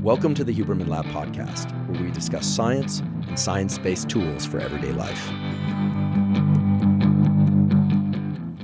Welcome to the Huberman Lab podcast, where we discuss science and science-based tools for everyday life.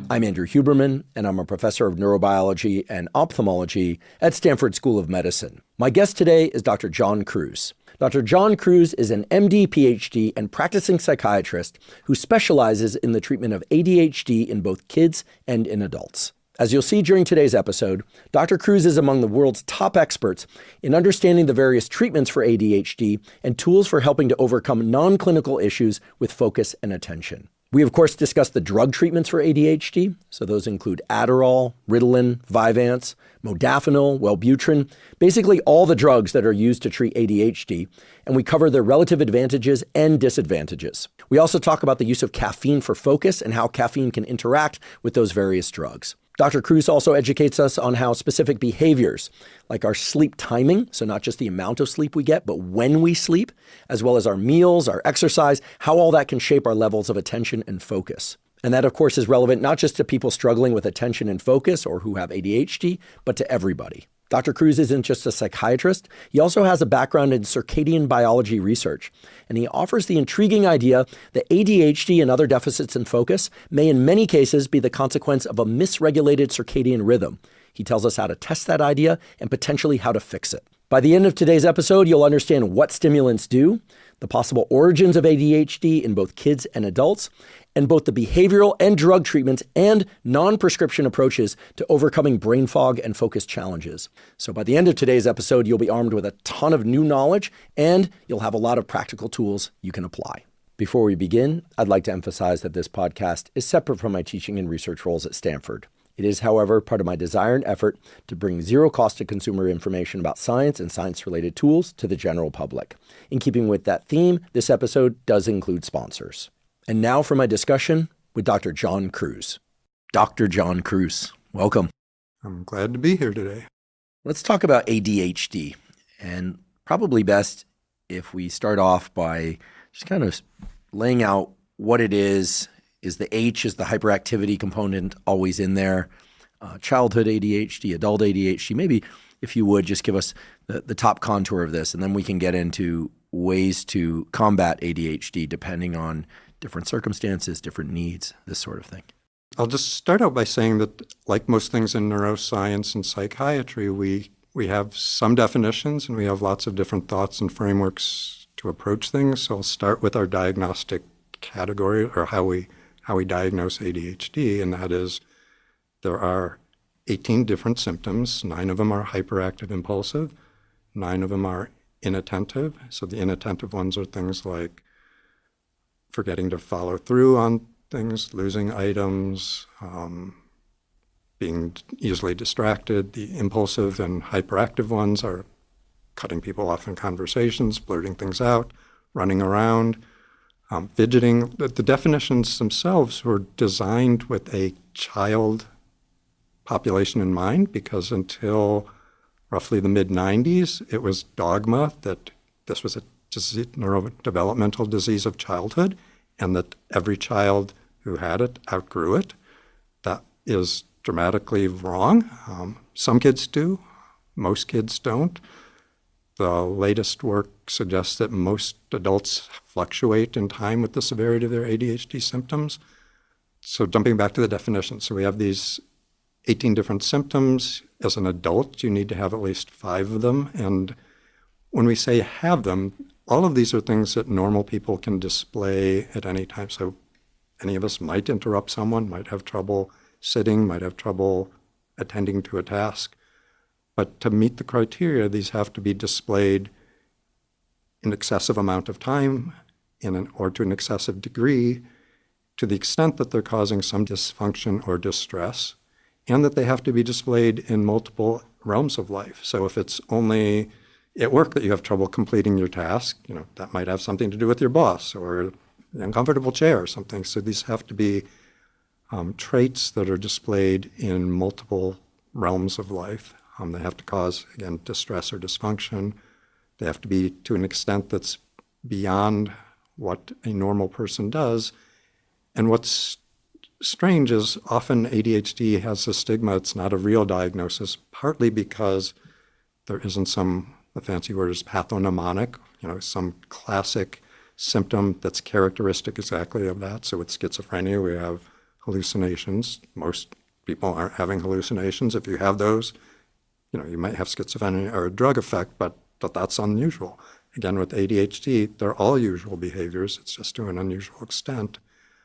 I'm Andrew Huberman, and I'm a professor of neurobiology and ophthalmology at Stanford School of Medicine. My guest today is Dr. John Kruse. Dr. John Kruse is an MD, Ph.D., and practicing psychiatrist who specializes in the treatment of ADHD in both kids and in adults. As you'll see during today's episode, Dr. Kruse is among the world's top experts in understanding the various treatments for ADHD and tools for helping to overcome non-clinical issues with focus and attention. We, of course, discuss the drug treatments for ADHD. So those include Adderall, Ritalin, Vyvanse, modafinil, Wellbutrin, basically all the drugs that are used to treat ADHD. And we cover their relative advantages and disadvantages. We also talk about the use of caffeine for focus and how caffeine can interact with those various drugs. Dr. Kruse also educates us on how specific behaviors, like our sleep timing, so not just the amount of sleep we get, but when we sleep, as well as our meals, our exercise, how all that can shape our levels of attention and focus. And that, of course, is relevant not just to people struggling with attention and focus or who have ADHD, but to everybody. Dr. Kruse isn't just a psychiatrist, he also has a background in circadian biology research, and he offers the intriguing idea that ADHD and other deficits in focus may in many cases be the consequence of a misregulated circadian rhythm. He tells us how to test that idea and potentially how to fix it. By the end of today's episode, you'll understand what stimulants do, the possible origins of ADHD in both kids and adults, and both the behavioral and drug treatments and non-prescription approaches to overcoming brain fog and focus challenges. So by the end of today's episode, you'll be armed with a ton of new knowledge and you'll have a lot of practical tools you can apply. Before we begin, I'd like to emphasize that this podcast is separate from my teaching and research roles at Stanford. It is, however, part of my desire and effort to bring zero cost to consumer information about science and science-related tools to the general public. In keeping with that theme, this episode does include sponsors. And now for my discussion with Dr. John Kruse. Dr. John Kruse, welcome. I'm glad to be here today. Let's talk about ADHD. And probably best if we start off by just kind of laying out what it is. Is the H, is the hyperactivity component always in there? Childhood ADHD, adult ADHD, maybe if you would just give us the top contour of this, and then we can get into ways to combat ADHD depending on different circumstances, different needs, this sort of thing. I'll just start out by saying that, like most things in neuroscience and psychiatry, we have some definitions and we have lots of different thoughts and frameworks to approach things. So I'll start with our diagnostic category, or how we diagnose ADHD, and that is there are 18 different symptoms. 9 of them are hyperactive impulsive, 9 of them are inattentive. So the inattentive ones are things like forgetting to follow through on things, losing items, being easily distracted. The impulsive and hyperactive ones are cutting people off in conversations, blurting things out, running around, fidgeting. The definitions themselves were designed with a child population in mind, because until roughly the mid-90s, it was dogma that this was a neurodevelopmental disease of childhood, and that every child who had it outgrew it. That is dramatically wrong. Some kids do, most kids don't. The latest work suggests that most adults fluctuate in time with the severity of their ADHD symptoms. So jumping back to the definition, so we have these 18 different symptoms. As an adult, you need to have at least 5 of them. And when we say have them, all of these are things that normal people can display at any time. So any of us might interrupt someone, might have trouble sitting, might have trouble attending to a task. But to meet the criteria, these have to be displayed in excessive amount of time or to an excessive degree, to the extent that they're causing some dysfunction or distress, and that they have to be displayed in multiple realms of life. So if it's only at work that you have trouble completing your task, that might have something to do with your boss or an uncomfortable chair or something. So these have to be traits that are displayed in multiple realms of life. They have to cause, again, distress or dysfunction. They have to be to an extent that's beyond what a normal person does. And what's strange is often ADHD has a stigma. It's not a real diagnosis, partly because there isn't some the fancy word is pathognomonic, some classic symptom that's characteristic exactly of that. So with schizophrenia, we have hallucinations. Most people aren't having hallucinations. If you have those, you might have schizophrenia or a drug effect, but that's unusual. Again, with ADHD, they're all usual behaviors. It's just to an unusual extent.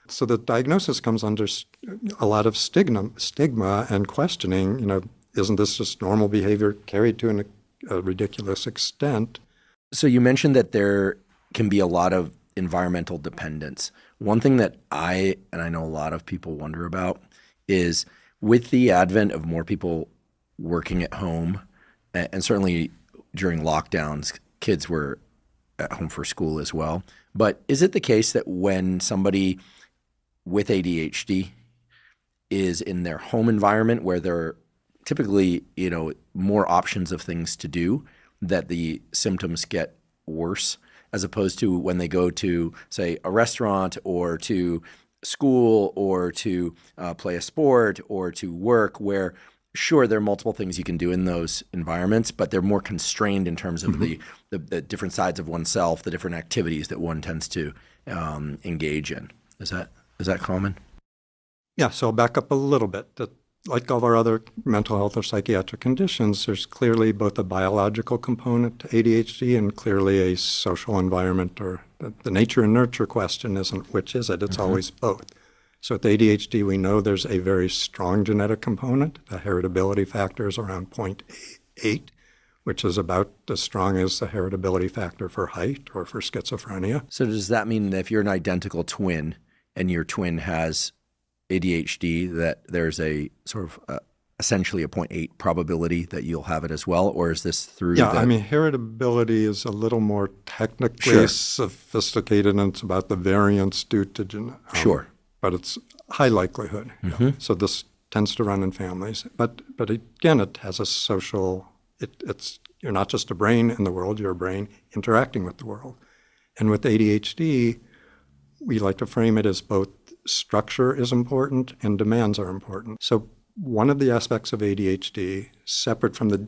So the diagnosis comes under a lot of stigma and questioning, isn't this just normal behavior carried to a ridiculous extent? So you mentioned that there can be a lot of environmental dependence. One thing that I know a lot of people wonder about is with the advent of more people working at home, and certainly during lockdowns, kids were at home for school as well. But is it the case that when somebody with ADHD is in their home environment where there are typically, more options of things to do, that the symptoms get worse as opposed to when they go to, say, a restaurant or to school or to play a sport or to work where, sure, there are multiple things you can do in those environments, but they're more constrained in terms of the different sides of oneself, the different activities that one tends to engage in. Is that common? Yeah, so I'll back up a little bit. Like all of our other mental health or psychiatric conditions, there's clearly both a biological component to ADHD and clearly a social environment, or the nature and nurture question isn't which is it, it's always both. So with ADHD, we know there's a very strong genetic component. The heritability factor is around 0.8, which is about as strong as the heritability factor for height or for schizophrenia. So does that mean that if you're an identical twin and your twin has ADHD, that there's a sort of essentially a 0.8 probability that you'll have it as well? Or is this through heritability is a little more technically sophisticated, and it's about the variance due to Sure. But it's high likelihood. So this tends to run in families. But again, it has a social, you're not just a brain in the world, you're a brain interacting with the world. And with ADHD, we like to frame it as both structure is important and demands are important. So one of the aspects of ADHD, separate from the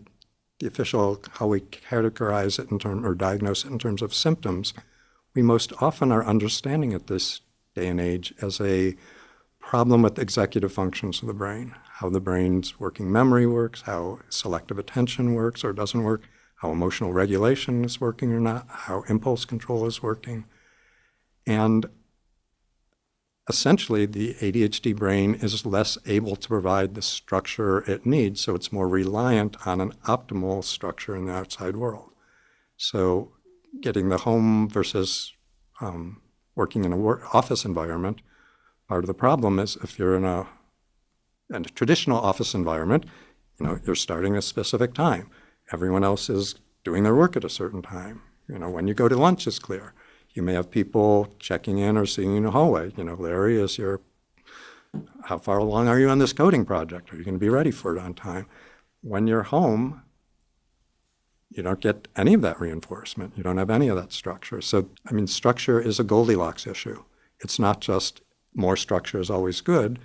official, how we categorize it or diagnose it in terms of symptoms, we most often are understanding at this day and age as a problem with executive functions of the brain, how the brain's working memory works, how selective attention works or doesn't work, how emotional regulation is working or not, how impulse control is working. And essentially, the ADHD brain is less able to provide the structure it needs, so it's more reliant on an optimal structure in the outside world. So getting the home versus working in an office environment, part of the problem is if you're in a traditional office environment, you're starting at a specific time. Everyone else is doing their work at a certain time. When you go to lunch is clear. You may have people checking in or seeing you in the hallway. Larry, how far along are you on this coding project? Are you going to be ready for it on time? When you're home, you don't get any of that reinforcement. You don't have any of that structure. So, structure is a Goldilocks issue. It's not just more structure is always good,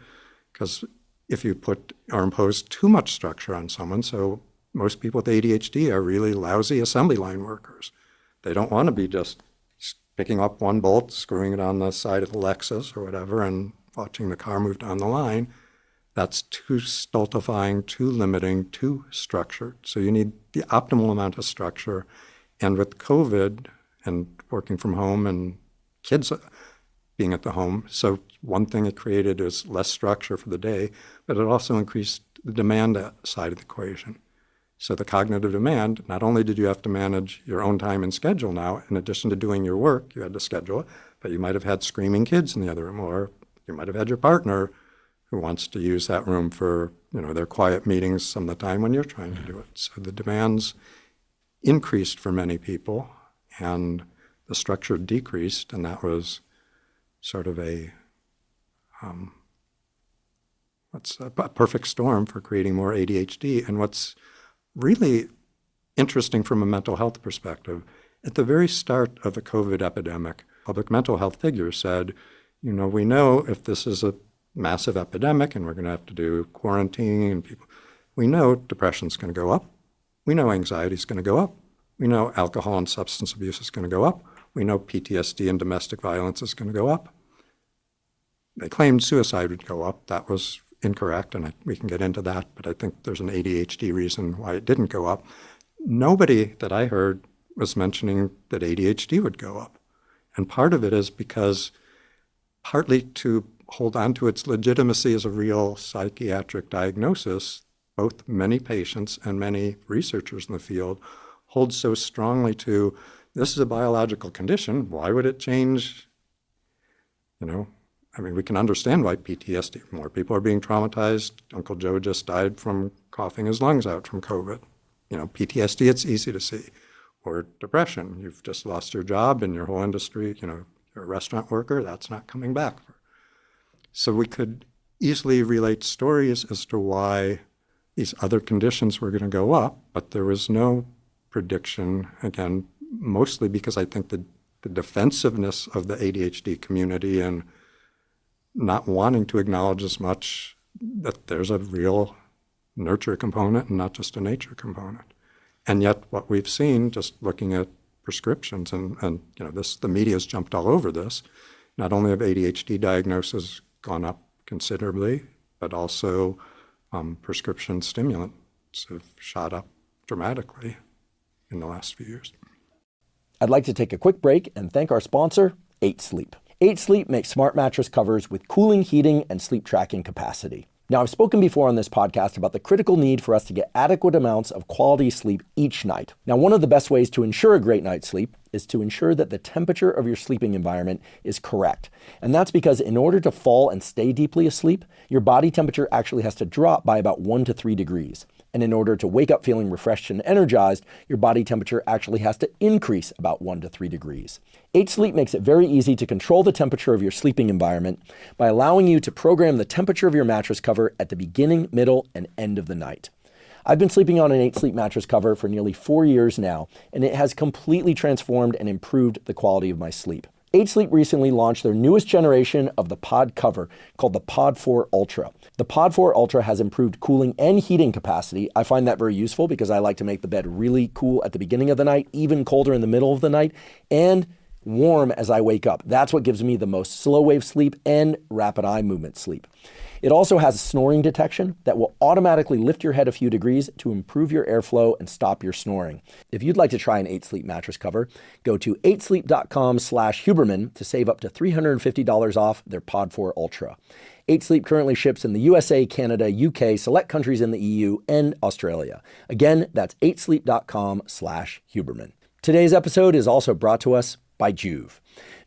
because if you put or impose too much structure on someone, so most people with ADHD are really lousy assembly line workers. They don't want to be just picking up one bolt, screwing it on the side of the Lexus or whatever, and watching the car move down the line. That's too stultifying, too limiting, too structured. So you need the optimal amount of structure. And with COVID and working from home and kids being at the home, so one thing it created is less structure for the day, but it also increased the demand side of the equation. So the cognitive demand, not only did you have to manage your own time and schedule now, in addition to doing your work, you had to schedule it, but you might have had screaming kids in the other room, or you might have had your partner who wants to use that room for, their quiet meetings some of the time when you're trying to do it. So the demands increased for many people, and the structure decreased, and that was sort of a perfect storm for creating more ADHD. And what's really interesting from a mental health perspective, at the very start of the COVID epidemic, public mental health figures said, we know if this is a massive epidemic and we're going to have to do quarantine and people, we know depression's going to go up. We know anxiety is going to go up. We know alcohol and substance abuse is going to go up. We know PTSD and domestic violence is going to go up. They claimed suicide would go up. That was incorrect, and we can get into that, but I think there's an ADHD reason why it didn't go up. Nobody that I heard was mentioning that ADHD would go up. And part of it is because partly to hold on to its legitimacy as a real psychiatric diagnosis, both many patients and many researchers in the field hold so strongly to, this is a biological condition, why would it change? We can understand why PTSD, more people are being traumatized. Uncle Joe just died from coughing his lungs out from COVID. PTSD, it's easy to see. Or depression, you've just lost your job in your whole industry, you're a restaurant worker, that's not coming back. So we could easily relate stories as to why these other conditions were going to go up, but there was no prediction, again, mostly because I think the defensiveness of the ADHD community and not wanting to acknowledge as much that there's a real nurture component and not just a nature component. And yet what we've seen, just looking at prescriptions, and the media's jumped all over this, not only have ADHD diagnoses gone up considerably, but also prescription stimulants have shot up dramatically in the last few years. I'd like to take a quick break and thank our sponsor, 8 Sleep. 8 Sleep makes smart mattress covers with cooling, heating, and sleep tracking capacity. Now, I've spoken before on this podcast about the critical need for us to get adequate amounts of quality sleep each night. Now, one of the best ways to ensure a great night's sleep is to ensure that the temperature of your sleeping environment is correct. And that's because in order to fall and stay deeply asleep, your body temperature actually has to drop by about 1 to 3 degrees. And in order to wake up feeling refreshed and energized, your body temperature actually has to increase about 1 to 3 degrees. 8 Sleep makes it very easy to control the temperature of your sleeping environment by allowing you to program the temperature of your mattress cover at the beginning, middle, and end of the night. I've been sleeping on an 8 Sleep mattress cover for nearly 4 years now, and it has completely transformed and improved the quality of my sleep. 8 Sleep recently launched their newest generation of the pod cover called the Pod 4 Ultra. The Pod 4 Ultra has improved cooling and heating capacity. I find that very useful because I like to make the bed really cool at the beginning of the night, even colder in the middle of the night, and warm as I wake up. That's what gives me the most slow wave sleep and rapid eye movement sleep. It also has snoring detection that will automatically lift your head a few degrees to improve your airflow and stop your snoring. If you'd like to try an 8 Sleep mattress cover, go to 8sleep.com/Huberman to save up to $350 off their Pod 4 Ultra. 8 Sleep currently ships in the USA, Canada, UK, select countries in the EU, and Australia. Again, that's 8sleep.com/Huberman. Today's episode is also brought to us by Joovv.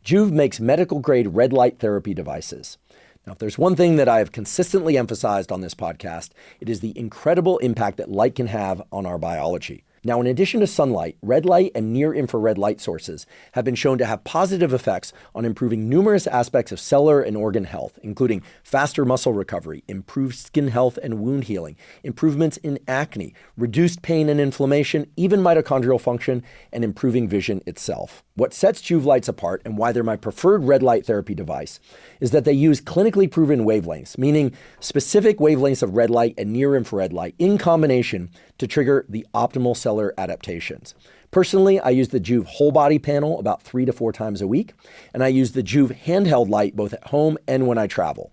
Joovv makes medical-grade red light therapy devices. Now, if there's one thing that I have consistently emphasized on this podcast, it is the incredible impact that light can have on our biology. Now, in addition to sunlight, red light and near-infrared light sources have been shown to have positive effects on improving numerous aspects of cellular and organ health, including faster muscle recovery, improved skin health and wound healing, improvements in acne, reduced pain and inflammation, even mitochondrial function, and improving vision itself. What sets Joovv lights apart and why they're my preferred red light therapy device is that they use clinically proven wavelengths, meaning specific wavelengths of red light and near-infrared light in combination to trigger the optimal cellular adaptations. Personally, I use the Joovv whole body panel about 3 to 4 times a week, and I use the Joovv handheld light both at home and when I travel.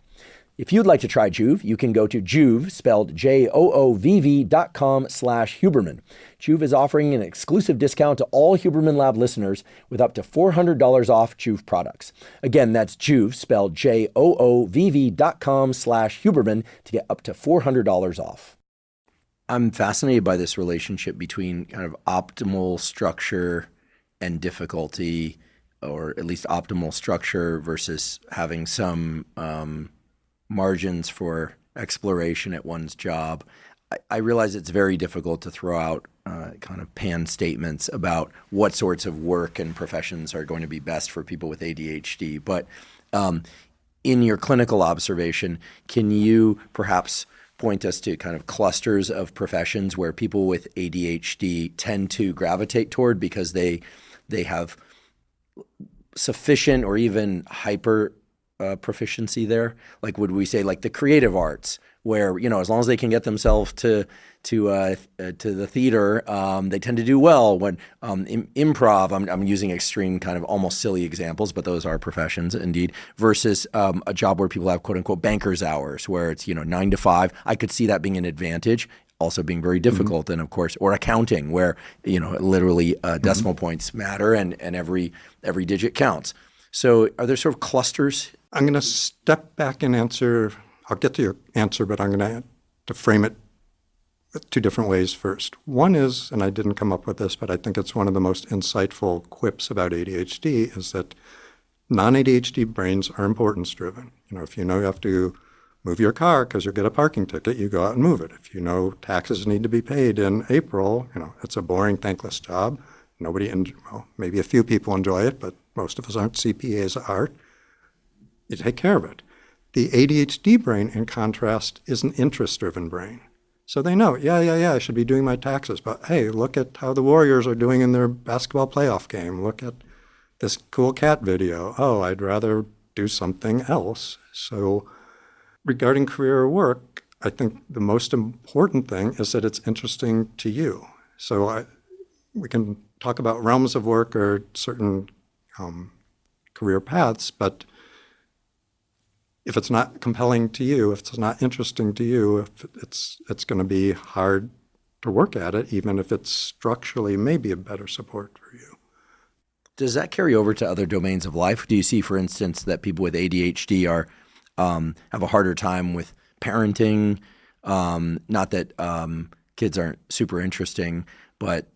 If you'd like to try Joovv, you can go to Joovv, spelled JOOVV.com/Huberman. Joovv is offering an exclusive discount to all Huberman Lab listeners with up to $400 off Joovv products. Again, that's Joovv, spelled JOOVV.com/Huberman to get up to $400 off. I'm fascinated by this relationship between kind of optimal structure and difficulty, or at least optimal structure versus having some margins for exploration at one's job. I realize it's very difficult to throw out kind of pan statements about what sorts of work and professions are going to be best for people with ADHD. But in your clinical observation, can you perhaps point us to kind of clusters of professions where people with ADHD tend to gravitate toward because they have sufficient or even hyper proficiency there? Like, would we say like the creative arts where, as long as they can get themselves to the theater, they tend to do well. When improv, I'm using extreme kind of almost silly examples, but those are professions indeed, versus a job where people have quote unquote banker's hours, where it's 9 to 5. I could see that being an advantage, also being very difficult. And of course, or accounting, where literally decimal points matter and every digit counts. So are there sort of clusters? I'm going to step back and answer. I'll get to your answer, but I'm going to frame it two different ways first. One is, and I didn't come up with this, but I think it's one of the most insightful quips about ADHD, is that non-ADHD brains are importance-driven. If you have to move your car because you'll get a parking ticket, you go out and move it. If you know taxes need to be paid in April, it's a boring, thankless job. Maybe a few people enjoy it, but most of us aren't CPAs at heart. You take care of it. The ADHD brain, in contrast, is an interest-driven brain. So they know, I should be doing my taxes, but hey, look at how the Warriors are doing in their basketball playoff game. Look at this cool cat video. Oh, I'd rather do something else. So regarding career or work, I think the most important thing is that it's interesting to you. So we can talk about realms of work or certain career paths, but if it's not compelling to you, if it's not interesting to you, if it's going to be hard to work at it, even if it's structurally maybe a better support for you. Does that carry over to other domains of life? Do you see, for instance, that people with ADHD have a harder time with parenting? Not that kids aren't super interesting, but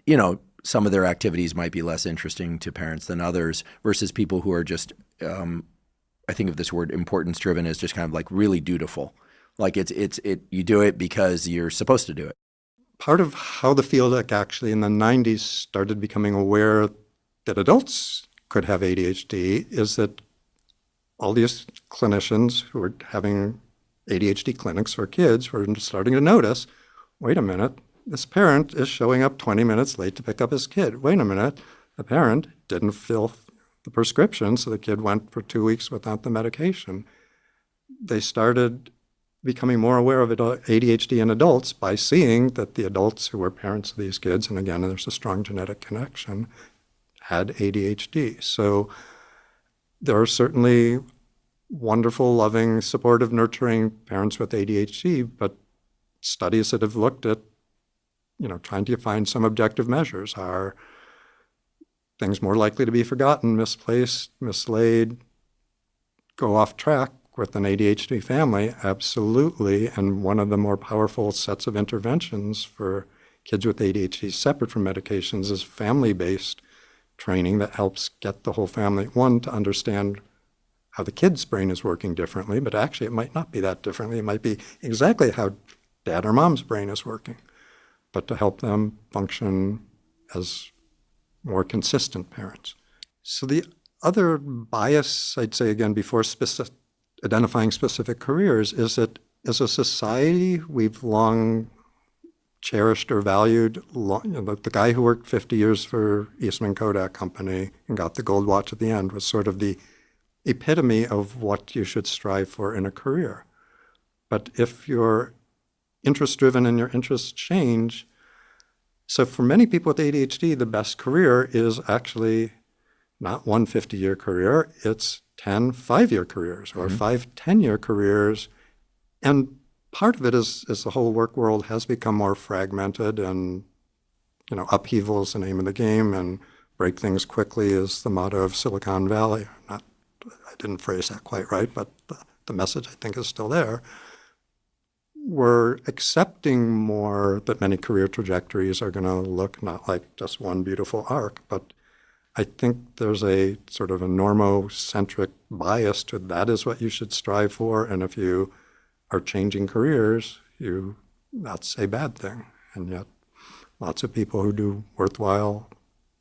some of their activities might be less interesting to parents than others, versus people who are just I think of this word importance driven as just kind of like really dutiful. Like you do it because you're supposed to do it. Part of how the field actually in the 90s started becoming aware that adults could have ADHD is that all these clinicians who were having ADHD clinics for kids were starting to notice, wait a minute, this parent is showing up 20 minutes late to pick up his kid. Wait a minute, the parent didn't fill the prescription, so the kid went for 2 weeks without the medication. They started becoming more aware of ADHD in adults by seeing that the adults who were parents of these kids, and again, there's a strong genetic connection, had ADHD. So there are certainly wonderful, loving, supportive, nurturing parents with ADHD, but studies that have looked at, trying to find some objective measures. Are things more likely to be forgotten, misplaced, mislaid, go off track with an ADHD family? Absolutely. And one of the more powerful sets of interventions for kids with ADHD, separate from medications, is family-based training that helps get the whole family, one, to understand how the kid's brain is working differently, but actually it might not be that differently. It might be exactly how dad or mom's brain is working, but to help them function as more consistent parents. So the other bias, I'd say again, before identifying specific careers, is that as a society, we've long cherished or valued the guy who worked 50 years for Eastman Kodak Company and got the gold watch at the end was sort of the epitome of what you should strive for in a career. But if you're interest-driven and your interests change, so for many people with ADHD, the best career is actually not one 50-year career, it's 10 5-year careers or 5 10-year careers. And part of it is the whole work world has become more fragmented, and upheaval is the name of the game, and break things quickly is the motto of Silicon Valley. I didn't phrase that quite right, but the message I think is still there. We're accepting more that many career trajectories are going to look not like just one beautiful arc, but I think there's a sort of a normocentric bias to that is what you should strive for, and if you are changing careers, that's a bad thing. And yet lots of people who do worthwhile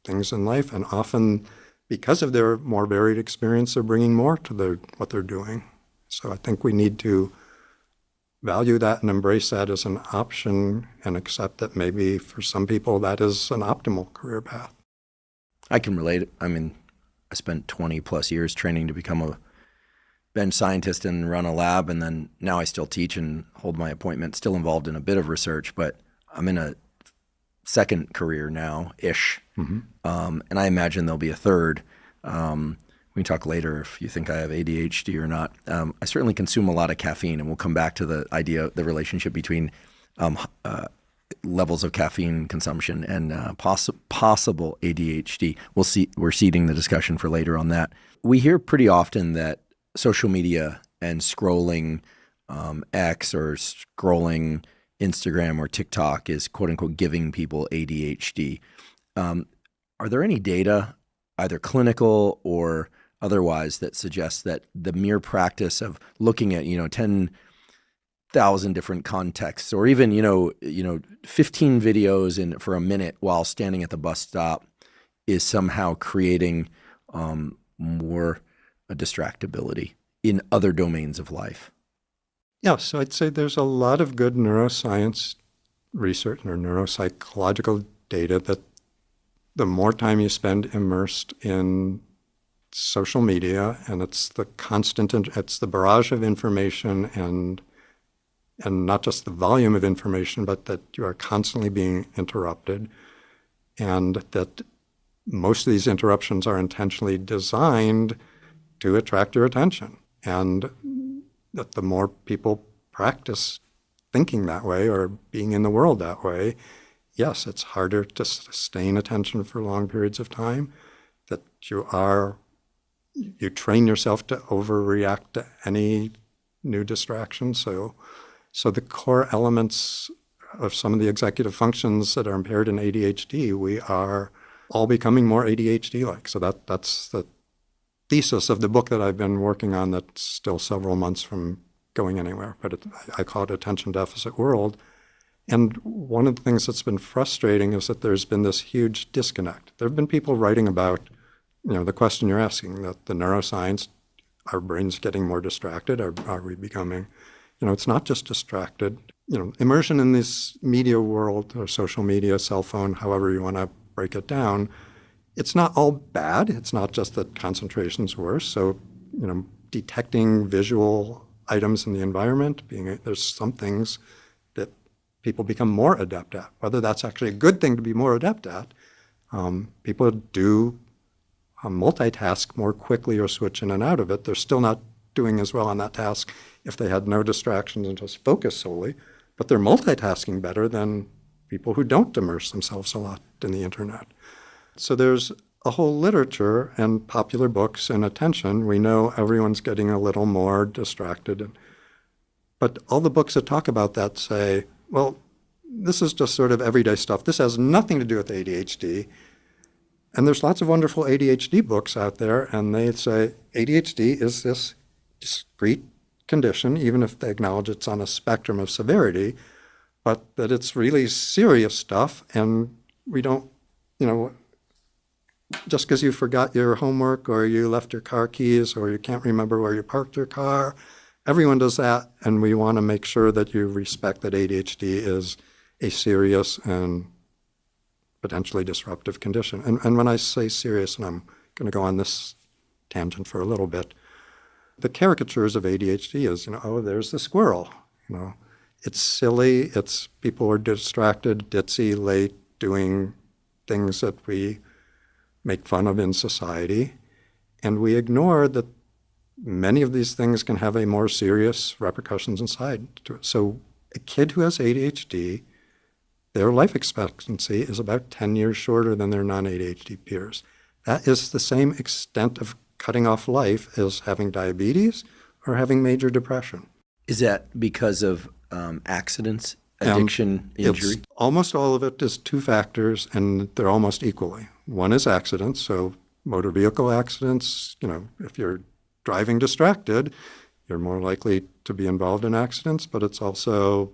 things in life, and often because of their more varied experience, they're bringing more to what they're doing. So I think we need to value that and embrace that as an option and accept that maybe for some people that is an optimal career path. I can relate. I mean, I spent 20 plus years training to become been scientist and run a lab, and then now I still teach and hold my appointment, still involved in a bit of research, but I'm in a second career now-ish. And I imagine there'll be a third. We can talk later if you think I have ADHD or not. I certainly consume a lot of caffeine, and we'll come back to the the relationship between levels of caffeine consumption and possible ADHD. We're seeding the discussion for later on that. We hear pretty often that social media and scrolling X or scrolling Instagram or TikTok is quote unquote giving people ADHD. Are there any data, either clinical or otherwise, that suggests that the mere practice of looking at 10,000 different contexts, or even 15 videos for a minute while standing at the bus stop, is somehow creating more distractibility in other domains of life? Yeah, so I'd say there's a lot of good neuroscience research or neuropsychological data that the more time you spend immersed in social media, and it's the it's the barrage of information and not just the volume of information, but that you are constantly being interrupted, and that most of these interruptions are intentionally designed to attract your attention. And that the more people practice thinking that way or being in the world that way, yes, it's harder to sustain attention for long periods of time, that you train yourself to overreact to any new distraction. So the core elements of some of the executive functions that are impaired in ADHD, we are all becoming more ADHD-like. So that's the thesis of the book that I've been working on that's still several months from going anywhere, but I call it Attention Deficit World. And one of the things that's been frustrating is that there's been this huge disconnect. There have been people writing about, the question you're asking, that the neuroscience, our brains getting more distracted, are we becoming, it's not just distracted. Immersion in this media world or social media, cell phone, however you want to break it down, it's not all bad. It's not just that concentration's worse. So, detecting visual items in the environment, there's some things that people become more adept at. Whether that's actually a good thing to be more adept at, people do multitask more quickly or switch in and out of it. They're still not doing as well on that task if they had no distractions and just focus solely, but they're multitasking better than people who don't immerse themselves a lot in the internet. So there's a whole literature and popular books and attention. We know everyone's getting a little more distracted. But all the books that talk about that say, well, this is just sort of everyday stuff. This has nothing to do with ADHD. And there's lots of wonderful ADHD books out there, and they say ADHD is this discrete condition, even if they acknowledge it's on a spectrum of severity, but that it's really serious stuff, and we don't, just because you forgot your homework or you left your car keys or you can't remember where you parked your car, everyone does that, and we want to make sure that you respect that ADHD is a serious and potentially disruptive condition. And when I say serious, and I'm going to go on this tangent for a little bit, the caricatures of ADHD is, there's the squirrel. It's silly. It's people are distracted, ditzy, late, doing things that we make fun of in society. And we ignore that many of these things can have a more serious repercussions inside to it. So a kid who has ADHD, their life expectancy is about 10 years shorter than their non-ADHD peers. That is the same extent of cutting off life as having diabetes or having major depression. Is that because of accidents, addiction, injury? Almost all of it is two factors, and they're almost equally. One is accidents, so motor vehicle accidents. If you're driving distracted, you're more likely to be involved in accidents, but it's also,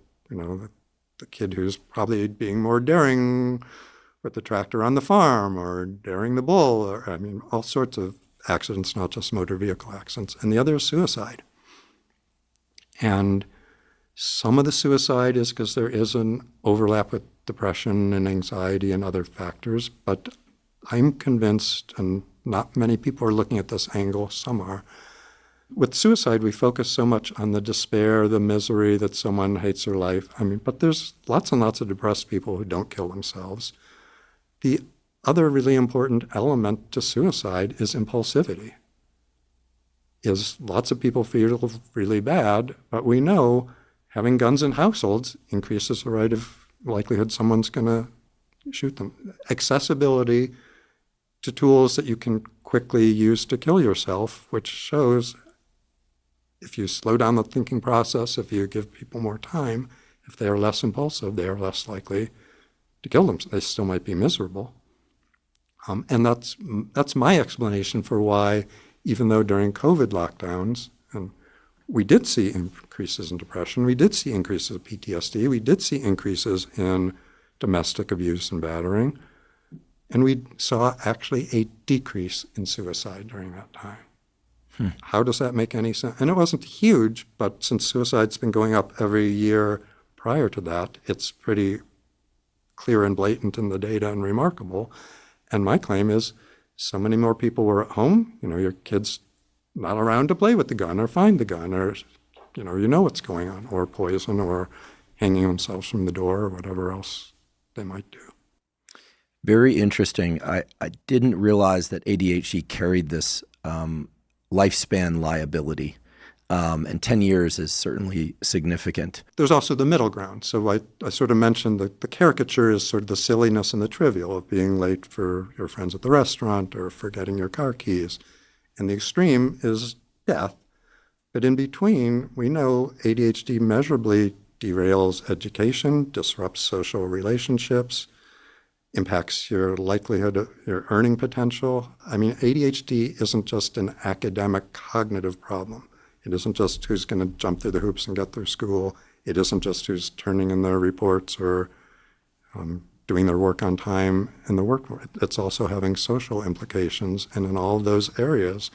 the kid who's probably being more daring with the tractor on the farm or daring the bull, or all sorts of accidents, not just motor vehicle accidents. And the other is suicide. And some of the suicide is because there is an overlap with depression and anxiety and other factors, but I'm convinced, and not many people are looking at this angle, some are, With suicide, we focus so much on the despair, the misery that someone hates their life. But there's lots and lots of depressed people who don't kill themselves. The other really important element to suicide is impulsivity. Lots of people feel really bad, but we know having guns in households increases the likelihood someone's going to shoot them. Accessibility to tools that you can quickly use to kill yourself, which shows if you slow down the thinking process, if you give people more time, if they are less impulsive, they are less likely to kill themselves. They still might be miserable. And that's my explanation for why, even though during COVID lockdowns, and we did see increases in depression, we did see increases in PTSD, we did see increases in domestic abuse and battering, and we saw actually a decrease in suicide during that time. How does that make any sense? And it wasn't huge, but since suicide's been going up every year prior to that, it's pretty clear and blatant in the data and remarkable. And my claim is so many more people were at home. Your kid's not around to play with the gun or find the gun, or you know what's going on, or poison, or hanging themselves from the door, or whatever else they might do. Very interesting. I didn't realize that ADHD carried this lifespan liability, and 10 years is certainly significant. There's also the middle ground. So I sort of mentioned that the caricature is sort of the silliness and the trivial of being late for your friends at the restaurant or forgetting your car keys. And the extreme is death. But in between, we know ADHD measurably derails education, disrupts social relationships, impacts your likelihood of your earning potential. ADHD isn't just an academic cognitive problem. It isn't just who's going to jump through the hoops and get through school. It isn't just who's turning in their reports or doing their work on time in the work. It's also having social implications. And in all of those areas,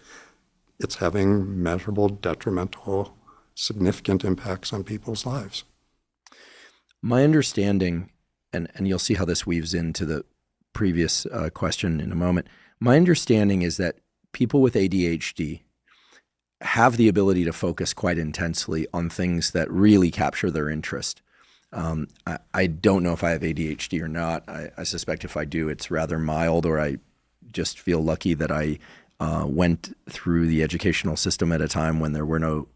it's having measurable, detrimental, significant impacts on people's lives. My understanding, and you'll see how this weaves into the previous question in a moment. My understanding is that people with ADHD have the ability to focus quite intensely on things that really capture their interest. I don't know if I have ADHD or not. I suspect if I do, it's rather mild, or I just feel lucky that I went through the educational system at a time when there were no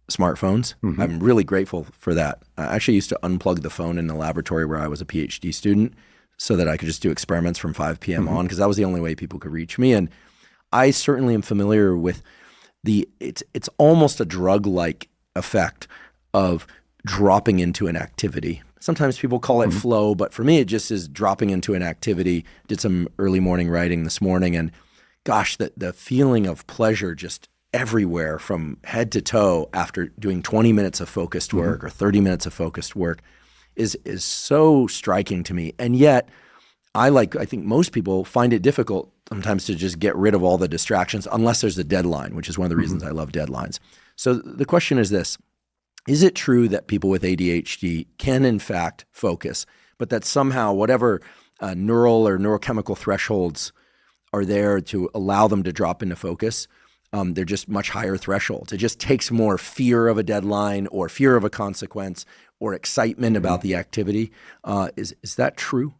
smartphones. Mm-hmm. I'm really grateful for that. I actually used to unplug the phone in the laboratory where I was a Ph.D. student so that I could just do experiments from 5 p.m. Mm-hmm. on, because that was the only way people could reach me. And I certainly am familiar with it's almost a drug-like effect of dropping into an activity. Sometimes people call it flow, but for me, it just is dropping into an activity. Did some early morning writing this morning, and gosh, the feeling of pleasure just everywhere from head to toe after doing 20 minutes of focused work or 30 minutes of focused work is so striking to me. And yet, I think most people find it difficult sometimes to just get rid of all the distractions unless there's a deadline, which is one of the reasons I love deadlines. So the question is this: is it true that people with ADHD can in fact focus, but that somehow whatever neural or neurochemical thresholds are there to allow them to drop into focus, they're just much higher thresholds? It just takes more fear of a deadline or fear of a consequence or excitement about the activity. Is that true?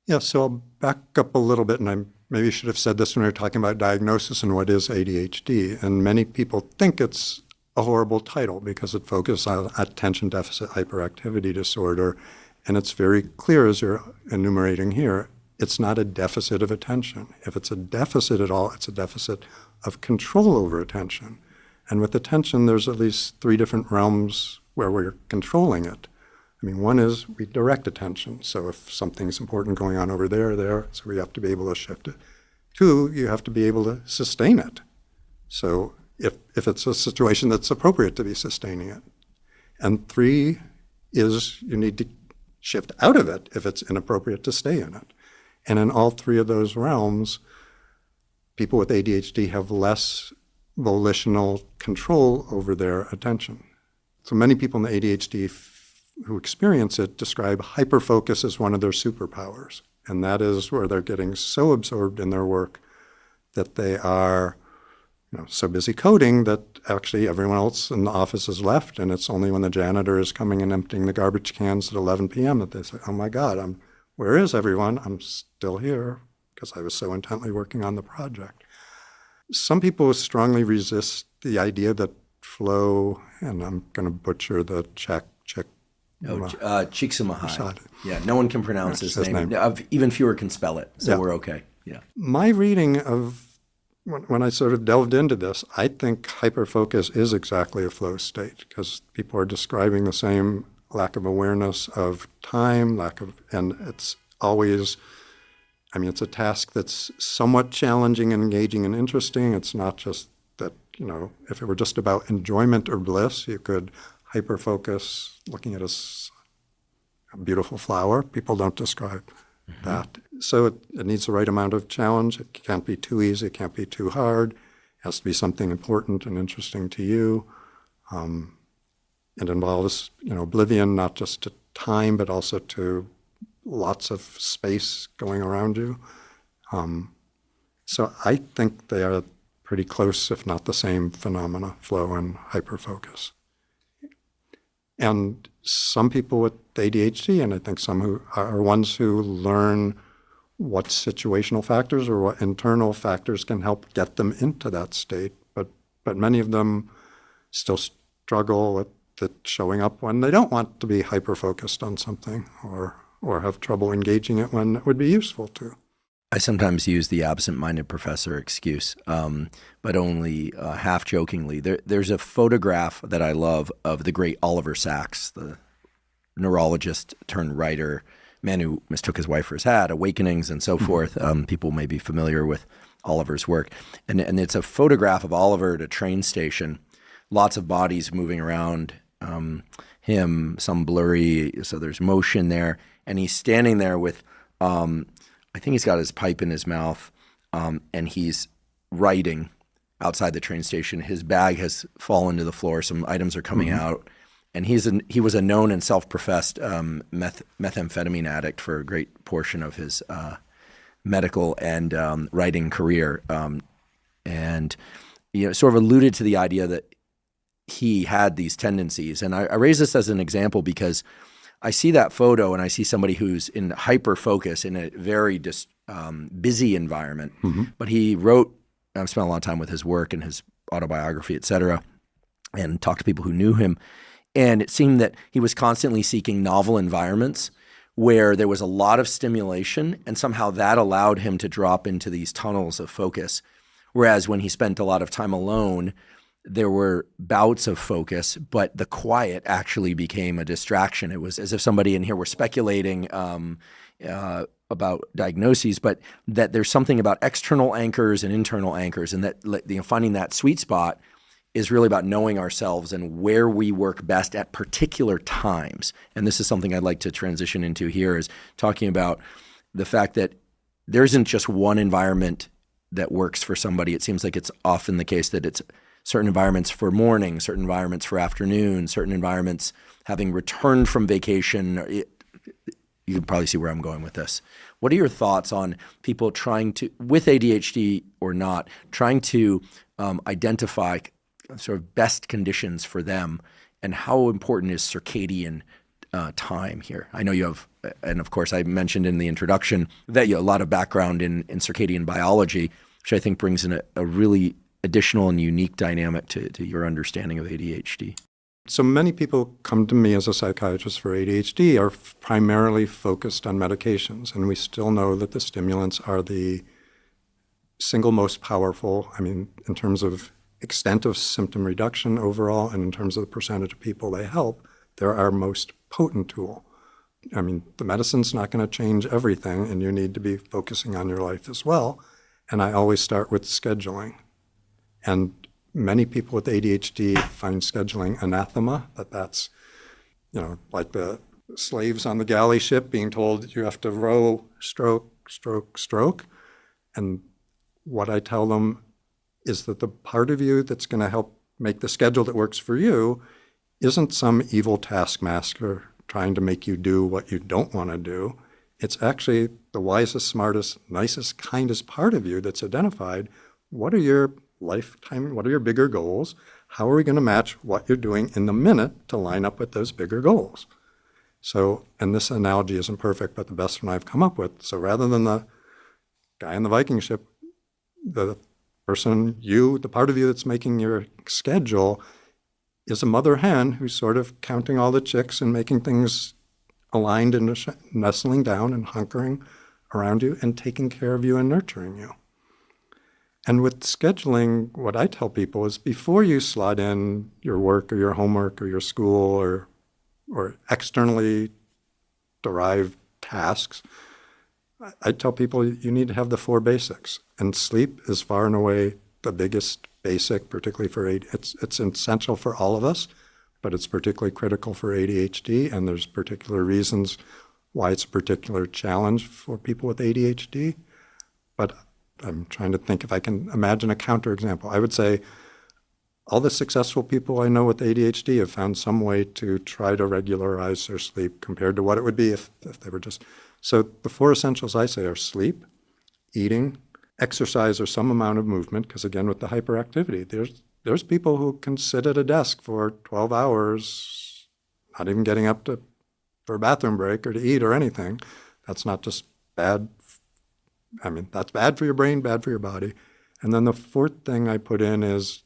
Yeah, so I'll back up a little bit, and I maybe should have said this when we were talking about diagnosis and what is ADHD. And many people think it's a horrible title because it focuses on attention deficit hyperactivity disorder. And it's very clear, as you're enumerating here, it's not a deficit of attention. If it's a deficit at all, it's a deficit of control over attention. And with attention, there's at least 3 different realms where we're controlling it. One is we direct attention. So if something's important going on over there, so we have to be able to shift it. 2, you have to be able to sustain it. So if it's a situation that's appropriate to be sustaining it. And 3 is you need to shift out of it if it's inappropriate to stay in it. And in all 3 of those realms, people with ADHD have less volitional control over their attention. So many people in the ADHD who experience it describe hyperfocus as one of their superpowers. And that is where they're getting so absorbed in their work that they are so busy coding that actually everyone else in the office is left, and it's only when the janitor is coming and emptying the garbage cans at 11 p.m. that they say, oh my God, where is everyone? I'm still here because I was so intently working on the project. Some people strongly resist the idea that flow, and I'm going to butcher the Csikszentmihalyi. Yeah, no one can pronounce his name. Even fewer can spell it, so we're okay. Yeah. My reading of when I sort of delved into this, I think hyperfocus is exactly a flow state because people are describing the same lack of awareness of time, and it's always, it's a task that's somewhat challenging and engaging and interesting. It's not just that, if it were just about enjoyment or bliss, you could hyperfocus looking at a beautiful flower. People don't describe that. So it needs the right amount of challenge. It can't be too easy. It can't be too hard. It has to be something important and interesting to you. It involves, oblivion, not just to time, but also to lots of space going around you. So I think they are pretty close, if not the same phenomena, flow and hyperfocus. And some people with ADHD, and I think some who are ones who learn what situational factors or what internal factors can help get them into that state. But many of them still struggle with it showing up when they don't want to be hyper-focused on something or have trouble engaging it when it would be useful to. I sometimes use the absent-minded professor excuse, but only half jokingly. There's a photograph that I love of the great Oliver Sacks, the neurologist turned writer, man who mistook his wife for his hat, Awakenings and so forth. People may be familiar with Oliver's work. And it's a photograph of Oliver at a train station, lots of bodies moving around him, some blurry, so there's motion there. And he's standing there with I think he's got his pipe in his mouth, and he's writing outside the train station. His bag has fallen to the floor. Some items are coming out. And he was a known and self-professed methamphetamine addict for a great portion of his medical and writing career. And sort of alluded to the idea that he had these tendencies. And I raise this as an example because I see that photo and I see somebody who's in hyper focus in a very busy environment. But he wrote, I've spent a lot of time with his work and his autobiography, et cetera, and talked to people who knew him. And it seemed that he was constantly seeking novel environments where there was a lot of stimulation, and somehow that allowed him to drop into these tunnels of focus. Whereas when he spent a lot of time alone, there were bouts of focus, but the quiet actually became a distraction. It was as if somebody in here were speculating about diagnoses, but that there's something about external anchors and internal anchors, and that finding that sweet spot is really about knowing ourselves and where we work best at particular times. And this is something I'd like to transition into here, is talking about the fact that there isn't just one environment that works for somebody. It seems like it's often the case that it's certain environments for morning, certain environments for afternoon, certain environments having returned from vacation. You can probably see where I'm going with this. What are your thoughts on people trying to, with ADHD or not, trying to identify sort of best conditions for them, and how important is circadian time here? I know you have, and of course I mentioned in the introduction that you have a lot of background in circadian biology, which I think brings in a really additional and unique dynamic to your understanding of ADHD. So many people come to me as a psychiatrist for ADHD are primarily focused on medications, and we still know that the stimulants are the single most powerful, in terms of extent of symptom reduction overall, and in terms of the percentage of people they help, they're our most potent tool. The medicine's not going to change everything, and you need to be focusing on your life as well. And I always start with scheduling. And many people with ADHD find scheduling anathema, that's, like the slaves on the galley ship being told you have to row, stroke, stroke, stroke. And what I tell them is that the part of you that's going to help make the schedule that works for you isn't some evil taskmaster trying to make you do what you don't want to do. It's actually the wisest, smartest, nicest, kindest part of you that's identified. What are your lifetime, what are your bigger goals? How are we going to match what you're doing in the minute to line up with those bigger goals? So, and this analogy isn't perfect, but the best one I've come up with. So rather than the guy on the Viking ship, the person, the part of you that's making your schedule is a mother hen who's sort of counting all the chicks and making things aligned and nestling down and hunkering around you and taking care of you and nurturing you. And with scheduling, what I tell people is before you slot in your work or your homework or your school or externally derived tasks, I tell people you need to have the 4 basics. And sleep is far and away the biggest basic, particularly for ADHD. It's essential for all of us, but it's particularly critical for ADHD, and there's particular reasons why it's a particular challenge for people with ADHD. But I'm trying to think if I can imagine a counterexample. I would say all the successful people I know with ADHD have found some way to try to regularize their sleep compared to what it would be if they were just... So the 4 essentials I say are sleep, eating, exercise or some amount of movement, because again, with the hyperactivity, there's people who can sit at a desk for 12 hours, not even getting up for a bathroom break or to eat or anything. That's not just bad. I mean, that's bad for your brain, bad for your body. And then the 4th thing I put in is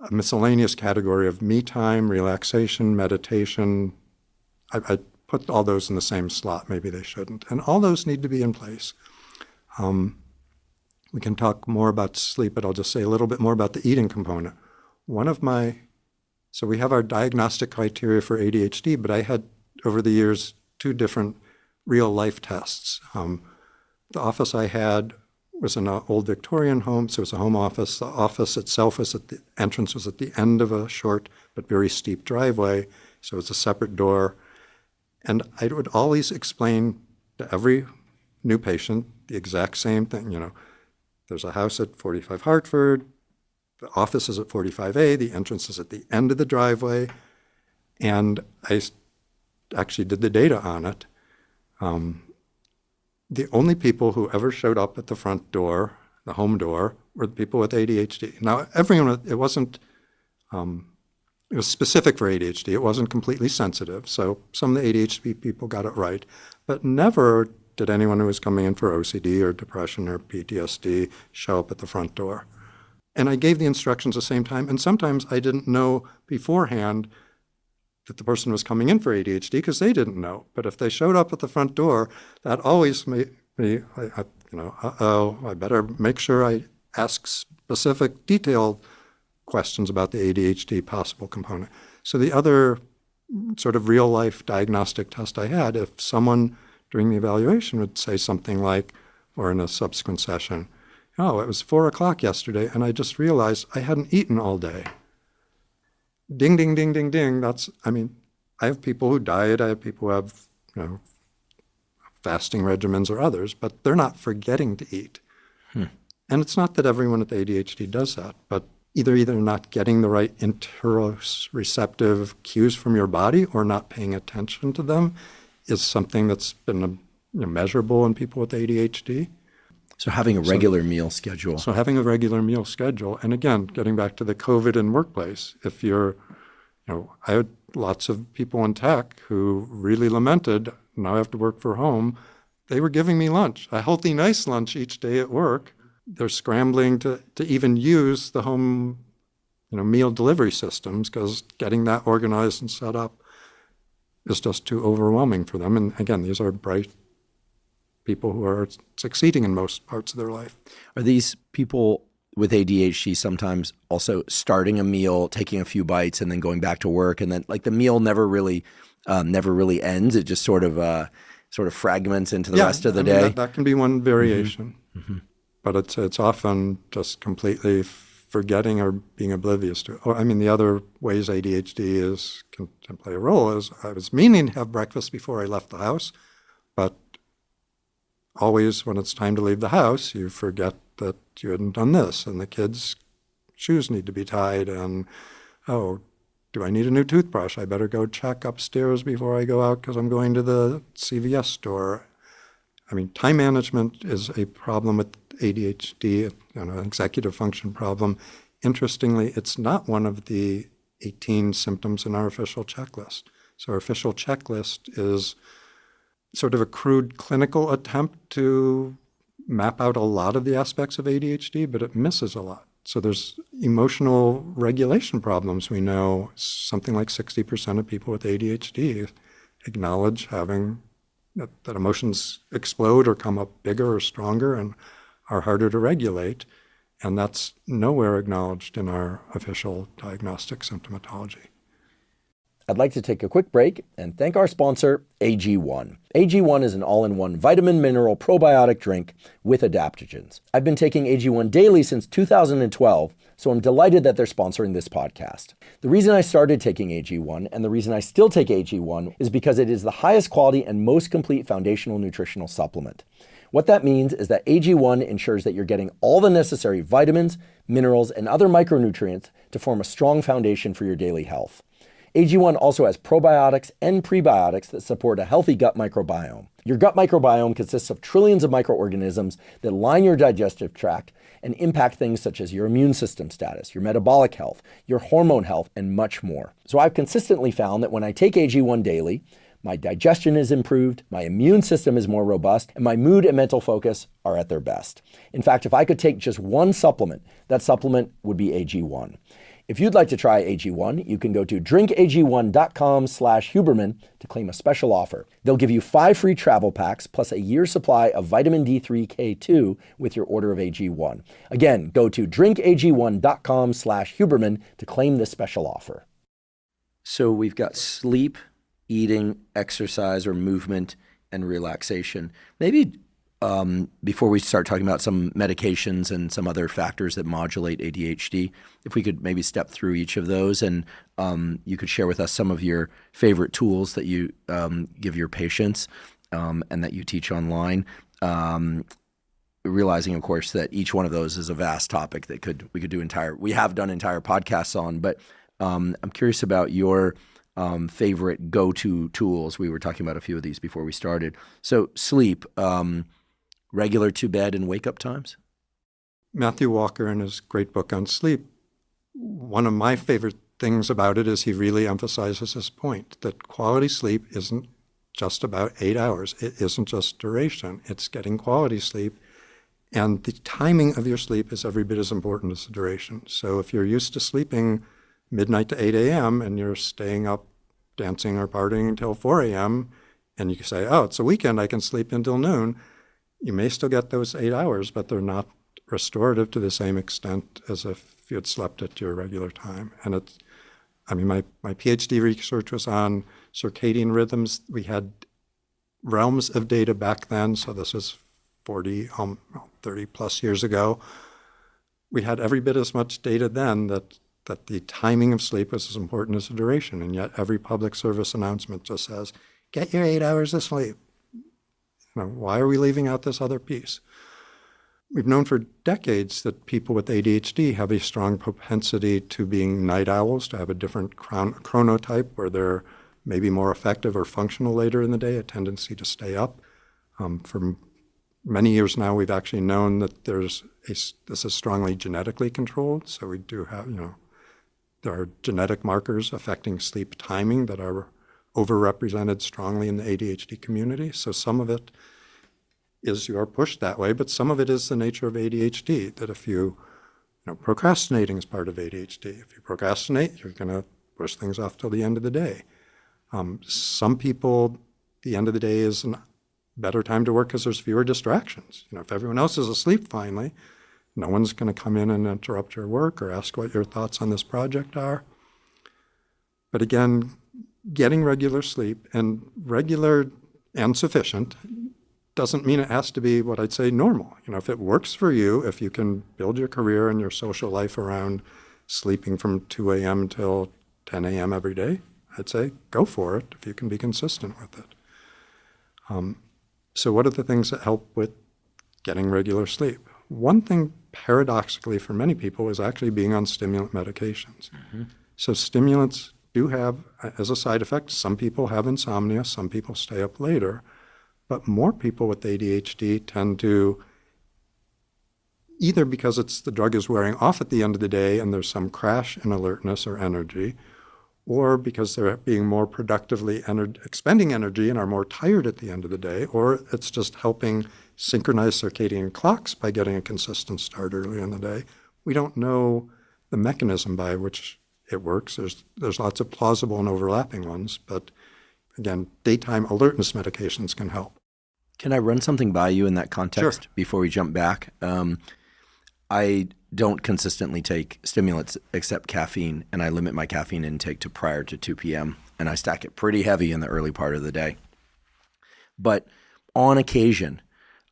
a miscellaneous category of me time, relaxation, meditation. I put all those in the same slot. Maybe they shouldn't. And all those need to be in place. We can talk more about sleep, but I'll just say a little bit more about the eating component. So we have our diagnostic criteria for ADHD, but I had over the years 2 different real life tests. The office I had was in an old Victorian home, so it was a home office. The office itself the entrance was at the end of a short but very steep driveway, so it was a separate door. And I would always explain to every new patient the exact same thing. There's a house at 45 Hartford, the office is at 45A, the entrance is at the end of the driveway, and I actually did the data on it. The only people who ever showed up at the front door, the home door, were the people with ADHD. Now, it wasn't, it was specific for ADHD. It wasn't completely sensitive. So some of the ADHD people got it right, but never did anyone who was coming in for OCD or depression or PTSD show up at the front door. And I gave the instructions at the same time, and sometimes I didn't know beforehand that the person was coming in for ADHD because they didn't know. But if they showed up at the front door, that always made me, I better make sure I ask specific, detailed questions about the ADHD possible component. So the other sort of real-life diagnostic test I had, if someone during the evaluation would say something like, or in a subsequent session, oh, it was 4 o'clock yesterday, and I just realized I hadn't eaten all day. Ding, ding, ding, ding, ding. I have people who diet. I have people who have, fasting regimens or others, but they're not forgetting to eat. And it's not that everyone with ADHD does that, but either not getting the right interoceptive cues from your body or not paying attention to them is something that's been measurable in people with ADHD. So having a regular meal schedule. So having a regular meal schedule. And again, getting back to the COVID and workplace, if you're, I had lots of people in tech who really lamented, now I have to work from home. They were giving me lunch, a healthy, nice lunch each day at work. They're scrambling to even use the home, meal delivery systems because getting that organized and set up is just too overwhelming for them. And again, these are bright people who are succeeding in most parts of their life. Are these people with ADHD sometimes also starting a meal, taking a few bites, and then going back to work, and then the meal never really ends? It just sort of fragments into the rest of the day. That can be one variation, but it's often just completely forgetting or being oblivious to it. The other ways ADHD can play a role is I was meaning to have breakfast before I left the house, but always when it's time to leave the house, you forget that you hadn't done this, and the kids' shoes need to be tied, and, do I need a new toothbrush? I better go check upstairs before I go out because I'm going to the CVS store. Time management is a problem with ADHD, an executive function problem, interestingly, it's not one of the 18 symptoms in our official checklist. So our official checklist is sort of a crude clinical attempt to map out a lot of the aspects of ADHD, but it misses a lot. So there's emotional regulation problems. We know something like 60% of people with ADHD acknowledge having that emotions explode or come up bigger or stronger and are harder to regulate. And that's nowhere acknowledged in our official diagnostic symptomatology. I'd like to take a quick break and thank our sponsor, AG1. AG1 is an all-in-one vitamin mineral probiotic drink with adaptogens. I've been taking AG1 daily since 2012, so I'm delighted that they're sponsoring this podcast. The reason I started taking AG1 and the reason I still take AG1 is because it is the highest quality and most complete foundational nutritional supplement. What that means is that AG1 ensures that you're getting all the necessary vitamins, minerals, and other micronutrients to form a strong foundation for your daily health. AG1 also has probiotics and prebiotics that support a healthy gut microbiome. Your gut microbiome consists of trillions of microorganisms that line your digestive tract and impact things such as your immune system status, your metabolic health, your hormone health, and much more. So I've consistently found that when I take AG1 daily, my digestion is improved, my immune system is more robust, and my mood and mental focus are at their best. In fact, if I could take just one supplement, that supplement would be AG1. If you'd like to try AG1, you can go to drinkag1.com/Huberman to claim a special offer. They'll give you 5 free travel packs plus a year's supply of vitamin D3K2 with your order of AG1. Again, go to drinkag1.com/Huberman to claim this special offer. So we've got sleep, eating, exercise or movement, and relaxation. Maybe before we start talking about some medications and some other factors that modulate ADHD, if we could maybe step through each of those and you could share with us some of your favorite tools that you give your patients and that you teach online. Realizing, of course, that each one of those is a vast topic that we have done entire podcasts on, but I'm curious about your favorite go-to tools. We were talking about a few of these before we started. So sleep, regular to bed and wake up times? Matthew Walker, in his great book on sleep, one of my favorite things about it is he really emphasizes this point, that quality sleep isn't just about 8 hours. It isn't just duration. It's getting quality sleep. And the timing of your sleep is every bit as important as the duration. So if you're used to sleeping midnight to 8 a.m. and you're staying up dancing or partying until 4 a.m. and you can say, oh, it's a weekend, I can sleep until noon, you may still get those 8 hours, but they're not restorative to the same extent as if you had slept at your regular time. And my Ph.D. research was on circadian rhythms. We had realms of data back then, so this is 30 plus years ago. We had every bit as much data then that the timing of sleep was as important as the duration, and yet every public service announcement just says, get your 8 hours of sleep. Why are we leaving out this other piece? We've known for decades that people with ADHD have a strong propensity to being night owls, to have a different chronotype where they're maybe more effective or functional later in the day, a tendency to stay up. For many years now, we've actually known that this is strongly genetically controlled. So we do have, there are genetic markers affecting sleep timing that are overrepresented strongly in the ADHD community. So some of it is you are pushed that way, but some of it is the nature of ADHD, that if procrastinating is part of ADHD. If you procrastinate, you're going to push things off till the end of the day. Some people, the end of the day is a better time to work because there's fewer distractions. If everyone else is asleep finally, no one's going to come in and interrupt your work or ask what your thoughts on this project are. But again, getting regular sleep, and regular and sufficient, doesn't mean it has to be what I'd say normal. If it works for you, if you can build your career and your social life around sleeping from 2 a.m. till 10 a.m. every day, I'd say go for it if you can be consistent with it. So what are the things that help with getting regular sleep? One thing, paradoxically, for many people is actually being on stimulant medications. Mm-hmm. So stimulants do have, as a side effect, some people have insomnia, some people stay up later, but more people with ADHD tend to either because the drug is wearing off at the end of the day and there's some crash in alertness or energy, or because they're being more productively expending energy and are more tired at the end of the day, or it's just helping synchronize circadian clocks by getting a consistent start early in the day. We don't know the mechanism by which it works. There's lots of plausible and overlapping ones, but again, daytime alertness medications can help. Can I run something by you in that context before we jump back? I don't consistently take stimulants except caffeine, and I limit my caffeine intake to prior to 2 p.m., and I stack it pretty heavy in the early part of the day. But on occasion,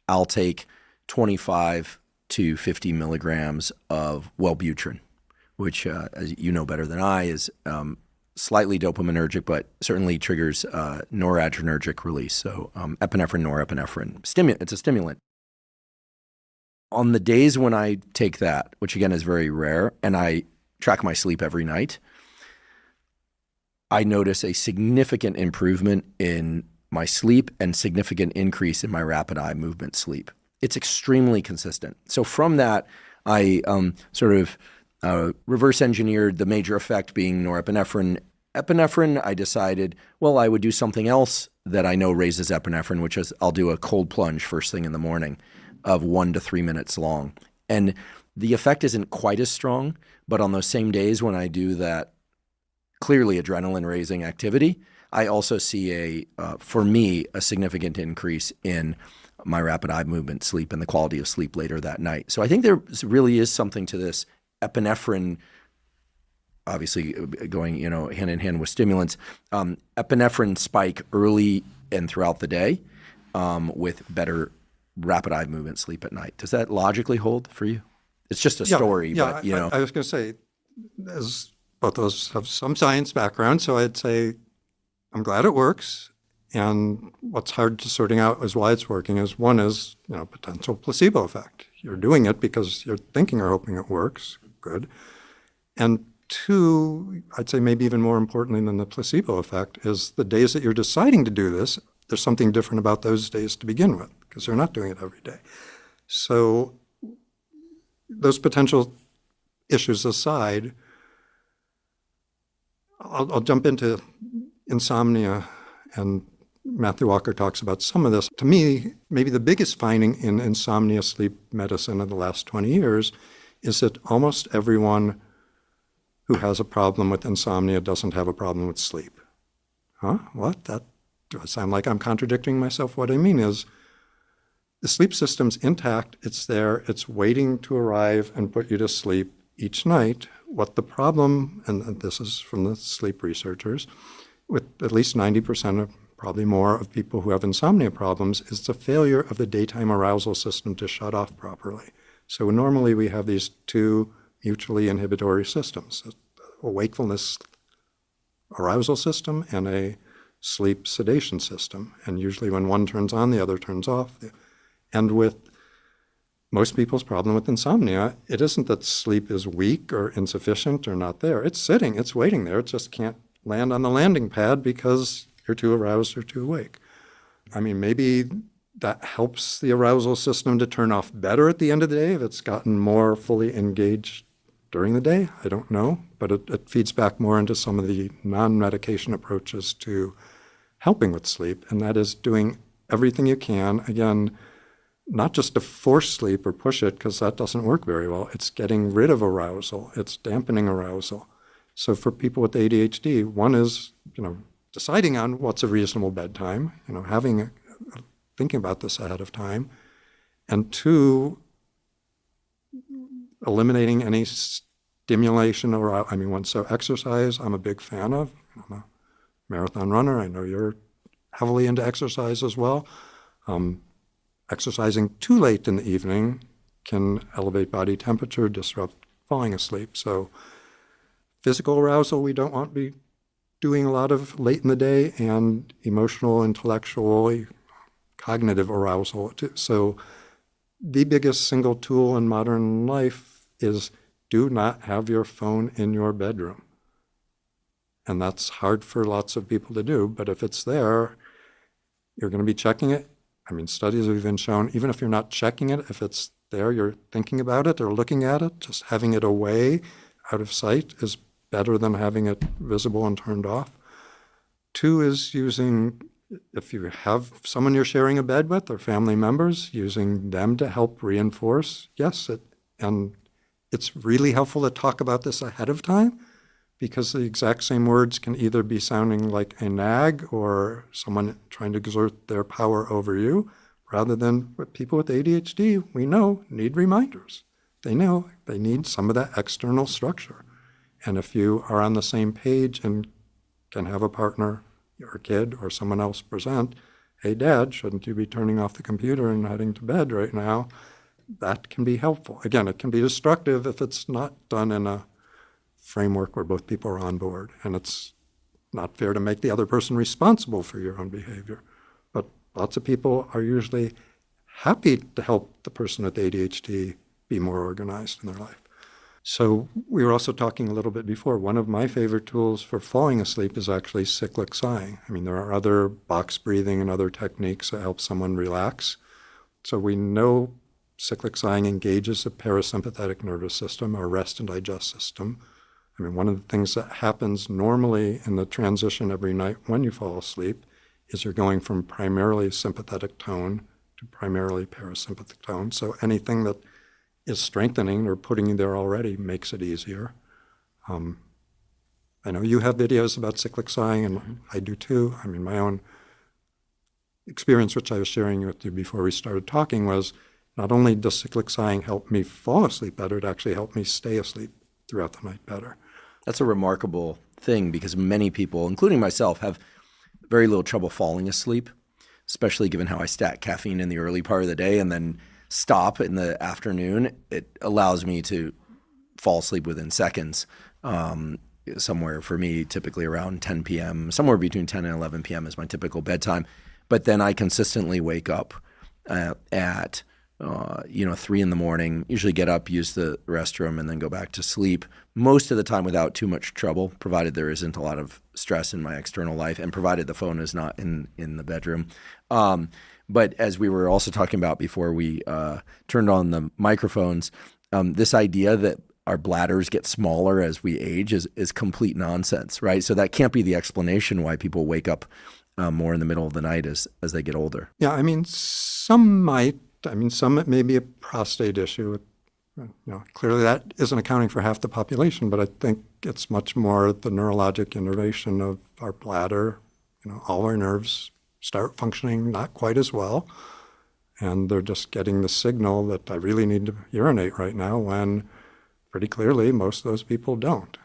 I'll take 25 to 50 milligrams of Wellbutrin, which, as you know better than I, is slightly dopaminergic, but certainly triggers noradrenergic release. So epinephrine, norepinephrine. It's a stimulant. On the days when I take that, which again is very rare, and I track my sleep every night, I notice a significant improvement in my sleep and significant increase in my rapid eye movement sleep. It's extremely consistent. So from that, I reverse engineered the major effect being norepinephrine. Epinephrine, I decided, well, I would do something else that I know raises epinephrine, which is I'll do a cold plunge first thing in the morning of 1 to 3 minutes long. And the effect isn't quite as strong, but on those same days when I do that clearly adrenaline raising activity, I also see for me, a significant increase in my rapid eye movement sleep and the quality of sleep later that night. So I think there really is something to this epinephrine, obviously going hand in hand with stimulants, epinephrine spike early and throughout the day with better rapid eye movement sleep at night. Does that logically hold for you? It's just a story, but I was going to say, as both of us have some science background, so I'd say I'm glad it works. And what's hard to sorting out is why it's working is one is, potential placebo effect. You're doing it because you're thinking or hoping it works. Good. And two, I'd say maybe even more importantly than the placebo effect is the days that you're deciding to do this, there's something different about those days to begin with because you're not doing it every day. So those potential issues aside, I'll jump into insomnia, and Matthew Walker talks about some of this. To me, maybe the biggest finding in insomnia sleep medicine in the last 20 years is that almost everyone who has a problem with insomnia doesn't have a problem with sleep. Huh? What? That do I sound like I'm contradicting myself? What I mean is the sleep system's intact. It's there. It's waiting to arrive and put you to sleep each night. What the problem, and this is from the sleep researchers, with at least 90% of probably more of people who have insomnia problems, is the failure of the daytime arousal system to shut off properly. So normally we have these two mutually inhibitory systems, a wakefulness arousal system and a sleep sedation system. And usually when one turns on, the other turns off. And with most people's problem with insomnia, it isn't that sleep is weak or insufficient or not there. It's sitting, it's waiting there. It just can't land on the landing pad because you're too aroused or too awake. I mean, maybe that helps the arousal system to turn off better at the end of the day if it's gotten more fully engaged during the day. I don't know, but it feeds back more into some of the non-medication approaches to helping with sleep, and that is doing everything you can, again, not just to force sleep or push it, because that doesn't work very well. It's getting rid of arousal. It's dampening arousal. So for people with ADHD, one is, deciding on what's a reasonable bedtime, thinking about this ahead of time, and two, eliminating any stimulation so exercise, I'm a big fan of. I'm a marathon runner. I know you're heavily into exercise as well. Exercising too late in the evening can elevate body temperature, disrupt falling asleep. So physical arousal we don't want to be doing a lot of late in the day, and emotional, intellectual, cognitive arousal. So the biggest single tool in modern life is do not have your phone in your bedroom. And that's hard for lots of people to do, but if it's there, you're going to be checking it. Studies have even shown, even if you're not checking it, if it's there, you're thinking about it or looking at it. Just having it away, out of sight, is better than having it visible and turned off. 2 is using, if you have someone you're sharing a bed with or family members, using them to help reinforce. Yes, and it's really helpful to talk about this ahead of time, because the exact same words can either be sounding like a nag or someone trying to exert their power over you, rather than what people with ADHD, we know, need reminders. They know they need some of that external structure. And if you are on the same page and can have a partner or a kid or someone else present, hey, Dad, shouldn't you be turning off the computer and heading to bed right now? That can be helpful. Again, it can be destructive if it's not done in a framework where both people are on board, and it's not fair to make the other person responsible for your own behavior. But lots of people are usually happy to help the person with ADHD be more organized in their life. So we were also talking a little bit before, one of my favorite tools for falling asleep is actually cyclic sighing. I mean, there are other box breathing and other techniques that help someone relax. So we know cyclic sighing engages the parasympathetic nervous system, our rest and digest system. I mean, one of the things that happens normally in the transition every night when you fall asleep is you're going from primarily sympathetic tone to primarily parasympathetic tone. So anything that is strengthening or putting you there already makes it easier. I know you have videos about cyclic sighing, and I do too. I mean, my own experience, which I was sharing with you before we started talking, was not only does cyclic sighing help me fall asleep better, it actually helped me stay asleep throughout the night better. That's a remarkable thing, because many people, including myself, have very little trouble falling asleep, especially given how I stack caffeine in the early part of the day and then stop in the afternoon. It allows me to fall asleep within seconds, somewhere for me, typically around 10 p.m., somewhere between 10 and 11 p.m. is my typical bedtime. But then I consistently wake up at 3 in the morning, usually get up, use the restroom, and then go back to sleep, most of the time without too much trouble, provided there isn't a lot of stress in my external life and provided the phone is not in the bedroom. But as we were also talking about before we turned on the microphones, this idea that our bladders get smaller as we age is complete nonsense, right? So that can't be the explanation why people wake up more in the middle of the night as they get older. Yeah, I mean, some might. I mean, some it may be a prostate issue. Clearly that isn't accounting for half the population, but I think it's much more the neurologic innervation of our bladder. All our nerves start functioning not quite as well, and they're just getting the signal that I really need to urinate right now, when pretty clearly most of those people don't.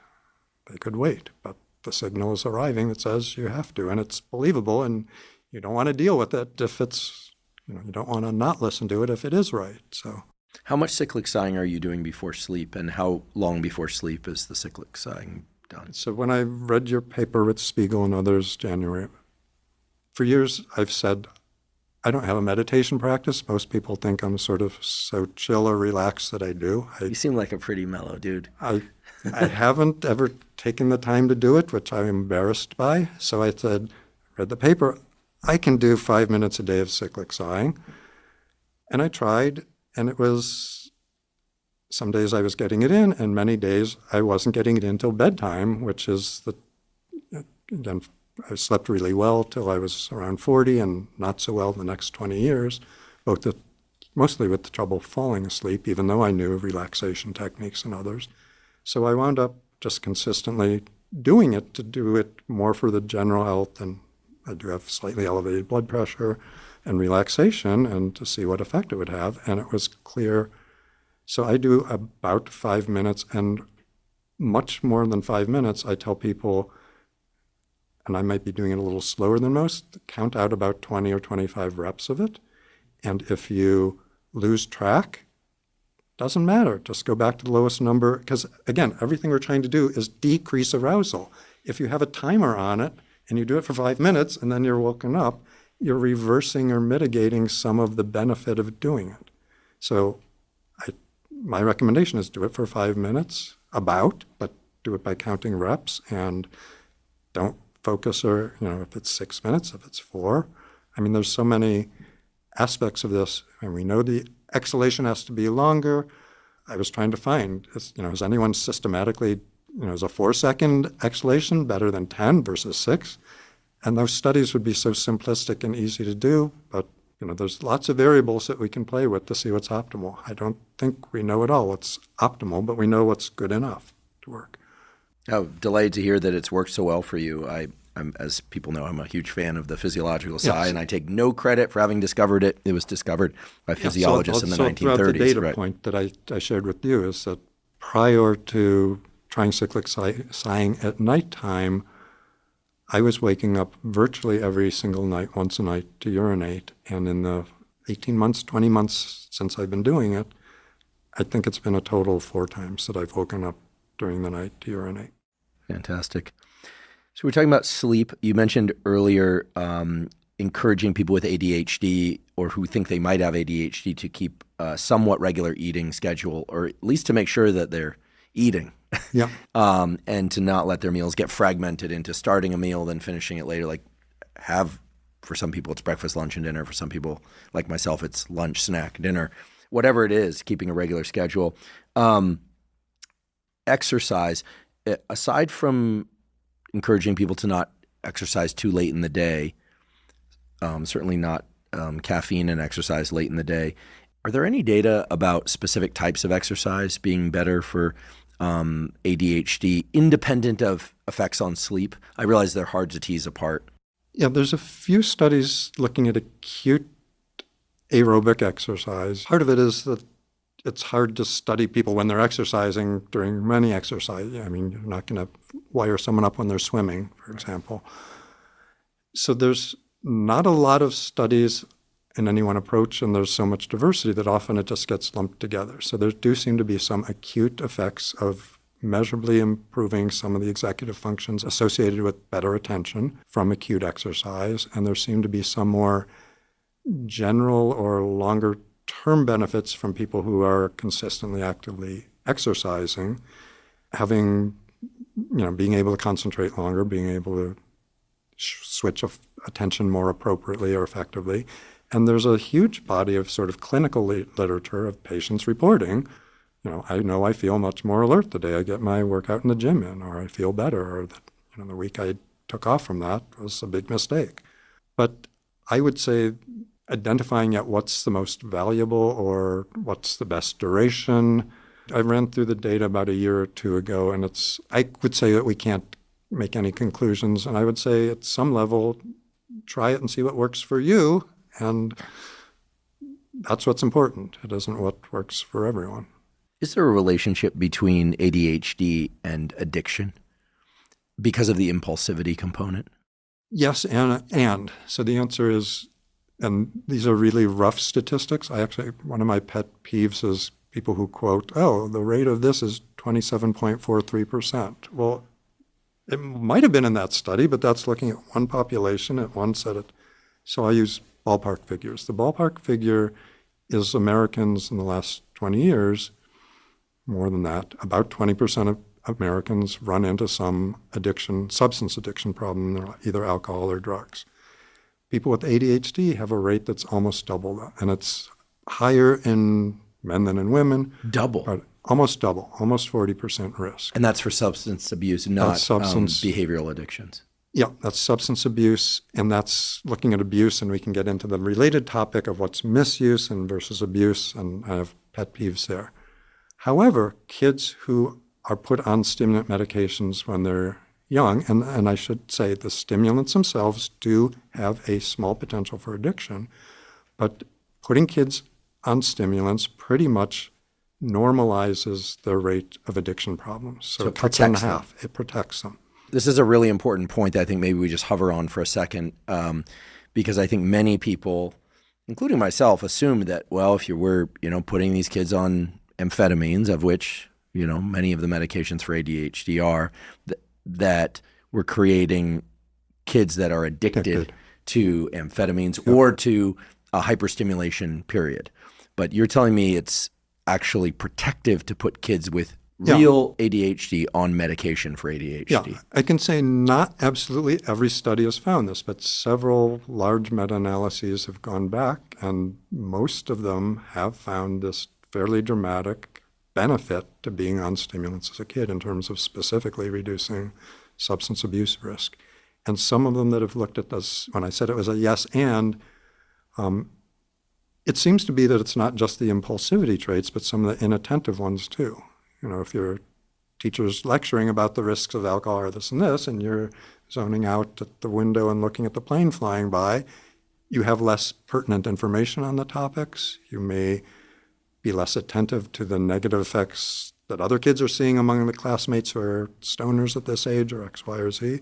They could wait, but the signal is arriving that says you have to, and it's believable, and you don't want to deal with it if it's you don't want to not listen to it if it is right. So, how much cyclic sighing are you doing before sleep, and how long before sleep is the cyclic sighing done? So when I read your paper with Spiegel and others, January, for years I've said I don't have a meditation practice. Most people think I'm sort of so chill or relaxed that I do. You seem like a pretty mellow dude. I haven't ever taken the time to do it, which I'm embarrassed by. So I said, read the paper, I can do 5 minutes a day of cyclic sighing. And I tried, and it was, some days I was getting it in, and many days I wasn't getting it in till bedtime, which is again, I slept really well till I was around 40 and not so well the next 20 years, mostly with the trouble falling asleep, even though I knew relaxation techniques and others. So I wound up just consistently doing it to do it more for the general health, and I do have slightly elevated blood pressure and relaxation, and to see what effect it would have. And it was clear. So I do about 5 minutes, and much more than 5 minutes, I tell people, and I might be doing it a little slower than most, count out about 20 or 25 reps of it. And if you lose track, doesn't matter. Just go back to the lowest number. Because again, everything we're trying to do is decrease arousal. If you have a timer on it and you do it for 5 minutes and then you're woken up, you're reversing or mitigating some of the benefit of doing it. So my recommendation is do it for 5 minutes, but do it by counting reps, and don't focus, or if it's 6 minutes, if it's 4. I mean, there's so many aspects of this, and we know the exhalation has to be longer. I was trying to find, is anyone systematically, is a 4-second exhalation better than 10 versus 6? And those studies would be so simplistic and easy to do, but there's lots of variables that we can play with to see what's optimal. I don't think we know at all what's optimal, but we know what's good enough to work. Oh, delighted to hear that it's worked so well for you. I'm, as people know, I'm a huge fan of the physiological side, and I take no credit for having discovered it. It was discovered by physiologists in the 1930s. The data point that I shared with you is that prior to trying cyclic sighing at nighttime, I was waking up virtually every single night, once a night, to urinate. And in the 18 months, 20 months since I've been doing it, I think it's been a total of 4 times that I've woken up during the night to urinate. Fantastic. So we're talking about sleep. You mentioned earlier encouraging people with ADHD or who think they might have ADHD to keep a somewhat regular eating schedule, or at least to make sure that they're eating. Yeah. And to not let their meals get fragmented into starting a meal, then finishing it later. For some people, it's breakfast, lunch, and dinner. For some people, like myself, it's lunch, snack, dinner. Whatever it is, keeping a regular schedule. Exercise, aside from encouraging people to not exercise too late in the day, certainly not caffeine and exercise late in the day, are there any data about specific types of exercise being better for ADHD, independent of effects on sleep? I realize they're hard to tease apart. Yeah, there's a few studies looking at acute aerobic exercise. Part of it is that it's hard to study people when they're exercising during many exercise. I mean, you're not going to wire someone up when they're swimming, for example. So there's not a lot of studies in any one approach, and there's so much diversity that often it just gets lumped together. So there do seem to be some acute effects of measurably improving some of the executive functions associated with better attention from acute exercise, and there seem to be some more general or longer-term benefits from people who are consistently actively exercising, having, being able to concentrate longer, being able to switch attention more appropriately or effectively. And there's a huge body of sort of clinical literature of patients reporting, I know I feel much more alert the day I get my workout in the gym in, or I feel better, or that, the week I took off from that was a big mistake. But I would say identifying yet what's the most valuable or what's the best duration. I ran through the data about a year or two ago, and I would say that we can't make any conclusions. And I would say at some level, try it and see what works for you. And that's what's important. It isn't what works for everyone. Is there a relationship between ADHD and addiction because of the impulsivity component? Yes, and. So the answer is, and these are really rough statistics. One of my pet peeves is people who quote, the rate of this is 27.43%. Well, it might have been in that study, but that's looking at one population at one set of. So I use ballpark figures. The ballpark figure is Americans in the last 20 years, more than that, about 20% of Americans run into some substance addiction problem, either alcohol or drugs. People with ADHD have a rate that's almost double that, and it's higher in men than in women. Double? Almost double, almost 40% risk. And that's for substance abuse, not behavioral addictions. Yeah, that's substance abuse, and that's looking at abuse, and we can get into the related topic of what's misuse and versus abuse, and I have pet peeves there. However, kids who are put on stimulant medications when they're young, and I should say the stimulants themselves do have a small potential for addiction, but putting kids on stimulants pretty much normalizes their rate of addiction problems. So it cuts in half. It protects them. This is a really important point that I think maybe we just hover on for a second, because I think many people, including myself, assume that, well, if you were, putting these kids on amphetamines, of which, many of the medications for ADHD are, that we're creating kids that are addicted to amphetamines or to a hyperstimulation period. But you're telling me it's actually protective to put kids with real ADHD on medication for ADHD. Yeah, I can say not absolutely every study has found this, but several large meta-analyses have gone back, and most of them have found this fairly dramatic benefit to being on stimulants as a kid in terms of specifically reducing substance abuse risk. And some of them that have looked at this, when I said it was a yes and, it seems to be that it's not just the impulsivity traits, but some of the inattentive ones too. You know, if your teacher's lecturing about the risks of alcohol or this and this, and you're zoning out at the window and looking at the plane flying by, you have less pertinent information on the topics. You may be less attentive to the negative effects that other kids are seeing among the classmates who are stoners at this age or X, Y, or Z.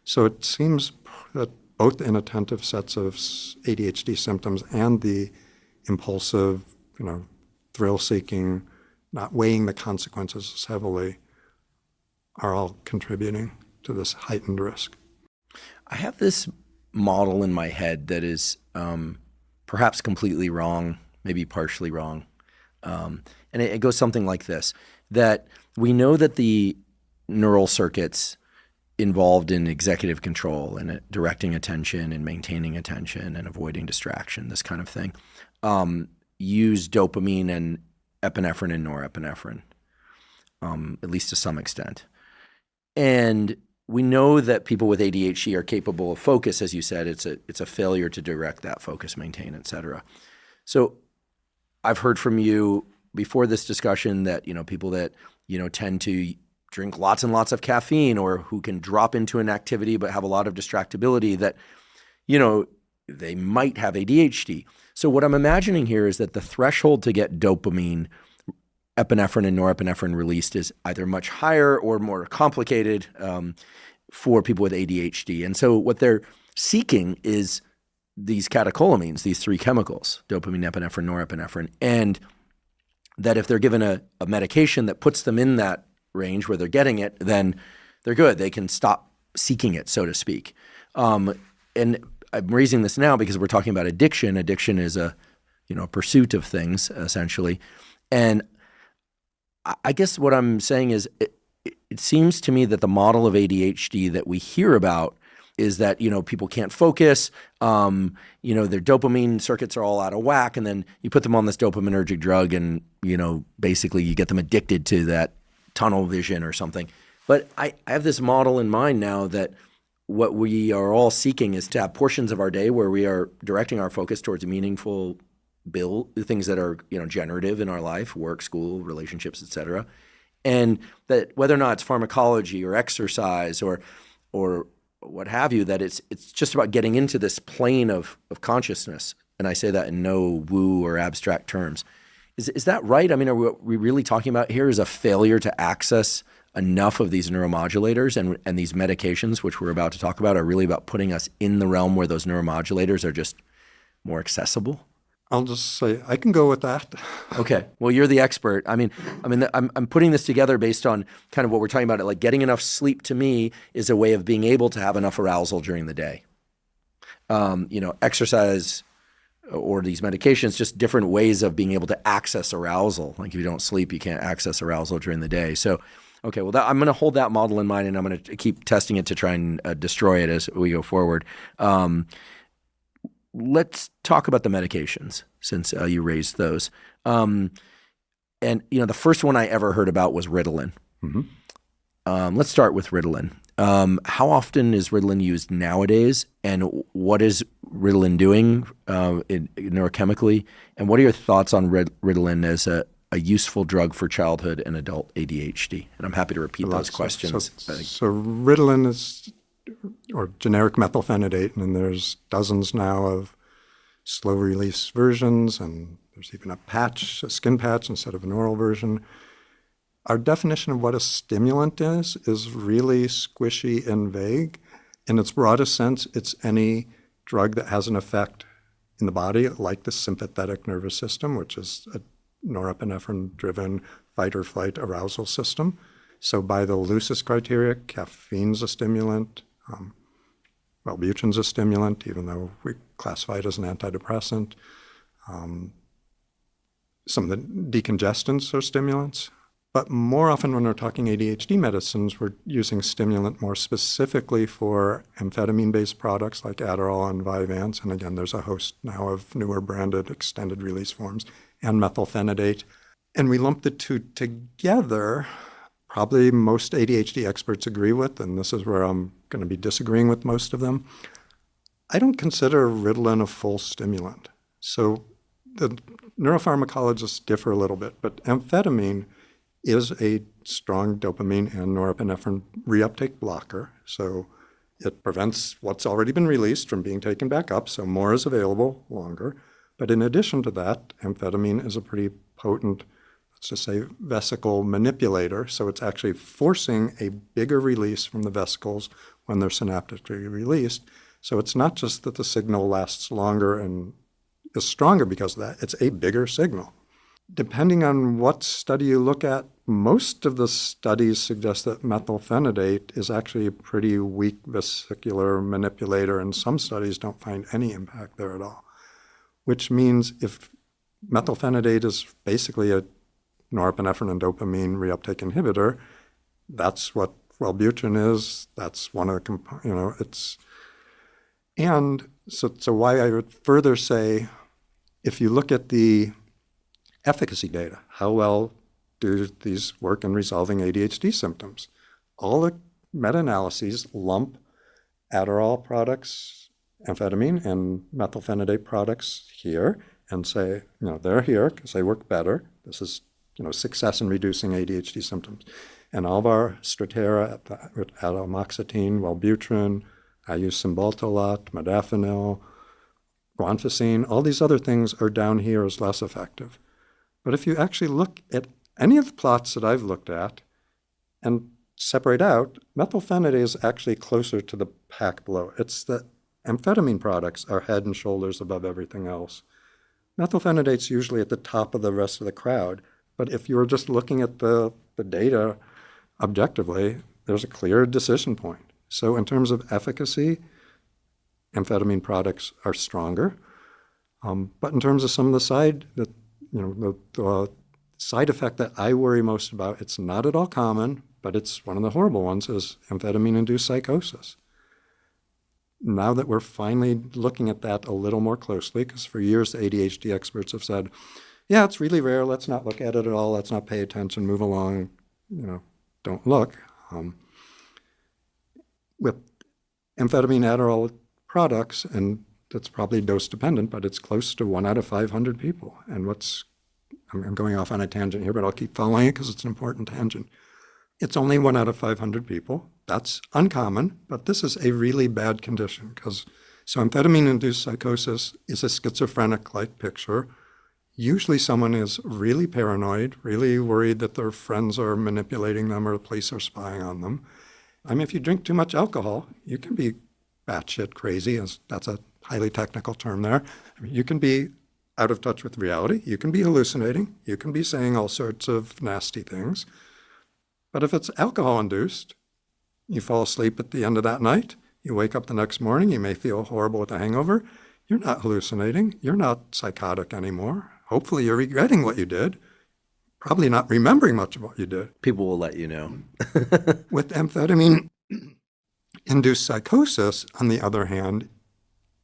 So it seems that both the inattentive sets of ADHD symptoms and the impulsive, thrill-seeking, not weighing the consequences as heavily, are all contributing to this heightened risk. I have this model in my head that is perhaps completely wrong, maybe partially wrong. And it goes something like this, that we know that the neural circuits involved in executive control and directing attention and maintaining attention and avoiding distraction, this kind of thing, use dopamine and epinephrine and norepinephrine, at least to some extent. And we know that people with ADHD are capable of focus, as you said. It's a failure to direct that focus, maintain, et cetera. So I've heard from you before this discussion that, people that, tend to drink lots and lots of caffeine or who can drop into an activity but have a lot of distractibility, that, they might have ADHD. So what I'm imagining here is that the threshold to get dopamine, epinephrine, and norepinephrine released is either much higher or more complicated for people with ADHD. And so what they're seeking is these catecholamines, these three chemicals, dopamine, epinephrine, norepinephrine, and that if they're given a medication that puts them in that range where they're getting it, then they're good. They can stop seeking it, so to speak. And I'm raising this now because we're talking about addiction. Addiction is a pursuit of things, essentially. And I guess what I'm saying is it seems to me that the model of ADHD that we hear about is that, people can't focus, their dopamine circuits are all out of whack, and then you put them on this dopaminergic drug and, basically you get them addicted to that tunnel vision or something. But I have this model in mind now that what we are all seeking is to have portions of our day where we are directing our focus towards meaningful things that are, generative in our life, work, school, relationships, et cetera. And that whether or not it's pharmacology or exercise or what have you, that it's just about getting into this plane of consciousness. And I say that in no woo or abstract terms. Is that right? I mean, are we really talking about here is a failure to access enough of these neuromodulators, and these medications, which we're about to talk about, are really about putting us in the realm where those neuromodulators are just more accessible? I'll just say I can go with that. Okay. Well, you're the expert. I'm putting this together based on kind of what we're talking about. Like getting enough sleep to me is a way of being able to have enough arousal during the day. Exercise or these medications, just different ways of being able to access arousal. Like if you don't sleep, you can't access arousal during the day. So, okay, well, I'm going to hold that model in mind, and I'm going to keep testing it to try and destroy it as we go forward. Let's talk about the medications, since you raised those. And the first one I ever heard about was Ritalin. Mm-hmm. Let's start with Ritalin. How often is Ritalin used nowadays, and what is Ritalin doing neurochemically? And what are your thoughts on Ritalin as a useful drug for childhood and adult ADHD? And I'm happy to repeat those questions. So Ritalin is, or generic methylphenidate, and there's dozens now of slow-release versions, and there's even a skin patch instead of an oral version. Our definition of what a stimulant is really squishy and vague. In its broadest sense, it's any drug that has an effect in the body, like the sympathetic nervous system, which is a norepinephrine-driven fight-or-flight arousal system. So by the loosest criteria, caffeine's a stimulant, Wellbuten's a stimulant, even though we classify it as an antidepressant. Some of the decongestants are stimulants. But more often when we're talking ADHD medicines, we're using stimulant more specifically for amphetamine-based products like Adderall and Vyvanse. And again, there's a host now of newer branded extended release forms, and methylphenidate. And we lump the two together. Probably most ADHD experts agree with, and this is where I'm going to be disagreeing with most of them. I don't consider Ritalin a full stimulant. So the neuropharmacologists differ a little bit, but amphetamine is a strong dopamine and norepinephrine reuptake blocker. So it prevents what's already been released from being taken back up, so more is available longer. But in addition to that, amphetamine is a pretty potent, let's just say, vesicle manipulator. So it's actually forcing a bigger release from the vesicles when they're synaptically released. So it's not just that the signal lasts longer and is stronger because of that, it's a bigger signal. Depending on what study you look at, most of the studies suggest that methylphenidate is actually a pretty weak vesicular manipulator, and some studies don't find any impact there at all. Which means if methylphenidate is basically a norepinephrine and dopamine reuptake inhibitor, that's what Wellbutrin is. That's one of the components, it's. And so why I would further say, if you look at the efficacy data, how well do these work in resolving ADHD symptoms? All the meta-analyses lump Adderall products, amphetamine, and methylphenidate products here and say, they're here because they work better. This is, success in reducing ADHD symptoms. And all of our Strattera, atomoxetine, Wellbutrin, I use Cymbalta a lot, modafinil, guanfacine, all these other things are down here as less effective. But if you actually look at any of the plots that I've looked at and separate out, methylphenidate is actually closer to the pack below. It's that amphetamine products are head and shoulders above everything else. Methylphenidate's usually at the top of the rest of the crowd. But if you were just looking at the data objectively, there's a clear decision point. So in terms of efficacy, amphetamine products are stronger. But in terms of some of the the side effect that I worry most about, it's not at all common, but it's one of the horrible ones, is amphetamine-induced psychosis. Now that we're finally looking at that a little more closely, because for years the ADHD experts have said, yeah, it's really rare, let's not look at it at all, let's not pay attention, move along, don't look. With amphetamine Adderall products, and that's probably dose dependent, but it's close to 1 out of 500 people. And I'm going off on a tangent here, but I'll keep following it because it's an important tangent. It's only 1 out of 500 people. That's uncommon, but this is a really bad condition so amphetamine-induced psychosis is a schizophrenic-like picture. Usually someone is really paranoid, really worried that their friends are manipulating them or the police are spying on them. If you drink too much alcohol, you can be batshit crazy, that's a highly technical term there. You can be out of touch with reality. You can be hallucinating. You can be saying all sorts of nasty things. But if it's alcohol-induced, you fall asleep at the end of that night, you wake up the next morning, you may feel horrible with a hangover. You're not hallucinating. You're not psychotic anymore. Hopefully you're regretting what you did. Probably not remembering much of what you did. People will let you know. With amphetamine-induced psychosis, on the other hand,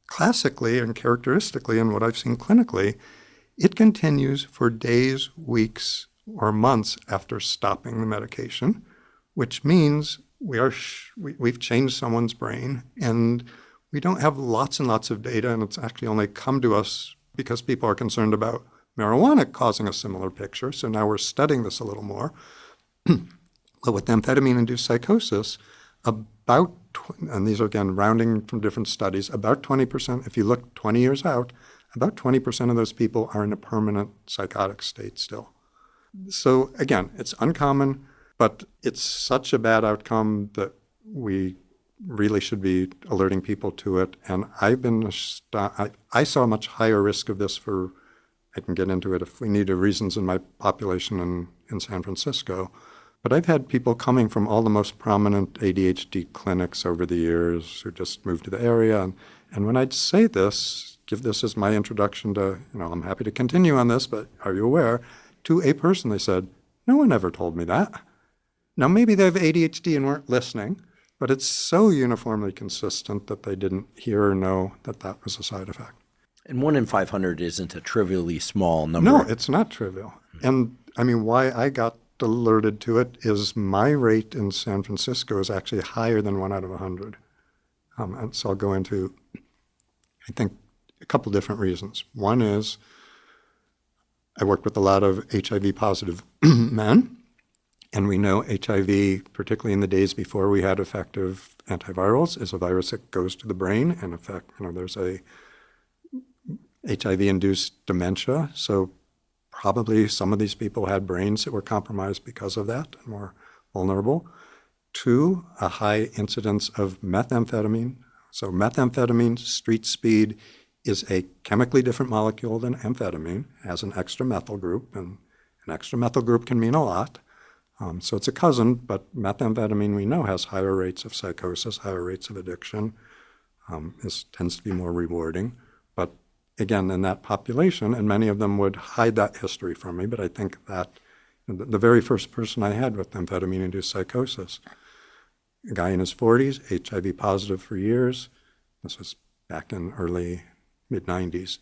classically and characteristically, and what I've seen clinically, it continues for days, weeks, or months after stopping the medication, which means we've changed someone's brain, and we don't have lots and lots of data, and it's actually only come to us because people are concerned about marijuana causing a similar picture. So now we're studying this a little more. But with amphetamine-induced psychosis, and these are again rounding from different studies, about 20%, if you look 20 years out, about 20% of those people are in a permanent psychotic state still. So again, it's uncommon, but it's such a bad outcome that we really should be alerting people to it. And I saw a much higher risk of this I can get into it if we need reasons in my population in San Francisco. But I've had people coming from all the most prominent ADHD clinics over the years who just moved to the area. And when I'd say this, give this as my introduction to, I'm happy to continue on this, but are you aware? To a person, they said, No one ever told me that. Now, maybe they have ADHD and weren't listening, but it's so uniformly consistent that they didn't hear or know that that was a side effect. And 1 in 500 isn't a trivially small number. No, it's not trivial. And I mean, why I got alerted to it is my rate in San Francisco is actually higher than 1 out of 100. And so I'll go into, I think, a couple different reasons. One is I worked with a lot of HIV-positive men, and we know HIV, particularly in the days before we had effective antivirals, is a virus that goes to the brain and there's a HIV-induced dementia. So probably some of these people had brains that were compromised because of that and more vulnerable. 2, a high incidence of methamphetamine. So methamphetamine, street speed, is a chemically different molecule than amphetamine, has an extra methyl group, and an extra methyl group can mean a lot. So it's a cousin, but methamphetamine we know has higher rates of psychosis, higher rates of addiction. This tends to be more rewarding. But again, in that population, and many of them would hide that history from me, but I think that the very first person I had with amphetamine-induced psychosis, a guy in his 40s, HIV positive for years, this was back in early mid-90s,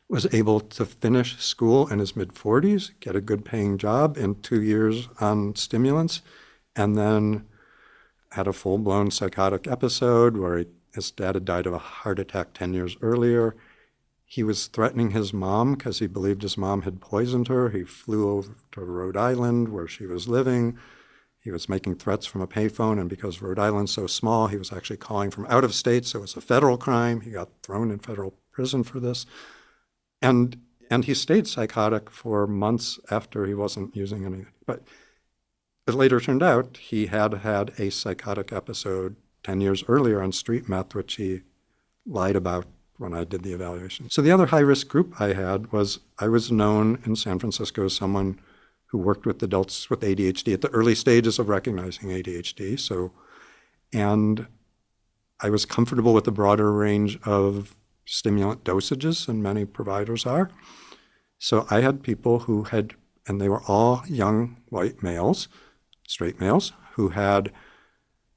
was able to finish school in his mid-40s, get a good paying job in 2 years on stimulants, and then had a full-blown psychotic episode where his dad had died of a heart attack 10 years earlier. He was threatening his mom because he believed his mom had poisoned her. He flew over to Rhode Island where she was living. He was making threats from a payphone, and because Rhode Island's so small, he was actually calling from out of state, so it's a federal crime. He got thrown in federal prison for this. And he stayed psychotic for months after he wasn't using anything. But it later turned out he had had a psychotic episode 10 years earlier on street meth, which he lied about when I did the evaluation. So the other high-risk group I had was I was known in San Francisco as someone who worked with adults with ADHD at the early stages of recognizing ADHD. And I was comfortable with the broader range of stimulant dosages, and many providers are. So I had people who had, and they were all young white males, straight males, who had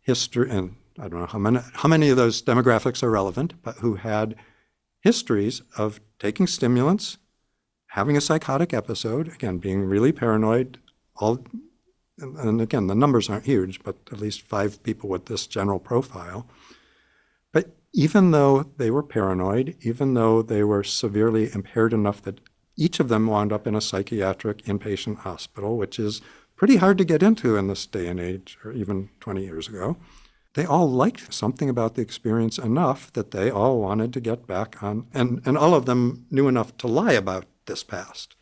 history, and I don't know how many of those demographics are relevant, but who had histories of taking stimulants, having a psychotic episode, again, being really paranoid, and again, the numbers aren't huge, but at least 5 people with this general profile. But even though they were paranoid, even though they were severely impaired enough that each of them wound up in a psychiatric inpatient hospital, which is pretty hard to get into in this day and age, or even 20 years ago, they all liked something about the experience enough that they all wanted to get back on, and all of them knew enough to lie about this past.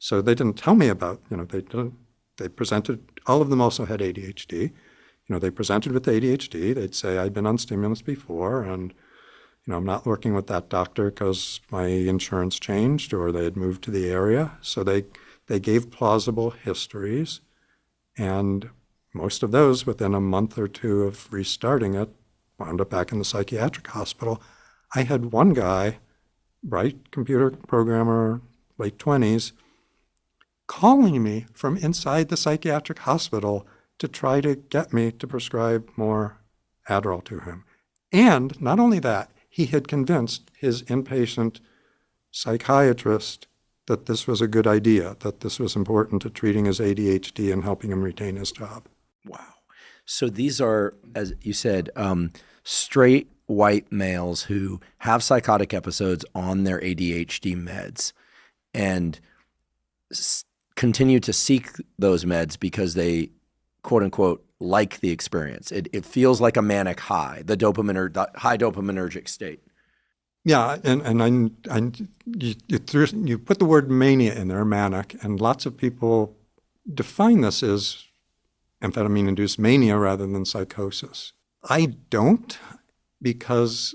So they didn't tell me about, they presented, all of them also had ADHD. They presented with ADHD. They'd say, I've been on stimulants before, and, I'm not working with that doctor because my insurance changed or they had moved to the area. So they gave plausible histories, and most of those, within a month or 2 of restarting it, wound up back in the psychiatric hospital. I had one guy, bright computer programmer, late 20s, calling me from inside the psychiatric hospital to try to get me to prescribe more Adderall to him. And not only that, he had convinced his inpatient psychiatrist that this was a good idea, that this was important to treating his ADHD and helping him retain his job. Wow. So these are, as you said, straight white males who have psychotic episodes on their ADHD meds and continue to seek those meds because they, quote unquote, like the experience. It feels like a manic high, the high dopaminergic state. Yeah, and you put the word mania in there, manic, and lots of people define this as amphetamine-induced mania rather than psychosis. I don't, because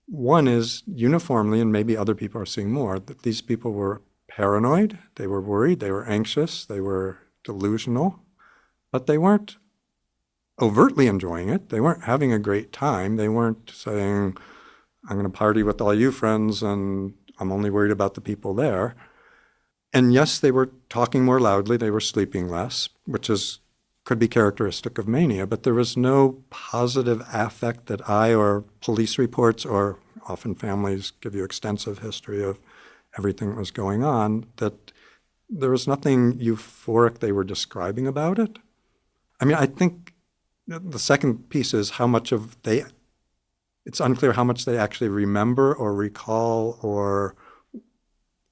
one is uniformly, and maybe other people are seeing more, that these people were paranoid, they were worried, they were anxious, they were delusional, but they weren't overtly enjoying it. They weren't having a great time. They weren't saying, I'm going to party with all you friends and I'm only worried about the people there. And yes, they were talking more loudly, they were sleeping less, which could be characteristic of mania, but there was no positive affect that or police reports, or often families give you extensive history of everything that was going on, that there was nothing euphoric they were describing about it. I mean, I think the second piece is it's unclear how much they actually remember or recall, or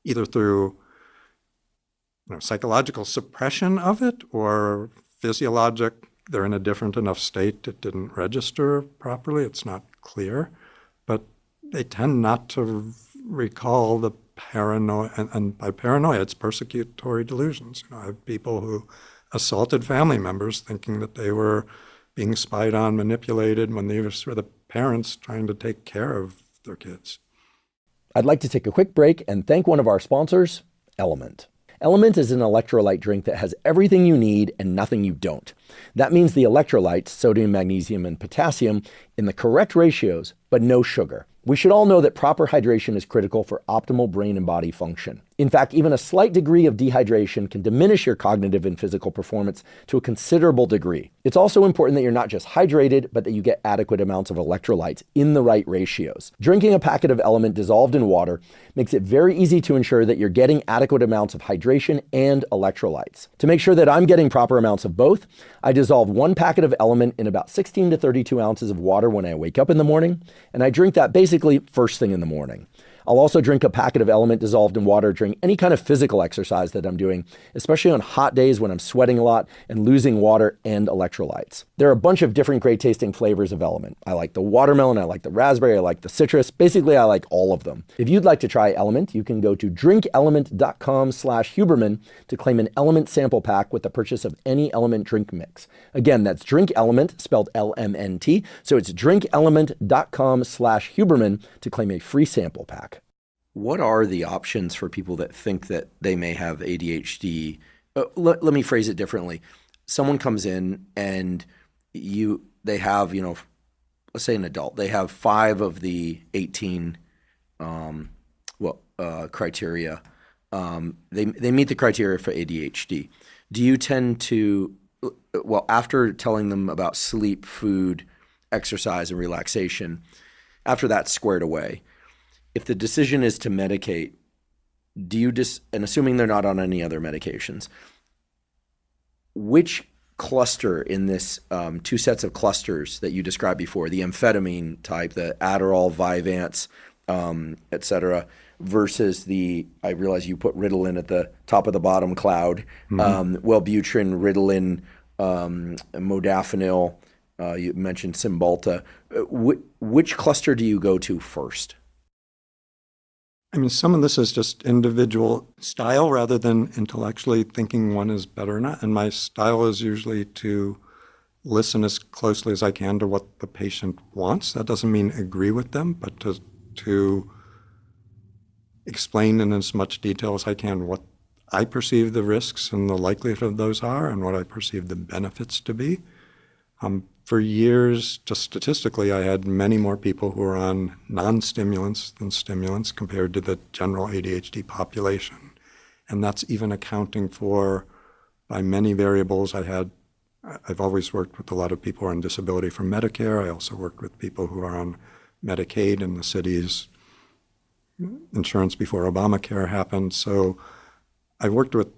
either through psychological suppression of it or physiologic, they're in a different enough state it didn't register properly. It's not clear. But they tend not to recall the paranoia, and by paranoia, it's persecutory delusions. I have people who assaulted family members thinking that they were being spied on, manipulated, when they were the parents trying to take care of their kids. I'd like to take a quick break and thank one of our sponsors, LMNT. LMNT is an electrolyte drink that has everything you need and nothing you don't. That means the electrolytes, sodium, magnesium, and potassium, in the correct ratios, but no sugar. We should all know that proper hydration is critical for optimal brain and body function. In fact, even a slight degree of dehydration can diminish your cognitive and physical performance to a considerable degree. It's also important that you're not just hydrated, but that you get adequate amounts of electrolytes in the right ratios. Drinking a packet of LMNT dissolved in water makes it very easy to ensure that you're getting adequate amounts of hydration and electrolytes. To make sure that I'm getting proper amounts of both, I dissolve 1 packet of LMNT in about 16 to 32 ounces of water when I wake up in the morning, and I drink that basically first thing in the morning. I'll also drink a packet of LMNT dissolved in water during any kind of physical exercise that I'm doing, especially on hot days when I'm sweating a lot and losing water and electrolytes. There are a bunch of different great tasting flavors of LMNT. I like the watermelon, I like the raspberry, I like the citrus. Basically, I like all of them. If you'd like to try LMNT, you can go to drinkelement.com/Huberman to claim an LMNT sample pack with the purchase of any LMNT drink mix. Again, that's Drink Element, spelled LMNT. So it's drinkelement.com/Huberman to claim a free sample pack. What are the options for people that think that they may have ADHD? Let me phrase it differently. Someone comes in and they have, let's say an adult, they have 5 of the 18 criteria. They meet the criteria for ADHD. Do you tend to, after telling them about sleep, food, exercise, and relaxation, after that's squared away, if the decision is to medicate, do you and assuming they're not on any other medications, which cluster in this 2 sets of clusters that you described before, the amphetamine type, the Adderall, Vyvanse, et cetera, versus I realize you put Ritalin at the top of the bottom cloud, Wellbutrin, Ritalin, modafinil, you mentioned Cymbalta. Which cluster do you go to first? I mean, some of this is just individual style rather than intellectually thinking one is better or not. And my style is usually to listen as closely as I can to what the patient wants. That doesn't mean agree with them, but to explain in as much detail as I can what I perceive the risks and the likelihood of those are and what I perceive the benefits to be. For years, just statistically, I had many more people who were on non-stimulants than stimulants compared to the general ADHD population. And that's even accounting for, by many variables, I've always worked with a lot of people who are on disability from Medicare. I also worked with people who are on Medicaid in the city's insurance before Obamacare happened. So I worked with,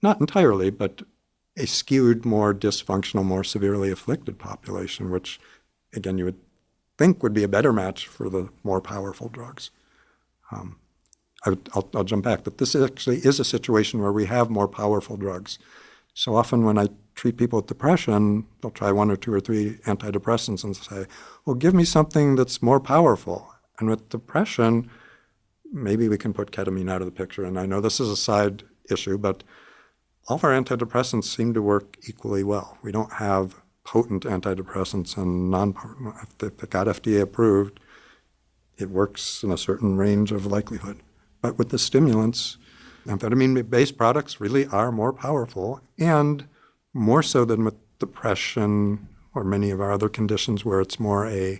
not entirely, but a skewed, more dysfunctional, more severely afflicted population, which, again, you would think would be a better match for the more powerful drugs. I'll jump back, but this actually is a situation where we have more powerful drugs. So often when I treat people with depression, they'll try 1 or 2 or 3 antidepressants and say, well, give me something that's more powerful. And with depression, maybe we can put ketamine out of the picture. And I know this is a side issue, but all of our antidepressants seem to work equally well. We don't have potent antidepressants and non-potent. If it got FDA approved, it works in a certain range of likelihood. But with the stimulants, amphetamine-based products really are more powerful, and more so than with depression or many of our other conditions where it's more a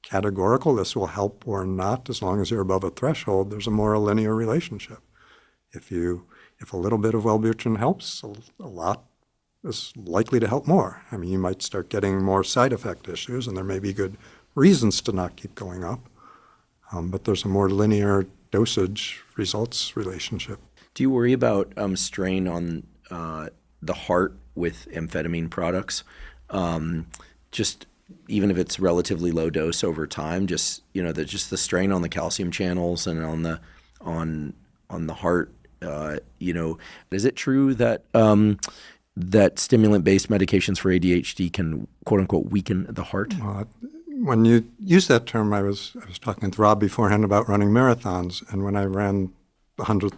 categorical, this will help or not, as long as you're above a threshold, there's a more linear relationship. If you if a little bit of Wellbutrin helps, a lot is likely to help more. I mean, you might start getting more side effect issues, and there may be good reasons to not keep going up. But there's a more linear dosage results relationship. Do you worry about strain on the heart with amphetamine products? Just even if it's relatively low dose over time, just the strain on the calcium channels and on the heart. Is it true that that stimulant-based medications for ADHD can quote unquote weaken the heart? When you use that term, I was talking with Rob beforehand about running marathons, and when I ran the 100th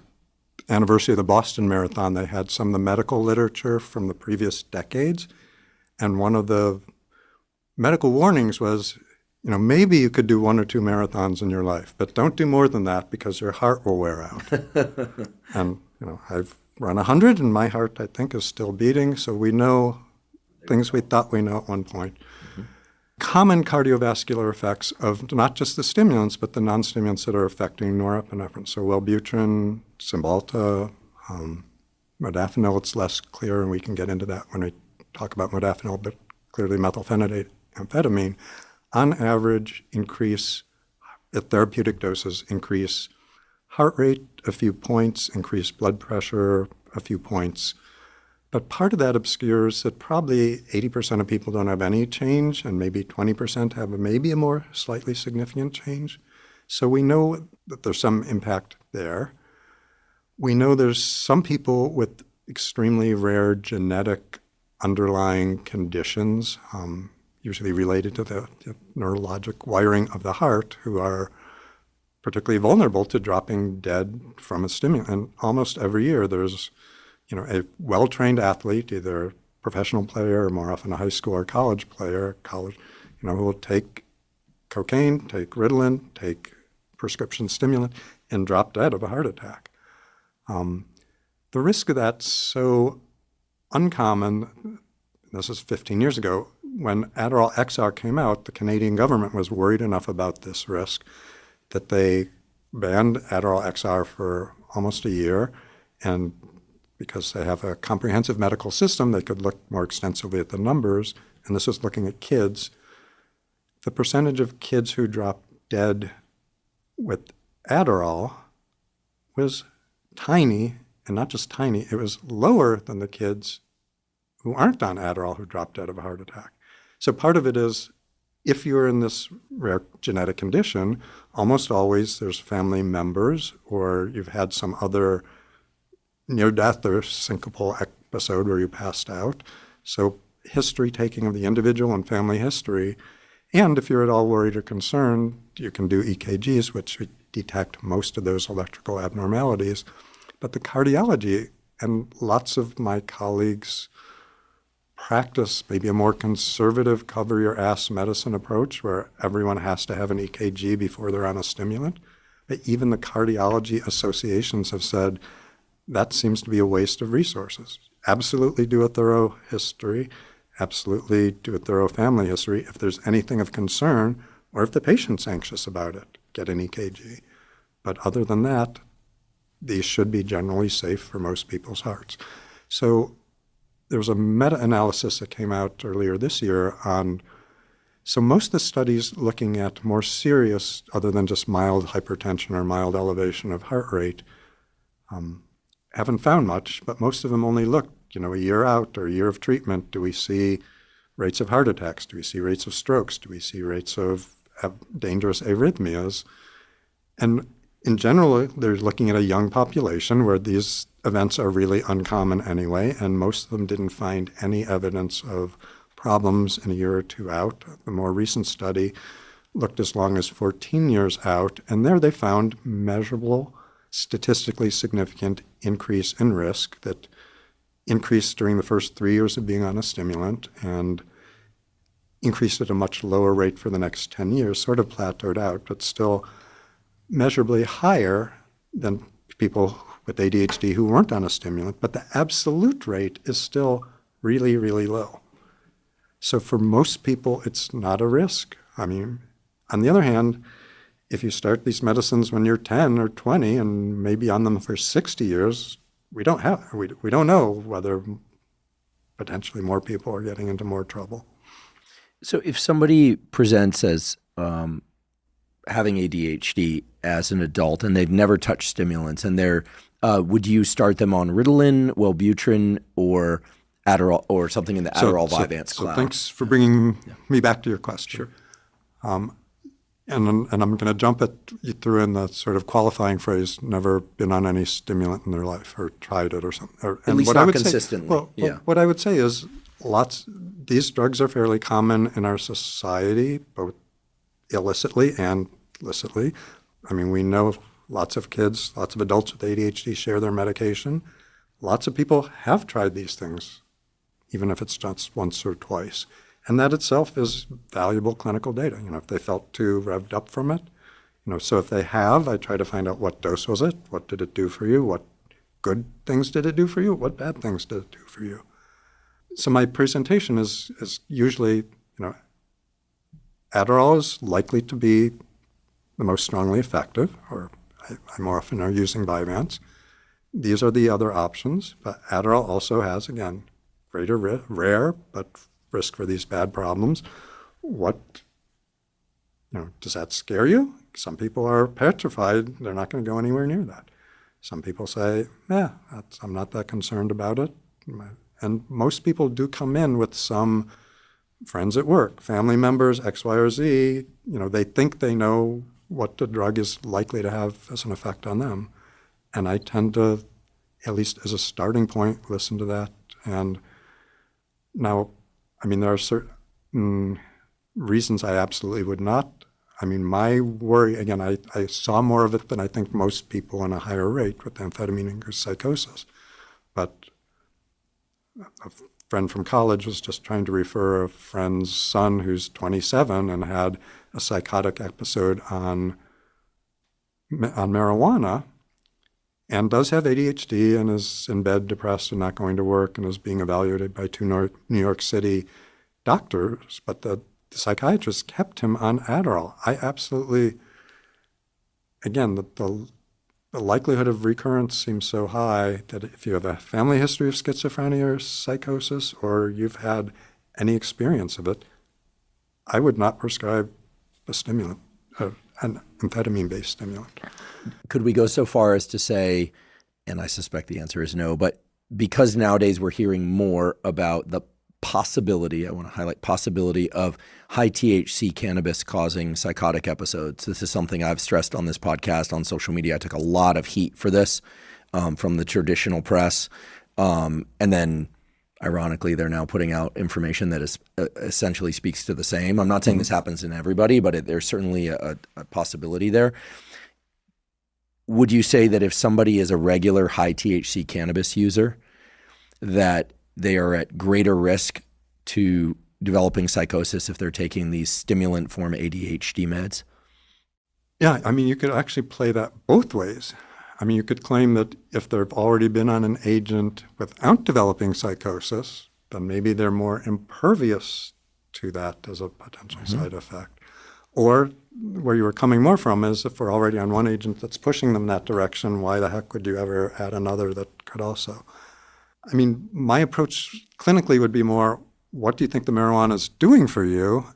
anniversary of the Boston Marathon, they had some of the medical literature from the previous decades, and one of the medical warnings was, maybe you could do 1 or 2 marathons in your life, but don't do more than that because your heart will wear out. And, I've run 100 and my heart, I think, is still beating. So we know things we thought we know at one point. Mm-hmm. Common cardiovascular effects of not just the stimulants, but the non-stimulants that are affecting norepinephrine. So Wellbutrin, Cymbalta, modafinil, it's less clear, and we can get into that when we talk about modafinil, but clearly methylphenidate, amphetamine, on average increase, at therapeutic doses, increase heart rate a few points, increase blood pressure a few points. But part of that obscures that probably 80% of people don't have any change, and maybe 20% have maybe a more slightly significant change. So we know that there's some impact there. We know there's some people with extremely rare genetic underlying conditions, usually related to the neurologic wiring of the heart, who are particularly vulnerable to dropping dead from a stimulant. And almost every year there's a well-trained athlete, either a professional player or more often a high school or college player, who will take cocaine, take Ritalin, take prescription stimulant, and drop dead of a heart attack. The risk of that's so uncommon. This is 15 years ago. When Adderall XR came out, the Canadian government was worried enough about this risk that they banned Adderall XR for almost a year, and because they have a comprehensive medical system, they could look more extensively at the numbers, and this was looking at kids. The percentage of kids who dropped dead with Adderall was tiny, and not just tiny, it was lower than the kids who aren't on Adderall who drop dead of a heart attack. So part of it is, if you're in this rare genetic condition, almost always there's family members, or you've had some other near-death or syncopal episode where you passed out. So history taking of the individual and family history. And if you're at all worried or concerned, you can do EKGs, which detect most of those electrical abnormalities. But the cardiology, and lots of my colleagues practice maybe a more conservative cover-your-ass medicine approach where everyone has to have an EKG before they're on a stimulant. But even the cardiology associations have said that seems to be a waste of resources. Absolutely do a thorough history, absolutely do a thorough family history. If there's anything of concern, or if the patient's anxious about it, get an EKG. But other than that, these should be generally safe for most people's hearts. So there was a meta-analysis that came out earlier this year on, so most of the studies looking at more serious, other than just mild hypertension or mild elevation of heart rate, haven't found much, but most of them only looked, a year out or a year of treatment. Do we see rates of heart attacks? Do we see rates of strokes? Do we see rates of dangerous arrhythmias? And in general, they're looking at a young population where these events are really uncommon anyway, and most of them didn't find any evidence of problems in a year or two out. The more recent study looked as long as 14 years out, and there they found measurable, statistically significant increase in risk that increased during the first 3 years of being on a stimulant and increased at a much lower rate for the next 10 years, sort of plateaued out, but still measurably higher than people with ADHD who weren't on a stimulant, but the absolute rate is still really, really low. So for most people, it's not a risk. I mean, on the other hand, if you start these medicines when you're 10 or 20 and maybe on them for 60 years, we don't know whether potentially more people are getting into more trouble. So if somebody presents as having ADHD as an adult and they've never touched stimulants, and would you start them on Ritalin, Wellbutrin, or Adderall, or something in the Adderall Vyvanse class? So thanks for bringing me back to your question. Sure. And I'm going to jump you through in the sort of qualifying phrase, never been on any stimulant in their life or tried it or something. At least not consistently. What I would say is these drugs are fairly common in our society, both illicitly and licitly. I mean, we know lots of kids, lots of adults with ADHD share their medication. Lots of people have tried these things, even if it's just once or twice. And that itself is valuable clinical data. If they felt too revved up from it, so if they have, I try to find out what dose was it, what did it do for you, what good things did it do for you, what bad things did it do for you. So my presentation is usually, Adderall is likely to be the most strongly effective, or I more often are using Vyvanse. These are the other options, but Adderall also has, again, greater rare, but risk for these bad problems. Does that scare you? Some people are petrified. They're not going to go anywhere near that. Some people say, I'm not that concerned about it. And most people do come in with some friends at work, family members, X, Y, or Z. They think they know what the drug is likely to have as an effect on them. And I tend to, at least as a starting point, listen to that. And now, there are certain reasons I absolutely would not. My worry, again, I saw more of it than I think most people on a higher rate with amphetamine-induced psychosis. But a friend from college was just trying to refer a friend's son who's 27 and had a psychotic episode on marijuana and does have ADHD and is in bed depressed and not going to work and is being evaluated by two New York City doctors, but the psychiatrist kept him on Adderall. I absolutely, again, the likelihood of recurrence seems so high that if you have a family history of schizophrenia or psychosis, or you've had any experience of it, I would not prescribe a stimulant, an amphetamine-based stimulant. Could we go so far as to say, and I suspect the answer is no, but because nowadays we're hearing more about the possibility, I want to highlight possibility of high THC cannabis causing psychotic episodes. This is something I've stressed on this podcast, on social media. I took a lot of heat for this from the traditional press. And then ironically, they're now putting out information that is essentially speaks to the same. I'm not saying this happens in everybody, but there's certainly a possibility there. Would you say that if somebody is a regular high THC cannabis user, that they are at greater risk to developing psychosis if they're taking these stimulant form ADHD meds? Yeah, you could actually play that both ways. You could claim that if they've already been on an agent without developing psychosis, then maybe they're more impervious to that as a potential side effect. Or where you were coming more from is if we're already on one agent that's pushing them that direction, why the heck would you ever add another that could also? My approach clinically would be more, what do you think the marijuana is doing for you?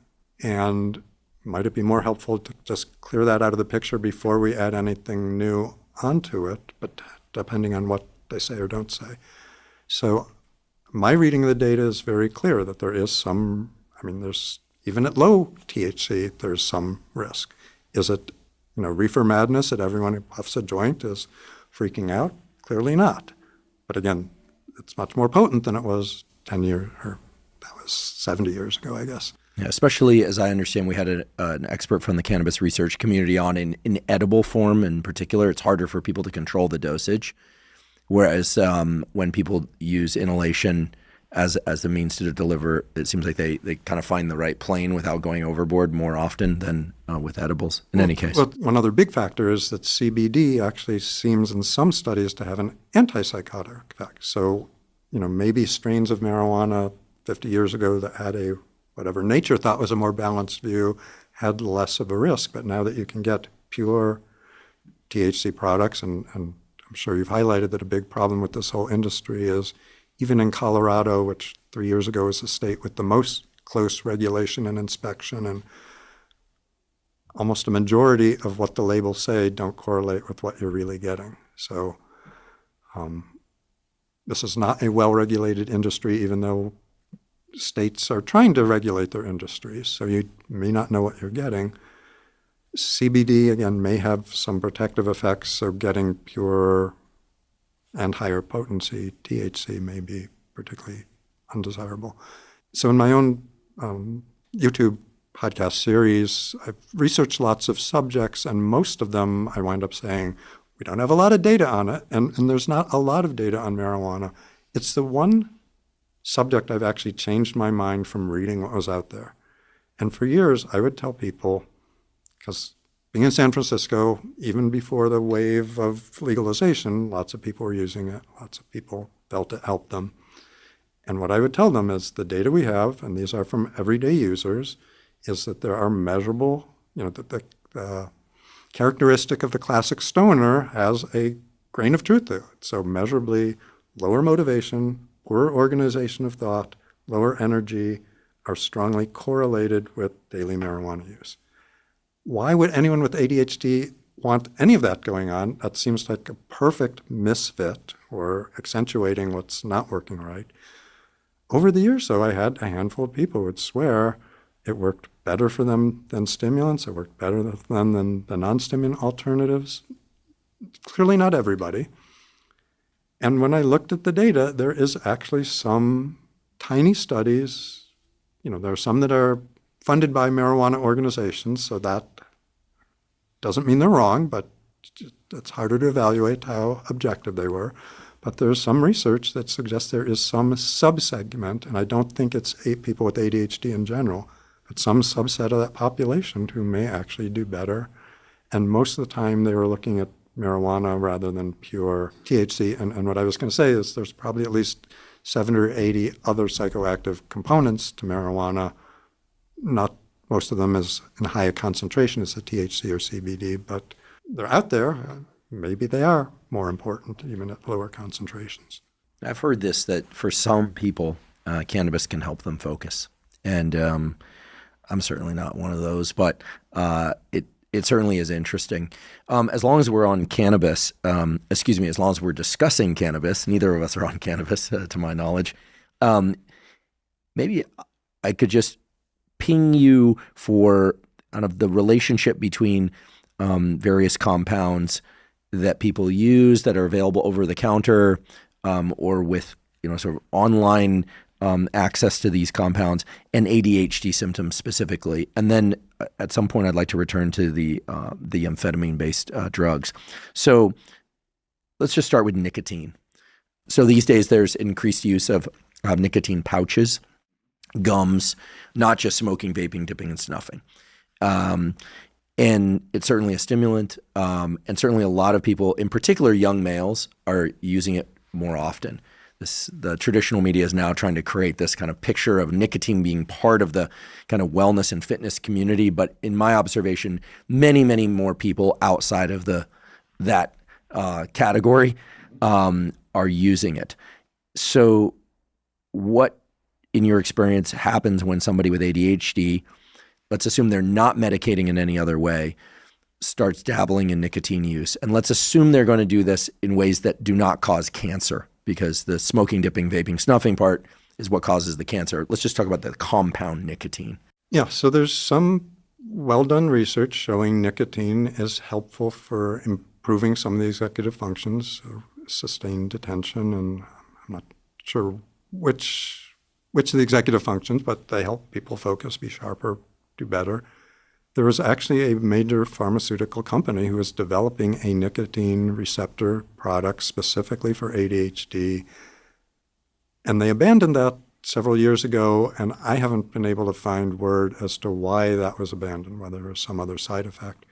And might it be more helpful to just clear that out of the picture before we add anything new onto it, but depending on what they say or don't say. So my reading of the data is very clear that there is some, there's, even at low THC, there's some risk. Is it, reefer madness that everyone who puffs a joint is freaking out? Clearly not. But again, it's much more potent than it was 10 years, or that was 70 years ago, I guess. Yeah, especially as I understand, we had an expert from the cannabis research community on in edible form in particular. It's harder for people to control the dosage, whereas when people use inhalation as the means to deliver, it seems like they kind of find the right plane without going overboard more often than with edibles. In any case, well, one other big factor is that CBD actually seems in some studies to have an antipsychotic effect. So, maybe strains of marijuana 50 years ago that had a whatever nature thought was a more balanced view had less of a risk. But now that you can get pure THC products and I'm sure you've highlighted that a big problem with this whole industry is even in Colorado, which 3 years ago was the state with the most close regulation and inspection, and almost a majority of what the labels say don't correlate with what you're really getting. So this is not a well-regulated industry, even though states are trying to regulate their industries. So you may not know what you're getting. CBD, again, may have some protective effects, so getting pure and higher potency THC may be particularly undesirable. So in my own YouTube podcast series, I've researched lots of subjects, and most of them I wind up saying, we don't have a lot of data on it, and there's not a lot of data on marijuana. It's the one subject I've actually changed my mind from reading what was out there. And for years, I would tell people, because being in San Francisco, even before the wave of legalization, lots of people were using it. Lots of people felt it helped them. And what I would tell them is the data we have, and these are from everyday users, is that there are measurable, the characteristic of the classic stoner has a grain of truth to it. So measurably lower motivation, poorer organization of thought, lower energy are strongly correlated with daily marijuana use. Why would anyone with ADHD want any of that going on? That seems like a perfect misfit or accentuating what's not working right. Over the years, though, I had a handful of people who would swear it worked better for them than stimulants, it worked better for them than the non-stimulant alternatives. Clearly not everybody. And when I looked at the data, there is actually some tiny studies. There are some that are funded by marijuana organizations, so that doesn't mean they're wrong, but it's harder to evaluate how objective they were. But there's some research that suggests there is some subsegment, and I don't think it's people with ADHD in general, but some subset of that population who may actually do better. And most of the time they were looking at marijuana rather than pure THC. And what I was going to say is there's probably at least 70 or 80 other psychoactive components to marijuana. Not most of them is in high concentration as the THC or CBD, but they're out there. Maybe they are more important even at lower concentrations. I've heard this, that for some people, cannabis can help them focus. And I'm certainly not one of those, but it certainly is interesting. As long as we're on cannabis, as long as we're discussing cannabis, neither of us are on cannabis to my knowledge, maybe I could just ping you for kind of the relationship between various compounds that people use that are available over the counter or with sort of online access to these compounds and ADHD symptoms specifically. And then at some point I'd like to return to the amphetamine-based drugs. So let's just start with nicotine. So these days there's increased use of nicotine pouches, gums, not just smoking, vaping, dipping, and snuffing. And it's certainly a stimulant, and certainly a lot of people, in particular young males, are using it more often. The traditional media is now trying to create this kind of picture of nicotine being part of the kind of wellness and fitness community. But in my observation, many, many more people outside of that category are using it. So what, in your experience, happens when somebody with ADHD, let's assume they're not medicating in any other way, starts dabbling in nicotine use? And let's assume they're going to do this in ways that do not cause cancer, because the smoking, dipping, vaping, snuffing part is what causes the cancer. Let's just talk about the compound nicotine. Yeah, so there's some well-done research showing nicotine is helpful for improving some of the executive functions, so sustained attention, and I'm not sure which of the executive functions, but they help people focus, be sharper, do better. There was actually a major pharmaceutical company who was developing a nicotine receptor product specifically for ADHD, and they abandoned that several years ago, and I haven't been able to find word as to why that was abandoned, whether there was some other side effect.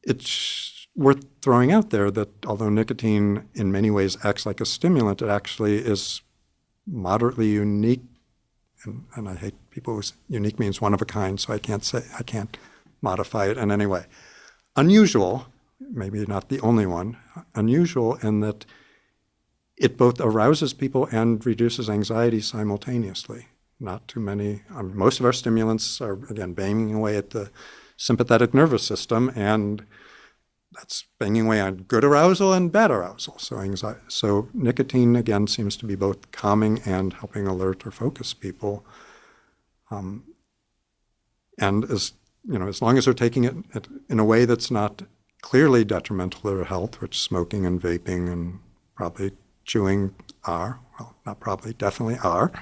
It's worth throwing out there that although nicotine in many ways acts like a stimulant, it actually is moderately unique. And I hate people who unique means one of a kind, so I can't modify it in any way. Unusual maybe not the only one, unusual in that it both arouses people and reduces anxiety simultaneously. Not too many. Most of our stimulants are, again, banging away at the sympathetic nervous system, and that's banging away on good arousal and bad arousal. So nicotine, again, seems to be both calming and helping alert or focus people. And as long as they're taking it in a way that's not clearly detrimental to their health, which smoking and vaping and probably chewing are, well, not probably, definitely are.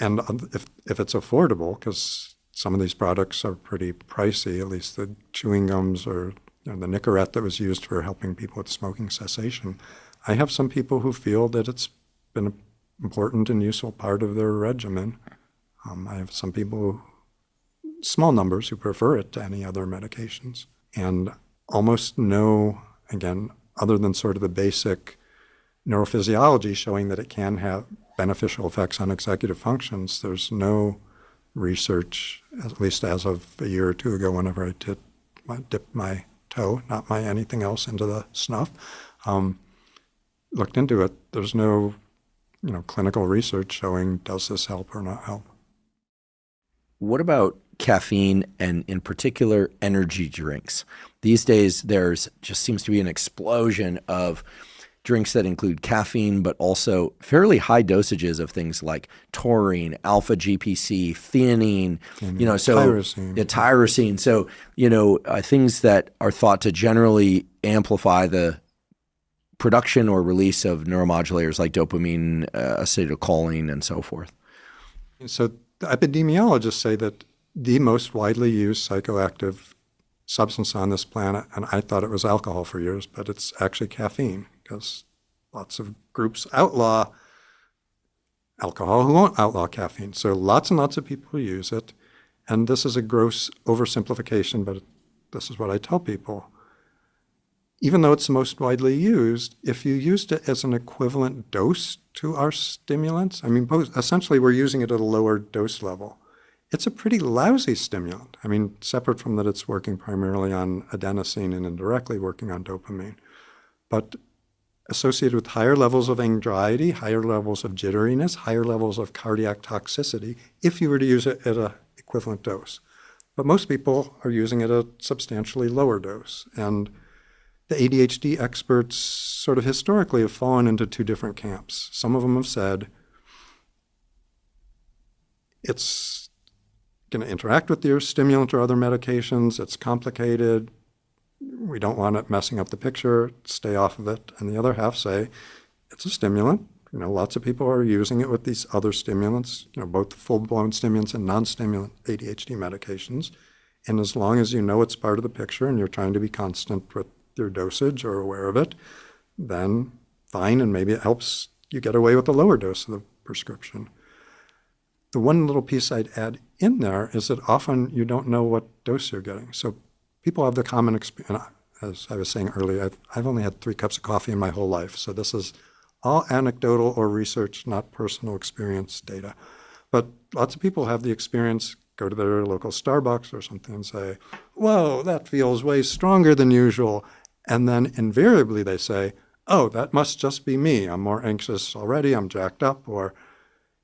And if it's affordable, because some of these products are pretty pricey, at least the chewing gums or the Nicorette that was used for helping people with smoking cessation. I have some people who feel that it's been an important and useful part of their regimen. I have some people, small numbers, who prefer it to any other medications. And almost no, again, other than sort of the basic neurophysiology showing that it can have beneficial effects on executive functions, there's no research, at least as of a year or two ago, whenever I dipped my toe, not my anything else, into the snuff, looked into it. There's no, clinical research showing does this help or not help. What about caffeine and in particular energy drinks? These days, there's just seems to be an explosion of drinks that include caffeine, but also fairly high dosages of things like taurine, alpha GPC, theanine, tyrosine. Tyrosine. So, things that are thought to generally amplify the production or release of neuromodulators like dopamine, acetylcholine, and so forth. So the epidemiologists say that the most widely used psychoactive substance on this planet, and I thought it was alcohol for years, but it's actually caffeine, because lots of groups outlaw alcohol who won't outlaw caffeine. So lots and lots of people use it. And this is a gross oversimplification, but this is what I tell people. Even though it's the most widely used, if you used it as an equivalent dose to our stimulants, essentially we're using it at a lower dose level. It's a pretty lousy stimulant. Separate from that it's working primarily on adenosine and indirectly working on dopamine. But associated with higher levels of anxiety, higher levels of jitteriness, higher levels of cardiac toxicity, if you were to use it at an equivalent dose. But most people are using it at a substantially lower dose. And the ADHD experts sort of historically have fallen into two different camps. Some of them have said it's going to interact with your stimulant or other medications, it's complicated, we don't want it messing up the picture, stay off of it. And the other half say it's a stimulant. Lots of people are using it with these other stimulants, both full-blown stimulants and non-stimulant ADHD medications. And as long as you know it's part of the picture and you're trying to be constant with your dosage or aware of it, then fine, and maybe it helps you get away with a lower dose of the prescription. The one little piece I'd add in there is that often you don't know what dose you're getting. So people have the common experience, as I was saying earlier, I've only had 3 cups of coffee in my whole life, so this is all anecdotal or research, not personal experience data. But lots of people have the experience, go to their local Starbucks or something and say, whoa, that feels way stronger than usual. And then invariably they say, oh, that must just be me. I'm more anxious already, I'm jacked up, or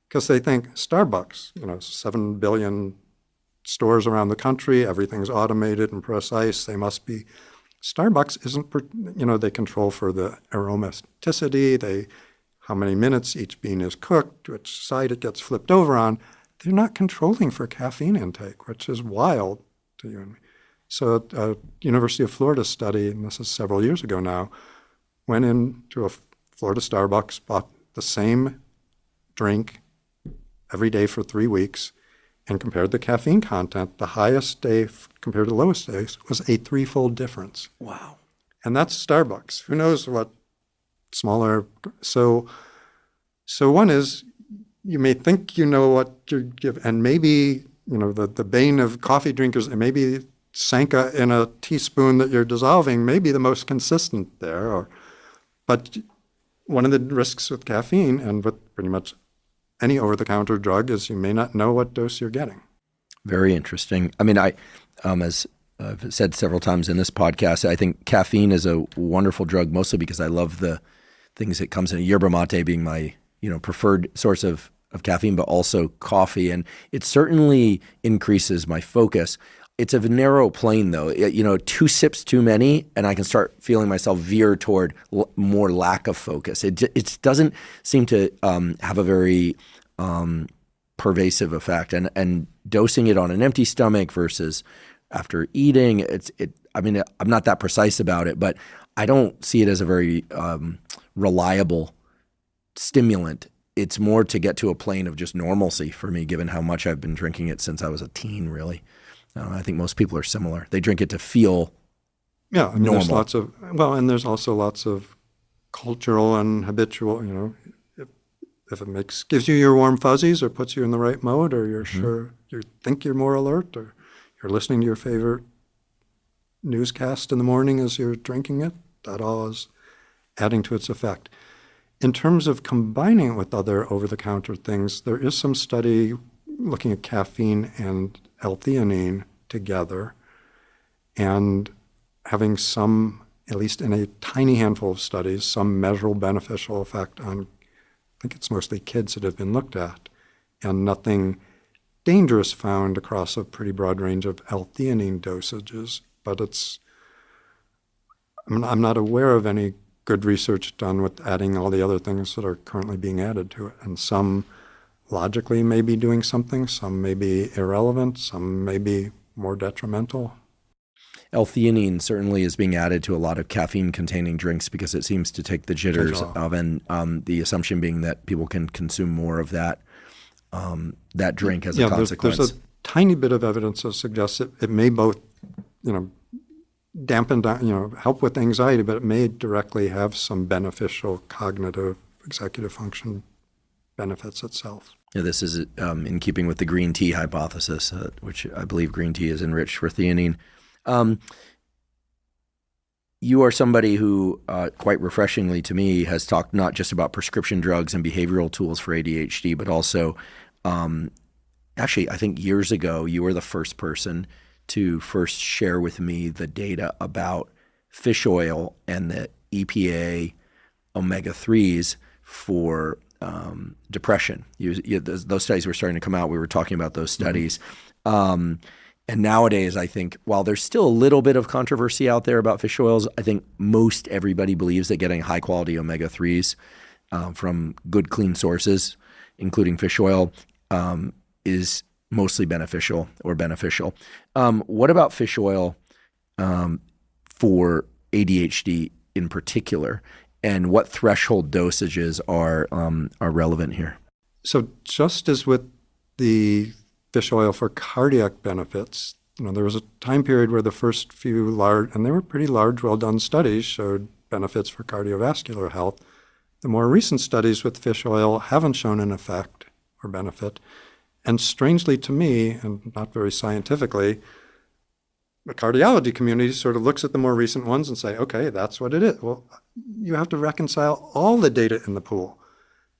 because they think Starbucks, 7 billion stores around the country, everything's automated and precise, they must be. Starbucks isn't, they control for the aromaticity, how many minutes each bean is cooked, which side it gets flipped over on. They're not controlling for caffeine intake, which is wild to you and me. So a University of Florida study, and this is several years ago now, went into a Florida Starbucks, bought the same drink every day for 3 weeks, and compared the caffeine content. The highest day compared to the lowest days was a 3-fold difference. Wow. And that's Starbucks. Who knows what smaller. So one is, you may think you know what you give, and maybe, the bane of coffee drinkers, and maybe Sanka in a teaspoon that you're dissolving may be the most consistent there. But one of the risks with caffeine and with pretty much any over-the-counter drug is you may not know what dose you're getting. Very interesting. I as I've said several times in this podcast, I think caffeine is a wonderful drug, mostly because I love the things that comes in. Yerba mate being my preferred source of caffeine, but also coffee. And it certainly increases my focus. It's a narrow plane, though. 2 sips too many, and I can start feeling myself veer toward more lack of focus. It doesn't seem to have a very pervasive effect. And dosing it on an empty stomach versus after eating, I'm not that precise about it, but I don't see it as a very reliable stimulant. It's more to get to a plane of just normalcy for me, given how much I've been drinking it since I was a teen, really. I think most people are similar. They drink it to feel normal. There's also lots of cultural and habitual, if it gives you your warm fuzzies or puts you in the right mode, or you're sure you think you're more alert, or you're listening to your favorite newscast in the morning as you're drinking it, that all is adding to its effect. In terms of combining it with other over-the-counter things, there is some study looking at caffeine and L-Theanine together and having some, at least in a tiny handful of studies, some measurable beneficial effect on, I think it's mostly kids that have been looked at, and nothing dangerous found across a pretty broad range of L-Theanine dosages. But I'm not aware of any good research done with adding all the other things that are currently being added to it. And some logically may be doing something, some may be irrelevant, some may be more detrimental. L-Theanine certainly is being added to a lot of caffeine-containing drinks because it seems to take the jitters of, and the assumption being that people can consume more of that drink as a consequence. There's a tiny bit of evidence that suggests it may both, dampen down, help with anxiety, but it may directly have some beneficial cognitive executive function benefits itself. Yeah, this is in keeping with the green tea hypothesis, which I believe green tea is enriched for theanine. You are somebody who, quite refreshingly to me, has talked not just about prescription drugs and behavioral tools for ADHD, but also, actually, I think years ago, you were the first person to first share with me the data about fish oil and the EPA omega-3s for depression. Those studies were starting to come out. We were talking about those studies. And nowadays, I think, while there's still a little bit of controversy out there about fish oils, I think most everybody believes that getting high-quality omega-3s from good, clean sources, including fish oil, is mostly beneficial. What about fish oil for ADHD in particular, and what threshold dosages are relevant here? So just as with the fish oil for cardiac benefits, there was a time period where the first few large, and they were pretty large, well-done studies, showed benefits for cardiovascular health. The more recent studies with fish oil haven't shown an effect or benefit. And strangely to me, and not very scientifically, the cardiology community sort of looks at the more recent ones and say, okay, that's what it is. Well, you have to reconcile all the data in the pool.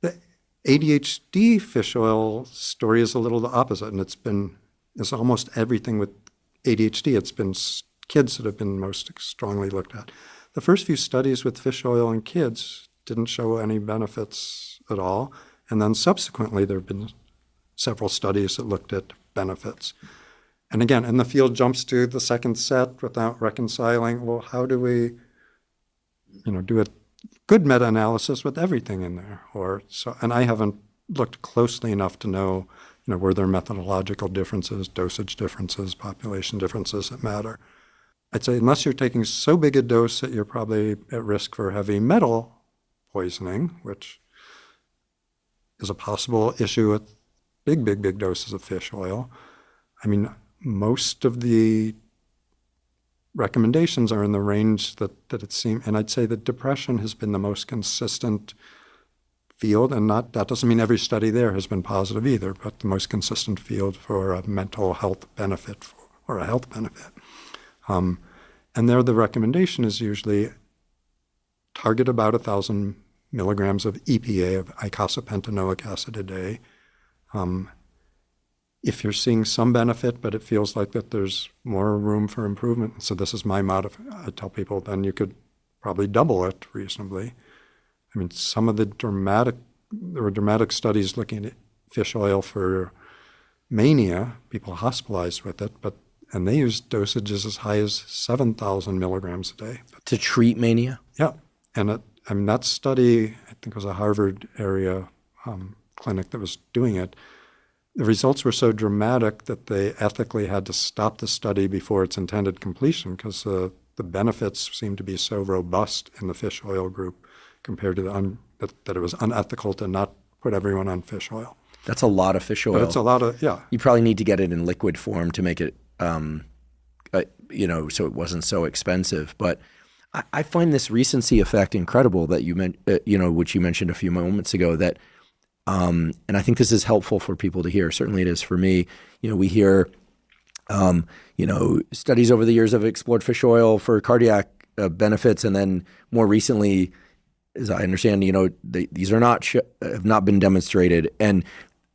The ADHD fish oil story is a little the opposite, and it's almost everything with ADHD. It's been kids that have been most strongly looked at. The first few studies with fish oil in kids didn't show any benefits at all, and then subsequently there have been several studies that looked at benefits. And again, and the field jumps to the second set without reconciling, well, how do we, do a good meta-analysis with everything in there? And I haven't looked closely enough to know, were there methodological differences, dosage differences, population differences that matter. I'd say unless you're taking so big a dose that you're probably at risk for heavy metal poisoning, which is a possible issue with big doses of fish oil. I mean, most of the recommendations are in the range that it seems, and I'd say that depression has been the most consistent field, and that doesn't mean every study there has been positive either, but the most consistent field for a mental health benefit or a health benefit. And there the recommendation is usually target about 1,000 milligrams of EPA, of eicosapentaenoic acid a day. if you're seeing some benefit, but it feels like that there's more room for improvement. So this is my I tell people, then you could probably double it reasonably. I mean, there were dramatic studies looking at fish oil for mania, people hospitalized with it, and they used dosages as high as 7,000 milligrams a day. To treat mania? Yeah. And that study, I think it was a Harvard area clinic that was doing it. The results were so dramatic that they ethically had to stop the study before its intended completion because the benefits seemed to be so robust in the fish oil group compared to that it was unethical to not put everyone on fish oil. That's a lot of fish oil. That's a lot of, yeah. You probably need to get it in liquid form to make it, so it wasn't so expensive. But I find this recency effect incredible that which you mentioned a few moments ago. That, and I think this is helpful for people to hear. Certainly, it is for me. We hear, studies over the years have explored fish oil for cardiac benefits, and then more recently, as I understand, these are have not been demonstrated, and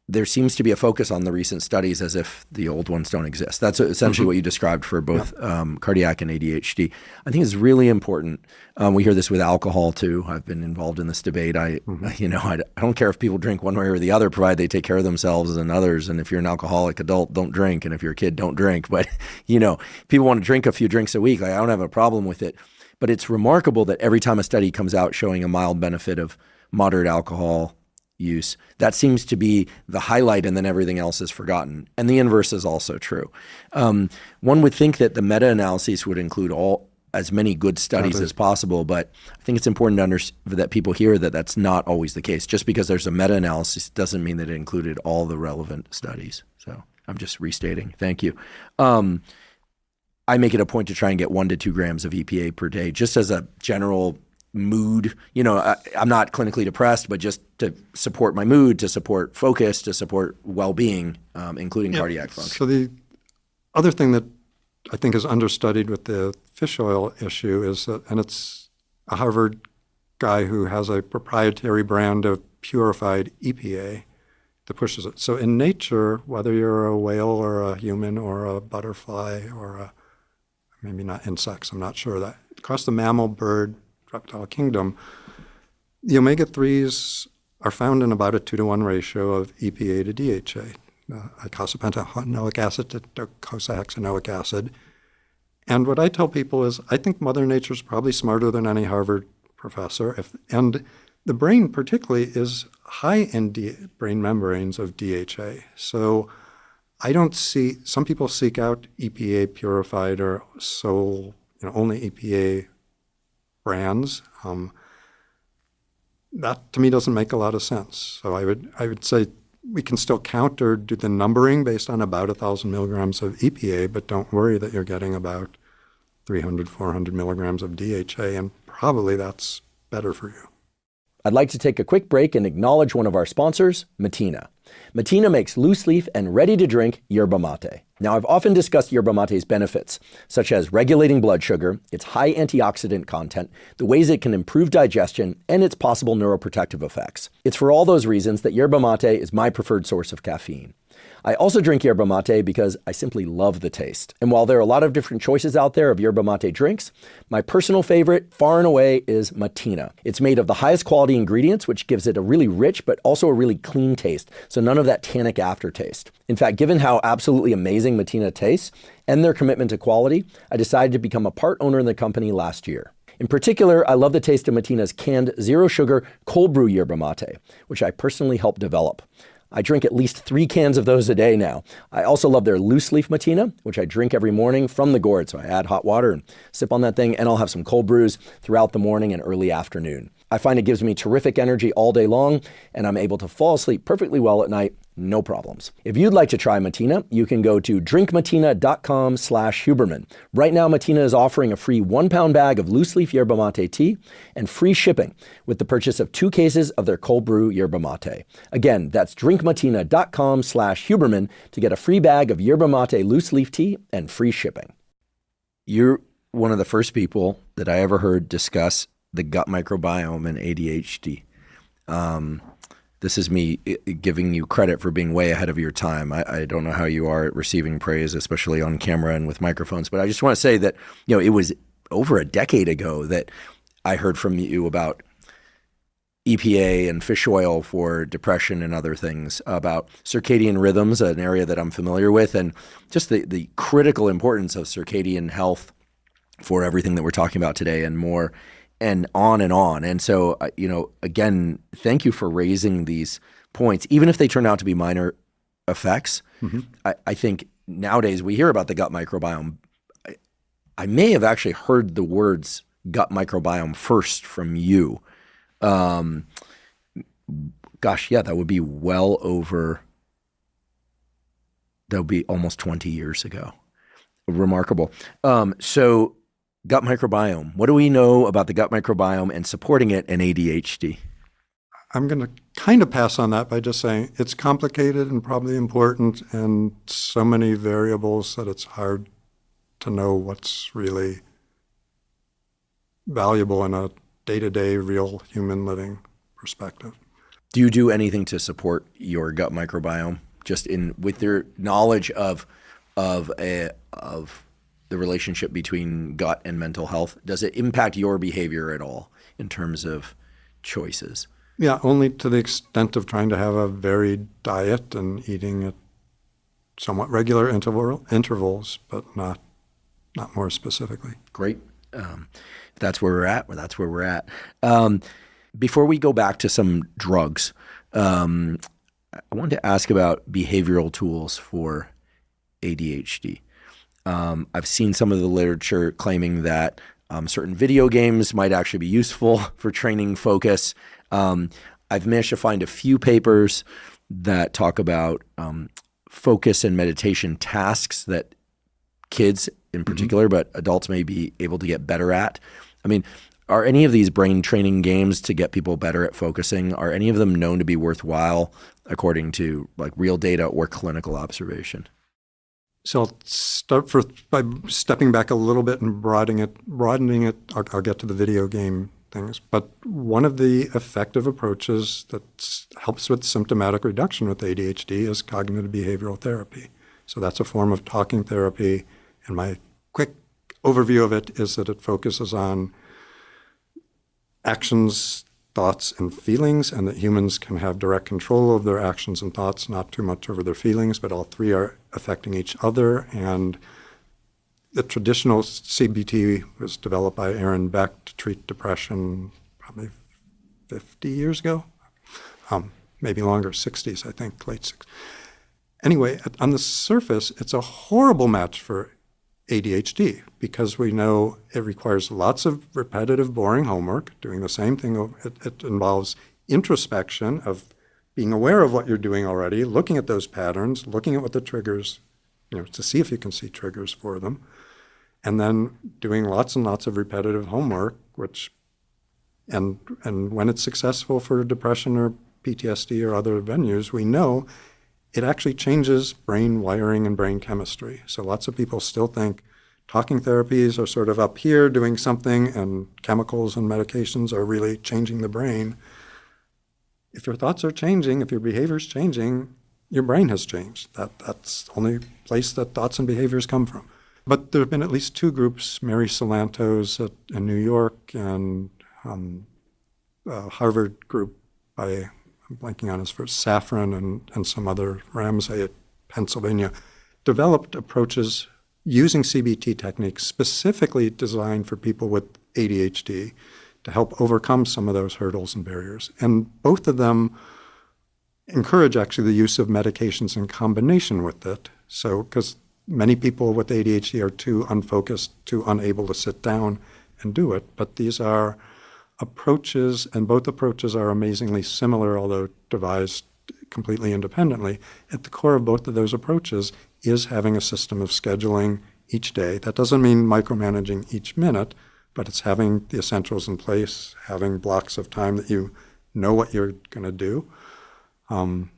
there seems to be a focus on the recent studies as if the old ones don't exist. That's essentially what you described for both cardiac and ADHD. I think it's really important. We hear this with alcohol too. I've been involved in this debate. I don't care if people drink one way or the other, provided they take care of themselves and others. And if you're an alcoholic adult, don't drink. And if you're a kid, don't drink. But people want to drink a few drinks a week. I don't have a problem with it. But it's remarkable that every time a study comes out showing a mild benefit of moderate alcohol use, that seems to be the highlight, and then everything else is forgotten. And the inverse is also true. One would think that the meta-analyses would include as many good studies as possible, but I think it's important that people hear that that's not always the case. Just because there's a meta-analysis doesn't mean that it included all the relevant studies. So I'm just restating. Thank you. I make it a point to try and get 1 to 2 grams of EPA per day, just as a general mood. I'm not clinically depressed, but just to support my mood, to support focus, to support well-being, including cardiac function. So the other thing that I think is understudied with the fish oil issue is that, and it's a Harvard guy who has a proprietary brand of purified EPA that pushes it. So in nature, whether you're a whale or a human or a butterfly or maybe not insects, I'm not sure, that across the mammal, bird, reptile kingdom, the omega-3s are found in about a 2-to-1 ratio of EPA to DHA, icosapentaenoic acid to docosahexaenoic acid. And what I tell people is I think Mother Nature's probably smarter than any Harvard professor, and the brain particularly is high in brain membranes of DHA. So I don't see, some people seek out EPA purified or only EPA brands. That to me doesn't make a lot of sense. So I would say we can still do the numbering based on about 1,000 milligrams of EPA, but don't worry that you're getting about 300, 400 milligrams of DHA, and probably that's better for you. I'd like to take a quick break and acknowledge one of our sponsors, Mateina. Mateina makes loose leaf and ready-to-drink yerba mate. Now, I've often discussed yerba mate's benefits, such as regulating blood sugar, its high antioxidant content, the ways it can improve digestion, and its possible neuroprotective effects. It's for all those reasons that yerba mate is my preferred source of caffeine. I also drink yerba mate because I simply love the taste. And while there are a lot of different choices out there of yerba mate drinks, my personal favorite, far and away, is Mateina. It's made of the highest quality ingredients, which gives it a really rich but also a really clean taste, so none of that tannic aftertaste. In fact, given how absolutely amazing Mateina tastes and their commitment to quality, I decided to become a part owner in the company last year. In particular, I love the taste of Mateina's canned zero-sugar cold brew yerba mate, which I personally helped develop. I drink at least 3 cans of those a day now. I also love their loose leaf Mateina, which I drink every morning from the gourd. So I add hot water and sip on that thing, and I'll have some cold brews throughout the morning and early afternoon. I find it gives me terrific energy all day long, and I'm able to fall asleep perfectly well at night, no problems. If you'd like to try Mateina, you can go to drinkmateina.com/Huberman. Right now, Mateina is offering a free 1-pound bag of loose leaf yerba mate tea and free shipping with the purchase of 2 cases of their cold brew yerba mate. Again, that's drinkmateina.com/Huberman to get a free bag of yerba mate loose leaf tea and free shipping. You're one of the first people that I ever heard discuss the gut microbiome and ADHD. this is me giving you credit for being way ahead of your time. I don't know how you are at receiving praise, especially on camera and with microphones, but I just want to say that, it was over a decade ago that I heard from you about EPA and fish oil for depression and other things, about circadian rhythms, an area that I'm familiar with, and just the critical importance of circadian health for everything that we're talking about today and more, and on and on. And so, again, thank you for raising these points, even if they turn out to be minor effects. Mm-hmm. I think nowadays we hear about the gut microbiome. I may have actually heard the words gut microbiome first from you. That would be that would be almost 20 years ago. Remarkable. So gut microbiome, what do we know about the gut microbiome and supporting it in ADHD? I'm going to kind of pass on that by just saying it's complicated and probably important and so many variables that it's hard to know what's really valuable in a day-to-day real human living perspective. Do you do anything to support your gut microbiome, just with your knowledge of the relationship between gut and mental health? Does it impact your behavior at all in terms of choices? Yeah, only to the extent of trying to have a varied diet and eating at somewhat regular intervals, but not more specifically. Great. That's where we're at. That's where we're at. Before we go back to some drugs, I wanted to ask about behavioral tools for ADHD. I've seen some of the literature claiming that certain video games might actually be useful for training focus. I've managed to find a few papers that talk about focus and meditation tasks that kids in particular, but adults may be able to get better at. I mean, are any of these brain training games to get people better at focusing, are any of them known to be worthwhile according to like real data or clinical observation? So I'll start by stepping back a little bit and broadening it. I'll get to the video game things. But one of the effective approaches that helps with symptomatic reduction with ADHD is cognitive behavioral therapy. So that's a form of talking therapy. And my quick overview of it is that it focuses on actions, thoughts, and feelings, and that humans can have direct control of their actions and thoughts, not too much over their feelings, but all three are affecting each other. And the traditional CBT was developed by Aaron Beck to treat depression probably 50 years ago, maybe longer, 60s, I think, late 60s. Anyway, on the surface, it's a horrible match for ADHD because we know it requires lots of repetitive, boring homework, doing the same thing. It involves introspection of being aware of what you're doing already, looking at those patterns, looking at what the triggers, to see if you can see triggers for them, and then doing lots and lots of repetitive homework, and when it's successful for depression or PTSD or other venues, we know it actually changes brain wiring and brain chemistry. So lots of people still think talking therapies are sort of up here doing something and chemicals and medications are really changing the brain. If your thoughts are changing, if your behavior is changing, your brain has changed. That's the only place that thoughts and behaviors come from. But there have been at least two groups, Mary Salanto's in New York and a Harvard group by, I'm blanking on his first, Safran and some other, Ramsey at Pennsylvania, developed approaches using CBT techniques specifically designed for people with ADHD to help overcome some of those hurdles and barriers. And both of them encourage actually the use of medications in combination with it. So, because many people with ADHD are too unfocused, too unable to sit down and do it. But these are approaches, and both approaches are amazingly similar, although devised completely independently. At the core of both of those approaches is having a system of scheduling each day. That doesn't mean micromanaging each minute, but it's having the essentials in place, having blocks of time that you know what you're going to do, and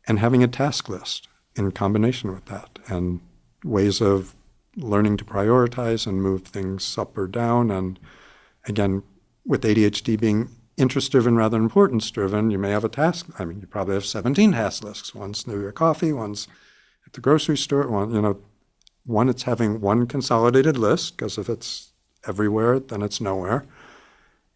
having a task list in combination with that, and ways of learning to prioritize and move things up or down. And again, with ADHD being interest-driven rather than importance-driven. You may have a task. I mean, you probably have 17 task lists. One's know your coffee, one's at the grocery store, one, it's having one consolidated list, because if it's everywhere, then it's nowhere.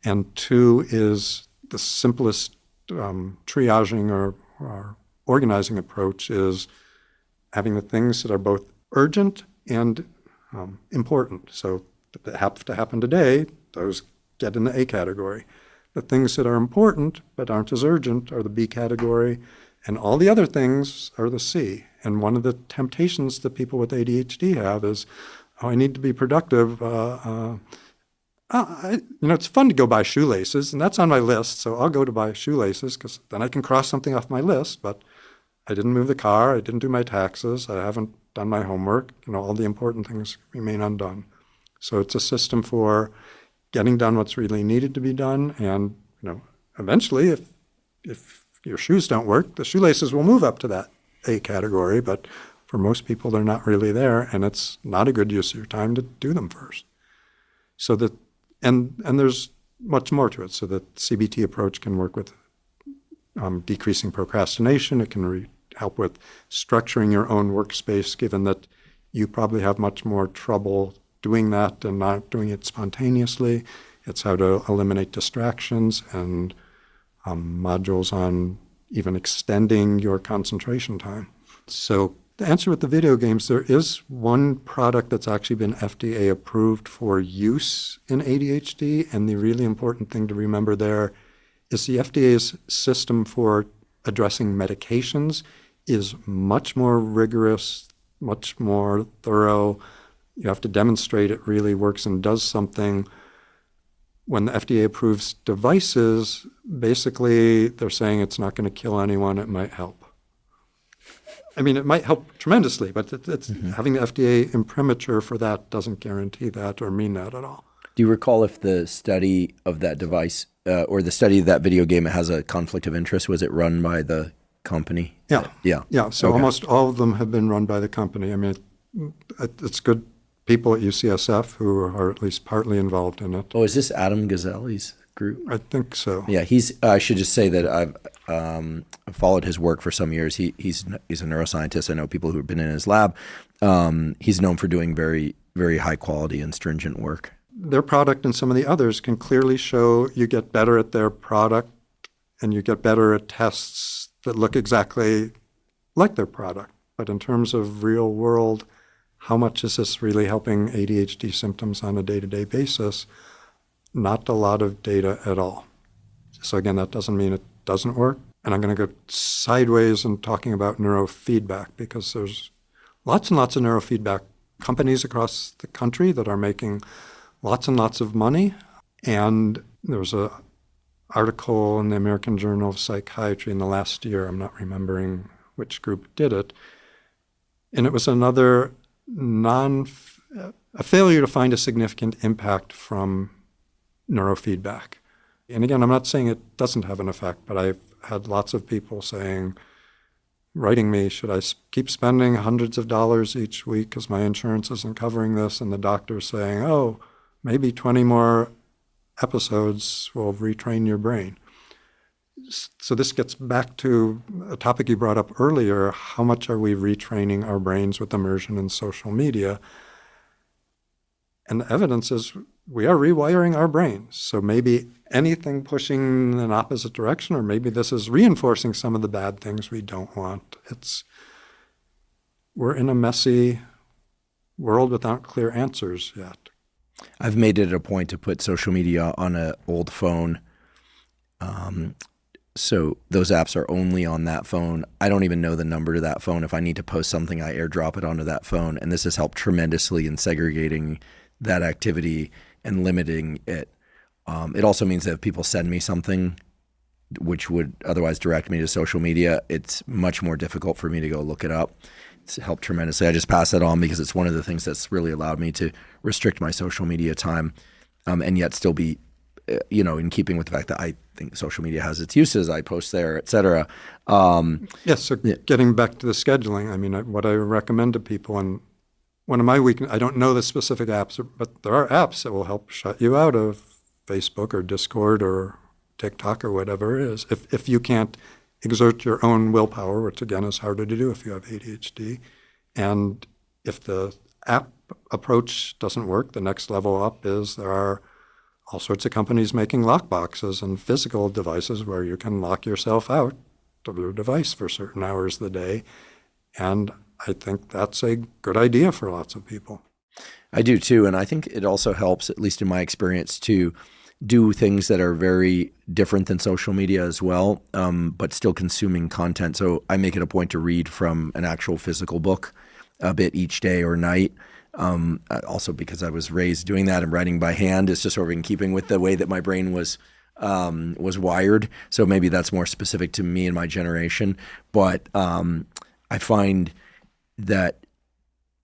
And two is the simplest triaging or organizing approach is having the things that are both urgent and important. So that have to happen today, those get in the A category. The things that are important but aren't as urgent are the B category, and all the other things are the C. And one of the temptations that people with ADHD have is, I need to be productive. It's fun to go buy shoelaces, and that's on my list, so I'll go to buy shoelaces because then I can cross something off my list, but I didn't move the car, I didn't do my taxes, I haven't done my homework, all the important things remain undone. So it's a system for getting done what's really needed to be done, and eventually if your shoes don't work, the shoelaces will move up to that A category, but for most people they're not really there, and it's not a good use of your time to do them first. So that and there's much more to it. So the CBT approach can work with decreasing procrastination. It can help with structuring your own workspace, given that you probably have much more trouble doing that and not doing it spontaneously. It's how to eliminate distractions and modules on even extending your concentration time. So the answer with the video games, there is one product that's actually been FDA approved for use in ADHD, and the really important thing to remember there is the FDA's system for addressing medications is much more rigorous, much more thorough. You have to demonstrate it really works and does something. When the FDA approves devices, basically they're saying it's not going to kill anyone, it might help. I mean, it might help tremendously, but having the FDA imprimatur for that doesn't guarantee that or mean that at all. Do you recall if the study of that device or the study of that video game has a conflict of interest? Was it run by the company? Yeah. So okay. Almost all of them have been run by the company. I mean, it's good people at UCSF who are at least partly involved in it. Oh, is this Adam Gazelli's group? I think so. Yeah, I should just say that I've followed his work for some years. He's a neuroscientist. I know people who've been in his lab. He's known for doing very, very high quality and stringent work. Their product and some of the others can clearly show you get better at their product and you get better at tests that look exactly like their product. But in terms of real world, how much is this really helping ADHD symptoms on a day-to-day basis? Not a lot of data at all. So again, that doesn't mean it doesn't work. And I'm going to go sideways in talking about neurofeedback, because there's lots and lots of neurofeedback companies across the country that are making lots and lots of money. And there was an article in the American Journal of Psychiatry in the last year, I'm not remembering which group did it, and it was another a failure to find a significant impact from neurofeedback. And again, I'm not saying it doesn't have an effect, but I've had lots of people writing me, should I keep spending hundreds of dollars each week because my insurance isn't covering this? And the doctor's saying, oh, maybe 20 more episodes will retrain your brain. So this gets back to a topic you brought up earlier, how much are we retraining our brains with immersion in social media? And the evidence is we are rewiring our brains. So maybe anything pushing in an opposite direction, or maybe this is reinforcing some of the bad things we don't want. We're in a messy world without clear answers yet. I've made it a point to put social media on an old phone. So those apps are only on that phone. I don't even know the number to that phone. If I need to post something, I airdrop it onto that phone. And this has helped tremendously in segregating that activity and limiting it. It also means that if people send me something which would otherwise direct me to social media, it's much more difficult for me to go look it up. It's helped tremendously. I just pass it on because it's one of the things that's really allowed me to restrict my social media time and yet still be in keeping with the fact that I think social media has its uses. I post there, et cetera. Yes, so getting back to the scheduling, I mean, what I recommend to people, and one of my weaknesses, I don't know the specific apps, but there are apps that will help shut you out of Facebook or Discord or TikTok or whatever it is. If you can't exert your own willpower, which again is harder to do if you have ADHD, and if the app approach doesn't work, the next level up is there are all sorts of companies making lock boxes and physical devices where you can lock yourself out of your device for certain hours of the day. And I think that's a good idea for lots of people. I do too. And I think it also helps, at least in my experience, to do things that are very different than social media as well, but still consuming content. So I make it a point to read from an actual physical book a bit each day or night. Also because I was raised doing that and writing by hand. It's just sort of in keeping with the way that my brain was wired. So maybe that's more specific to me and my generation. But I find that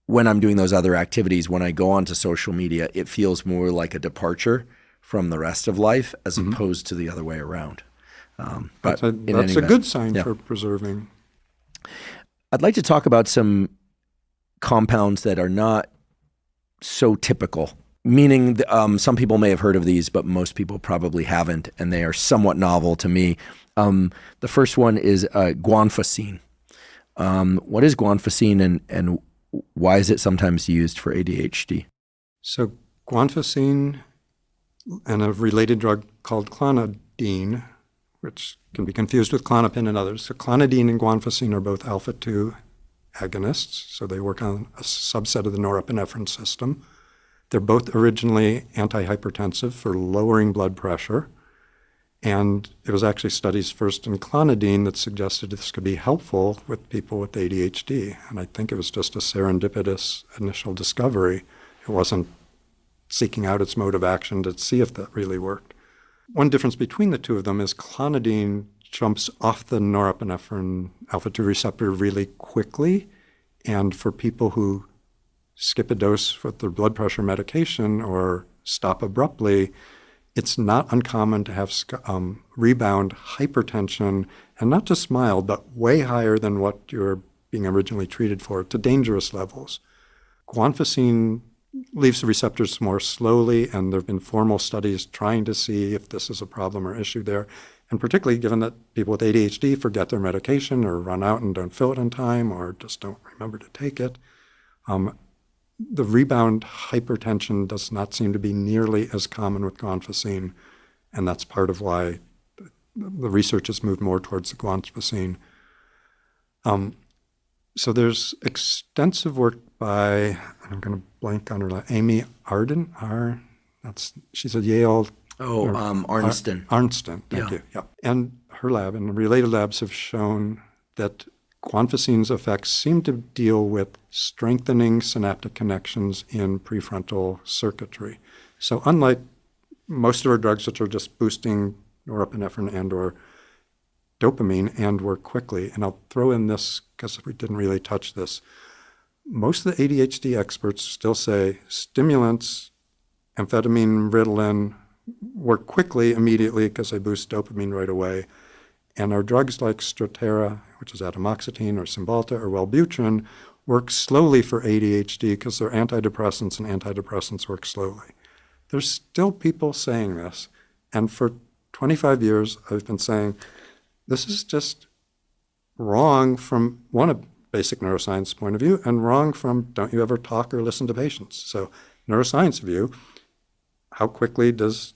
when I'm doing those other activities, when I go onto social media, it feels more like a departure from the rest of life as opposed to the other way around. But that's a good sign for preserving. I'd like to talk about some compounds that are not so typical, meaning some people may have heard of these, but most people probably haven't, and they are somewhat novel to me. The first one is guanfacine. What is guanfacine and why is it sometimes used for ADHD? So guanfacine and a related drug called clonidine, which can be confused with Klonopin and others. So clonidine and guanfacine are both alpha-2 agonists, so they work on a subset of the norepinephrine system. They're both originally antihypertensive for lowering blood pressure, and it was actually studies first in clonidine that suggested this could be helpful with people with ADHD, and I think it was just a serendipitous initial discovery. It wasn't seeking out its mode of action to see if that really worked. One difference between the two of them is clonidine jumps off the norepinephrine alpha-2 receptor really quickly. And for people who skip a dose with their blood pressure medication or stop abruptly, it's not uncommon to have rebound hypertension, and not just mild, but way higher than what you're being originally treated for, to dangerous levels. Guanfacine leaves the receptors more slowly, and there have been formal studies trying to see if this is a problem or issue there. And particularly given that people with ADHD forget their medication or run out and don't fill it in time or just don't remember to take it, the rebound hypertension does not seem to be nearly as common with guanfacine, and that's part of why the research has moved more towards the guanfacine. So there's extensive work by, I'm going to blank on her, Amy Arden. She's at Yale. Arnston. Arnston, thank you. Yeah. And her lab and related labs have shown that guanfacine's effects seem to deal with strengthening synaptic connections in prefrontal circuitry. So unlike most of our drugs, which are just boosting norepinephrine and or dopamine and work quickly, and I'll throw in this because we didn't really touch this, most of the ADHD experts still say stimulants, amphetamine, Ritalin, work quickly, immediately, because they boost dopamine right away. And our drugs like Strattera, which is atomoxetine, or Cymbalta, or Wellbutrin, work slowly for ADHD because they're antidepressants, and antidepressants work slowly. There's still people saying this. And for 25 years, I've been saying, this is just wrong from a basic neuroscience point of view, and wrong from don't you ever talk or listen to patients. So neuroscience view, how quickly does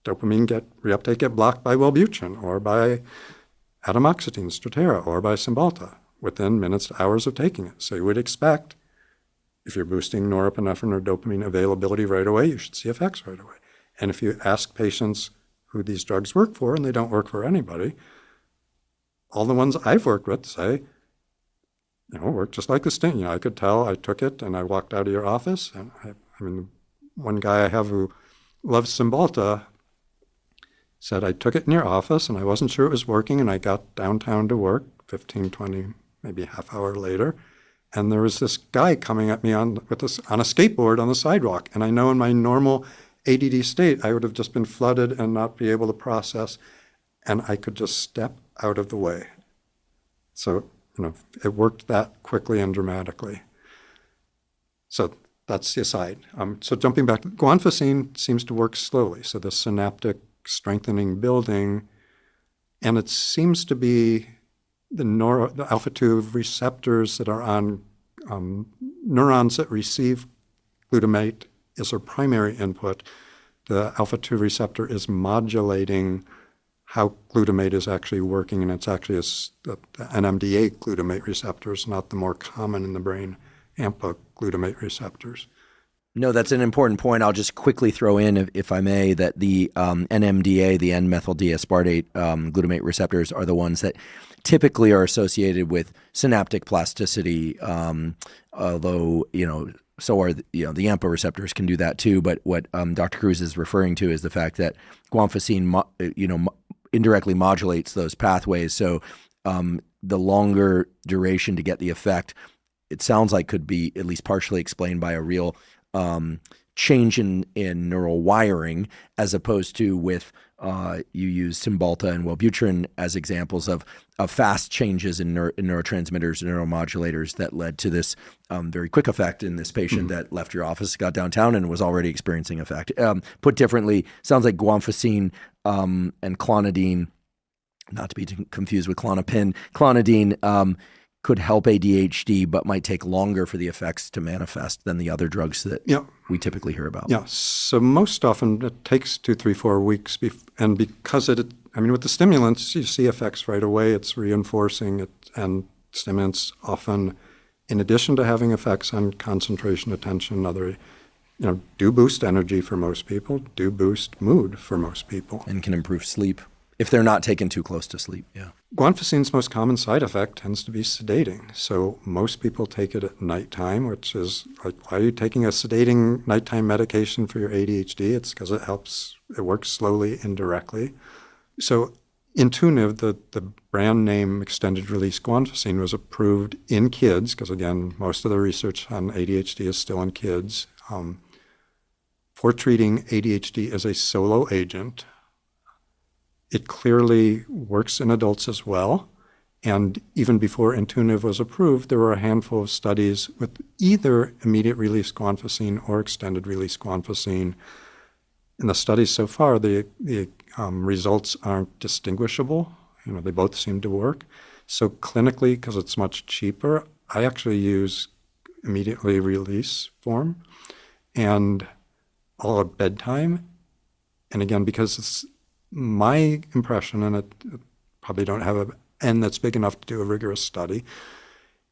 dopamine reuptake get blocked by Wellbutrin or by atomoxetine, Strattera, or by Cymbalta within minutes to hours of taking it? So you would expect, if you're boosting norepinephrine or dopamine availability right away, you should see effects right away. And if you ask patients who these drugs work for, and they don't work for anybody, all the ones I've worked with say, work just like the stimulant. I could tell, I took it and I walked out of your office. And one guy I have who loves Cymbalta said, I took it in your office and I wasn't sure it was working, and I got downtown to work 15, 20, maybe a half hour later, and there was this guy coming at me on a skateboard on the sidewalk. And I know in my normal ADD state, I would have just been flooded and not be able to process, and I could just step out of the way. So, it worked that quickly and dramatically. So that's the aside. So jumping back, guanfacine seems to work slowly. So the synaptic strengthening, building, and it seems to be the alpha-2 receptors that are on neurons that receive glutamate is their primary input. The alpha-2 receptor is modulating how glutamate is actually working, and it's actually the NMDA glutamate receptors, not the more common in the brain AMPA glutamate receptors. No, that's an important point. I'll just quickly throw in, if I may, that the NMDA, the N-methyl-D-aspartate glutamate receptors, are the ones that typically are associated with synaptic plasticity, although, so are the AMPA receptors can do that too. But what Dr. Kruse is referring to is the fact that guanfacine, indirectly modulates those pathways. So the longer duration to get the effect, it sounds like could be at least partially explained by a real change in neural wiring, as opposed to with you use Cymbalta and Wellbutrin as examples of fast changes in neurotransmitters and neuromodulators that led to this very quick effect in this patient that left your office, got downtown, and was already experiencing effect. Put differently, sounds like guanfacine and clonidine, not to be confused with Klonopin, clonidine could help ADHD, but might take longer for the effects to manifest than the other drugs that we typically hear about. Yeah, so most often it takes 2, 3, 4 weeks. And because with the stimulants, you see effects right away. It's reinforcing it, and stimulants often, in addition to having effects on concentration, attention, other, do boost energy for most people, do boost mood for most people. And can improve sleep if they're not taken too close to sleep, yeah. Guanfacine's most common side effect tends to be sedating. So most people take it at nighttime, which is like, why are you taking a sedating nighttime medication for your ADHD? It's because it works slowly, indirectly. So Intuniv, the brand name extended release guanfacine, was approved in kids, because again, most of the research on ADHD is still in kids, for treating ADHD as a solo agent. It clearly works in adults as well. And even before Intuniv was approved, there were a handful of studies with either immediate release guanfacine or extended release guanfacine. In the studies so far, the results aren't distinguishable. They both seem to work. So clinically, because it's much cheaper, I actually use immediately release form and all at bedtime. And again, because it's my impression, and it probably don't have an N that's big enough to do a rigorous study,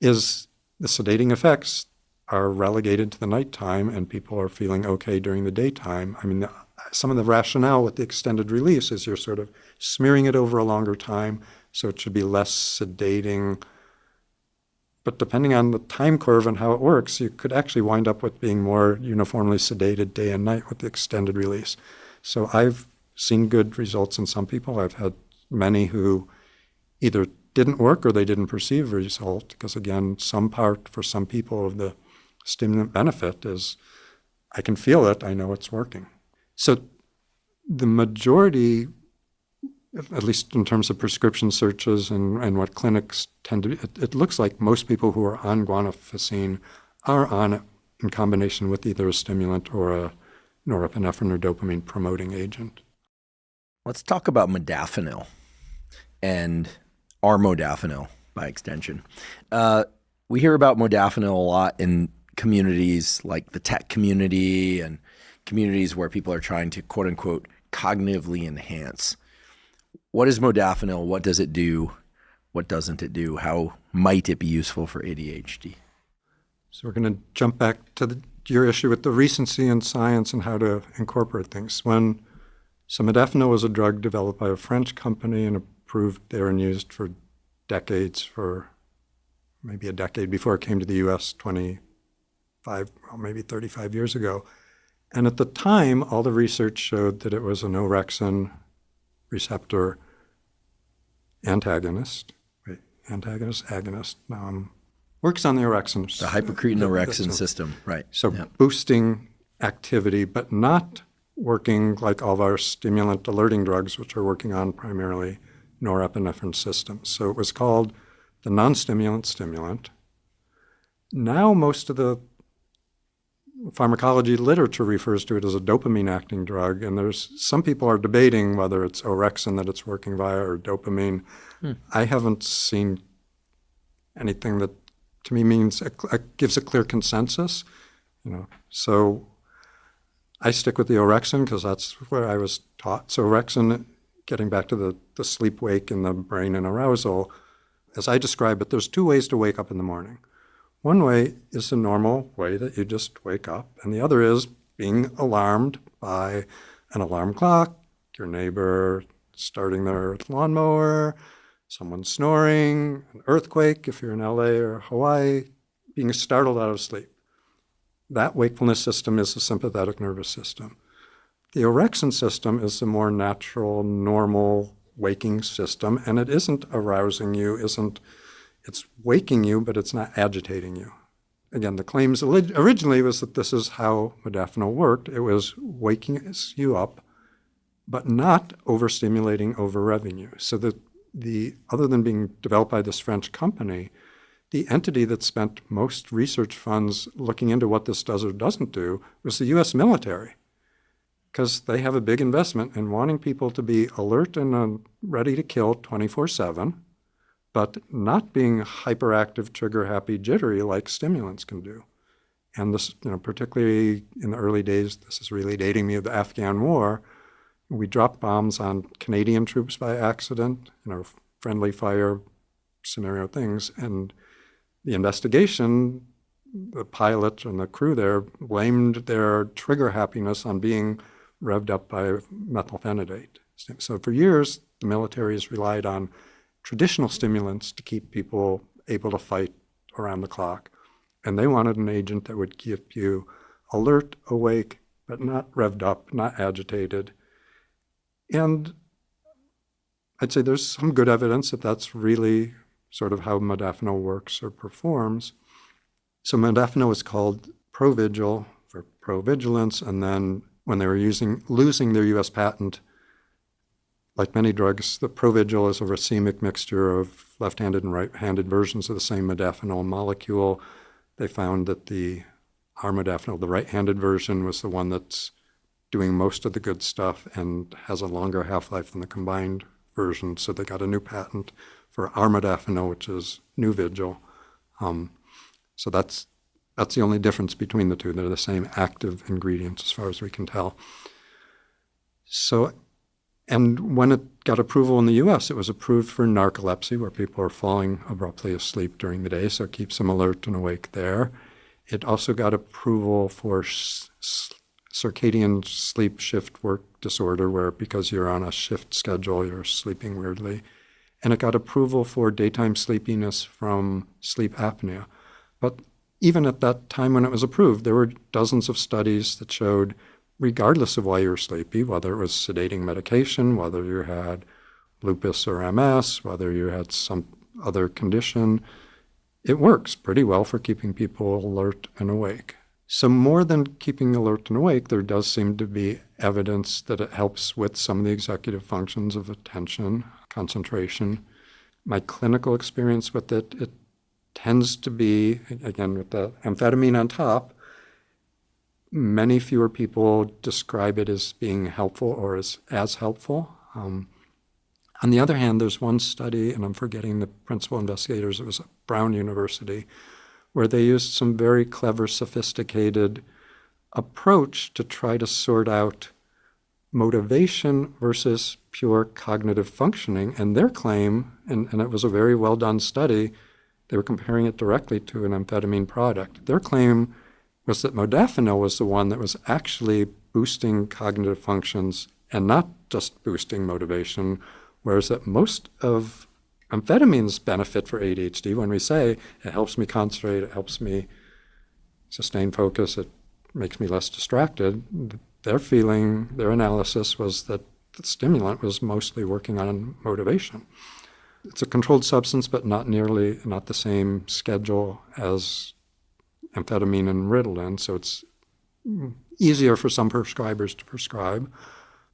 is the sedating effects are relegated to the nighttime and people are feeling okay during the daytime. Some of the rationale with the extended release is you're sort of smearing it over a longer time, so it should be less sedating. But depending on the time curve and how it works, you could actually wind up with being more uniformly sedated day and night with the extended release. So I've seen good results in some people. I've had many who either didn't work or they didn't perceive a result, because again, some part for some people of the stimulant benefit is I can feel it, I know it's working. So the majority, at least in terms of prescription searches and what clinics tend to do, it looks like most people who are on guanfacine are on it in combination with either a stimulant or a norepinephrine or dopamine promoting agent. Let's talk about modafinil and armodafinil by extension. We hear about modafinil a lot in communities like the tech community and communities where people are trying to, quote unquote, cognitively enhance. What is modafinil? What does it do? What doesn't it do? How might it be useful for ADHD? So we're going to jump back to your issue with the recency in science and how to incorporate things. So modafinil was a drug developed by a French company and approved there and used for decades, for maybe a decade before it came to the U.S. 35 years ago. And at the time, all the research showed that it was an orexin receptor agonist. Now works on the orexin. The hypocretin-orexin system, right. So boosting activity, but not working like all of our stimulant alerting drugs, which are working on primarily norepinephrine systems. So it was called the nonstimulant stimulant. Now most of the pharmacology literature refers to it as a dopamine-acting drug, and there's some people are debating whether it's orexin that it's working via or dopamine. I haven't seen anything that to me means gives a clear consensus. So I stick with the orexin because that's where I was taught. So orexin, getting back to the sleep-wake in the brain and arousal, as I describe it, there's two ways to wake up in the morning. One way is the normal way that you just wake up, and the other is being alarmed by an alarm clock, your neighbor starting their lawnmower, someone snoring, an earthquake if you're in LA or Hawaii, being startled out of sleep. That wakefulness system is the sympathetic nervous system. The orexin system is the more natural, normal waking system, and it isn't arousing you, it's waking you, but it's not agitating you. Again, the claims originally was that this is how modafinil worked. It was waking you up, but not overstimulating, over-revving you. So the other than being developed by this French company, the entity that spent most research funds looking into what this does or doesn't do was the U.S. military, because they have a big investment in wanting people to be alert and ready to kill 24/7, but not being hyperactive, trigger-happy, jittery like stimulants can do. And this, particularly in the early days, this is really dating me of the Afghan War, we dropped bombs on Canadian troops by accident, friendly fire scenario things, and the investigation, the pilot and the crew there blamed their trigger happiness on being revved up by methylphenidate. So for years, the military has relied on traditional stimulants to keep people able to fight around the clock. And they wanted an agent that would keep you alert, awake, but not revved up, not agitated. And I'd say there's some good evidence that that's really sort of how modafinil works or performs. So modafinil is called Provigil for provigilance, and then when they were losing their U.S. patent, like many drugs, the Provigil is a racemic mixture of left-handed and right-handed versions of the same modafinil molecule. They found that our modafinil, the right-handed version, was the one that's doing most of the good stuff and has a longer half-life than the combined version. So they got a new patent for our modafinil, which is Nuvigil. So that's the only difference between the two. They're the same active ingredients as far as we can tell. So, and when it got approval in the US, it was approved for narcolepsy, where people are falling abruptly asleep during the day, so it keeps them alert and awake there. It also got approval for circadian sleep shift work disorder, where because you're on a shift schedule, you're sleeping weirdly. And it got approval for daytime sleepiness from sleep apnea. But even at that time when it was approved, there were dozens of studies that showed, regardless of why you were sleepy, whether it was sedating medication, whether you had lupus or MS, whether you had some other condition, it works pretty well for keeping people alert and awake. So more than keeping alert and awake, there does seem to be evidence that it helps with some of the executive functions of attention, concentration. My clinical experience with it tends to be, again, with the amphetamine on top, many fewer people describe it as being helpful or as helpful. On the other hand, there's one study, and I'm forgetting the principal investigators, it was at Brown University, where they used some very clever, sophisticated approach to try to sort out motivation versus pure cognitive functioning. And their claim, and it was a very well done study, they were comparing it directly to an amphetamine product. Their claim was that modafinil was the one that was actually boosting cognitive functions and not just boosting motivation, whereas that most of amphetamines benefit for ADHD. When we say it helps me concentrate, it helps me sustain focus, it makes me less distracted, their analysis was that the stimulant was mostly working on motivation. It's a controlled substance, but not the same schedule as amphetamine and Ritalin, so it's easier for some prescribers to prescribe.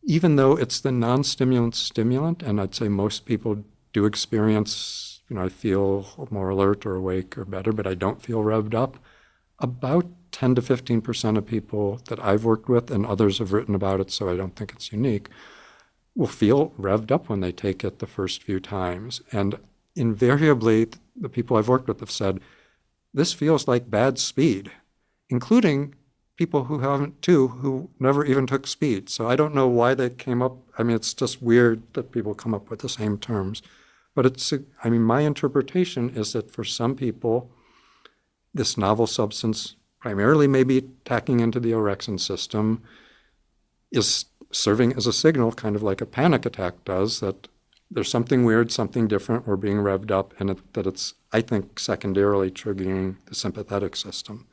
Even though it's the non-stimulant stimulant, and I'd say most people do experience, I feel more alert or awake or better, but I don't feel revved up. About 10 to 15% of people that I've worked with, and others have written about it, so I don't think it's unique, will feel revved up when they take it the first few times. And invariably, the people I've worked with have said, this feels like bad speed, including people who haven't too, who never even took speed. So I don't know why they came up. I mean, it's just weird that people come up with the same terms. But my interpretation is that for some people, this novel substance, primarily maybe tacking into the orexin system, is serving as a signal, kind of like a panic attack does, that there's something weird, something different, we're being revved up, and that it's, I think, secondarily triggering the sympathetic system.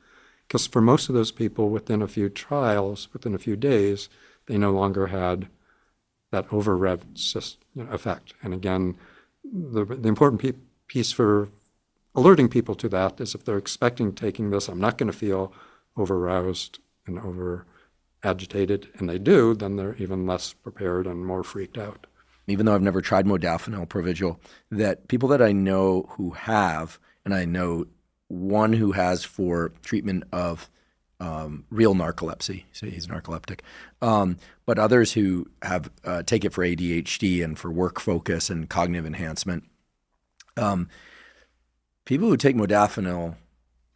Because for most of those people, within a few trials, within a few days, they no longer had that over-revved effect. And again, the important piece for alerting people to that is if they're expecting taking this, I'm not going to feel over-roused and over-agitated, and they do, then they're even less prepared and more freaked out. Even though I've never tried modafinil, Provigil, that people that I know who have, and I know one who has for treatment of real narcolepsy, so he's narcoleptic, but others who have take it for ADHD and for work focus and cognitive enhancement. People who take modafinil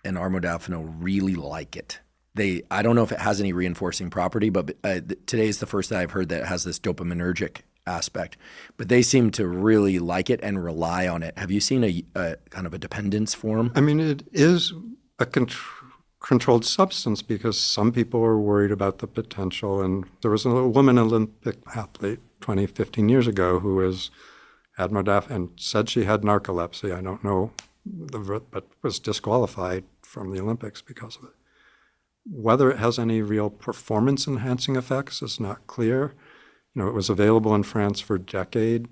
and armodafinil really like it. I don't know if it has any reinforcing property, but today is the first that I've heard that it has this dopaminergic aspect, but they seem to really like it and rely on it. Have you seen a kind of a dependence form? I mean, it is a controlled substance because some people are worried about the potential. And there was a woman Olympic athlete 15 years ago who had modafinil and said she had narcolepsy. I don't know, but was disqualified from the Olympics because of it. Whether it has any real performance-enhancing effects is not clear. It was available in France for a decade,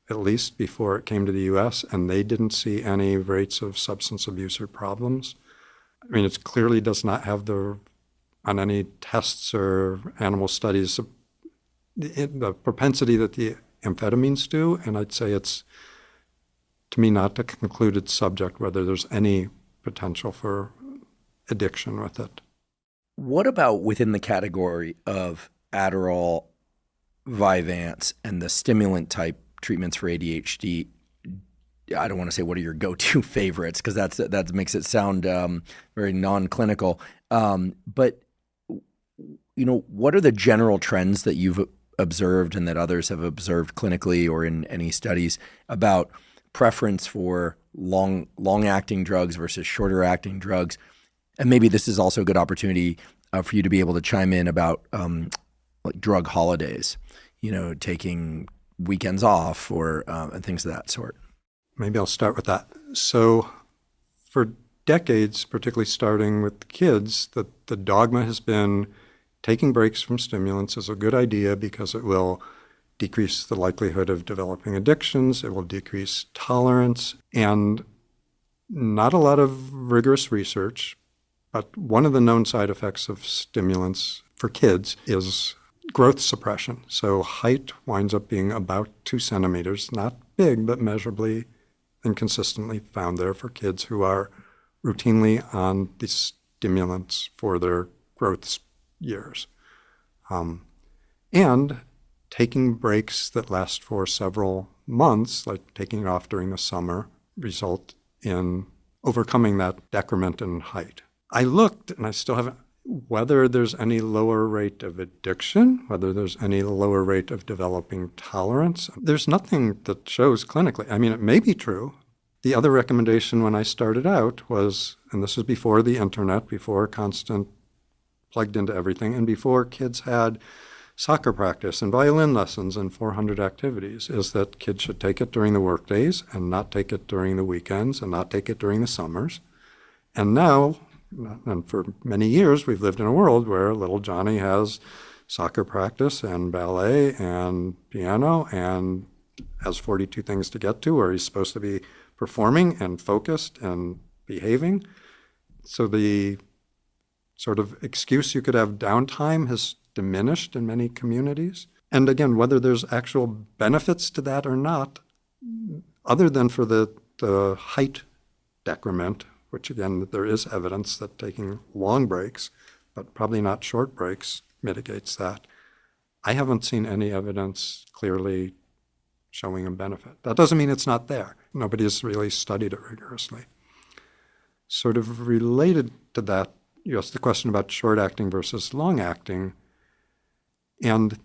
at least, before it came to the U.S., and they didn't see any rates of substance abuse or problems. I mean, it clearly does not have on any tests or animal studies, the propensity that the amphetamines do, and I'd say it's, to me, not a concluded subject whether there's any potential for addiction with it. What about within the category of Adderall, Vyvanse, and the stimulant type treatments for ADHD? I don't want to say what are your go-to favorites because that makes it sound very non-clinical. But what are the general trends that you've observed and that others have observed clinically or in any studies about preference for long-acting drugs versus shorter-acting drugs? And maybe this is also a good opportunity for you to be able to chime in about like drug holidays, taking weekends off or and things of that sort. Maybe I'll start with that. So for decades, particularly starting with kids, the dogma has been taking breaks from stimulants is a good idea because it will decrease the likelihood of developing addictions, it will decrease tolerance, and not a lot of rigorous research, but one of the known side effects of stimulants for kids is growth suppression. So height winds up being about 2 centimeters, not big, but measurably and consistently found there for kids who are routinely on these stimulants for their growth years. And taking breaks that last for several months, like taking off during the summer, result in overcoming that decrement in height. I looked, and I still haven't, whether there's any lower rate of addiction, whether there's any lower rate of developing tolerance. There's nothing that shows clinically. I mean, it may be true. The other recommendation when I started out was, and this was before the internet, before constant plugged into everything, and before kids had soccer practice and violin lessons and 400 activities, is that kids should take it during the work days and not take it during the weekends and not take it during the summers. And now, and for many years, we've lived in a world where little Johnny has soccer practice and ballet and piano and has 42 things to get to where he's supposed to be performing and focused and behaving. So the sort of excuse you could have downtime has diminished in many communities. And again, whether there's actual benefits to that or not, other than for the height decrement, which again, there is evidence that taking long breaks, but probably not short breaks, mitigates that. I haven't seen any evidence clearly showing a benefit. That doesn't mean it's not there. Nobody has really studied it rigorously. Sort of related to that, you asked the question about short-acting versus long-acting, and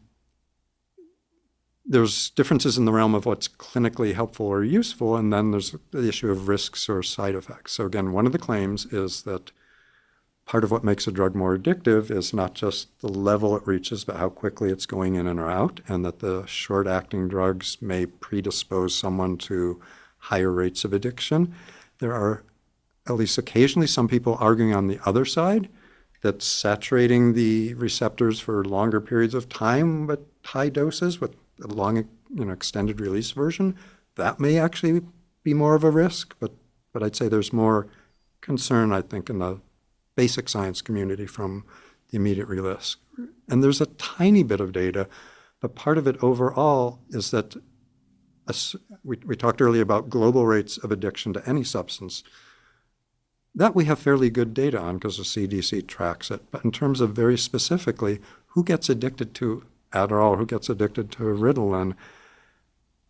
there's differences in the realm of what's clinically helpful or useful, and then there's the issue of risks or side effects. So again, one of the claims is that part of what makes a drug more addictive is not just the level it reaches, but how quickly it's going in and out, and that the short-acting drugs may predispose someone to higher rates of addiction. There are at least occasionally some people arguing on the other side that saturating the receptors for longer periods of time but high doses with a long, extended release version, that may actually be more of a risk. But I'd say there's more concern, I think, in the basic science community from the immediate release. And there's a tiny bit of data, but part of it overall is that we talked earlier about global rates of addiction to any substance. That we have fairly good data on because the CDC tracks it. But in terms of very specifically, who gets addicted to Adderall, who gets addicted to Ritalin,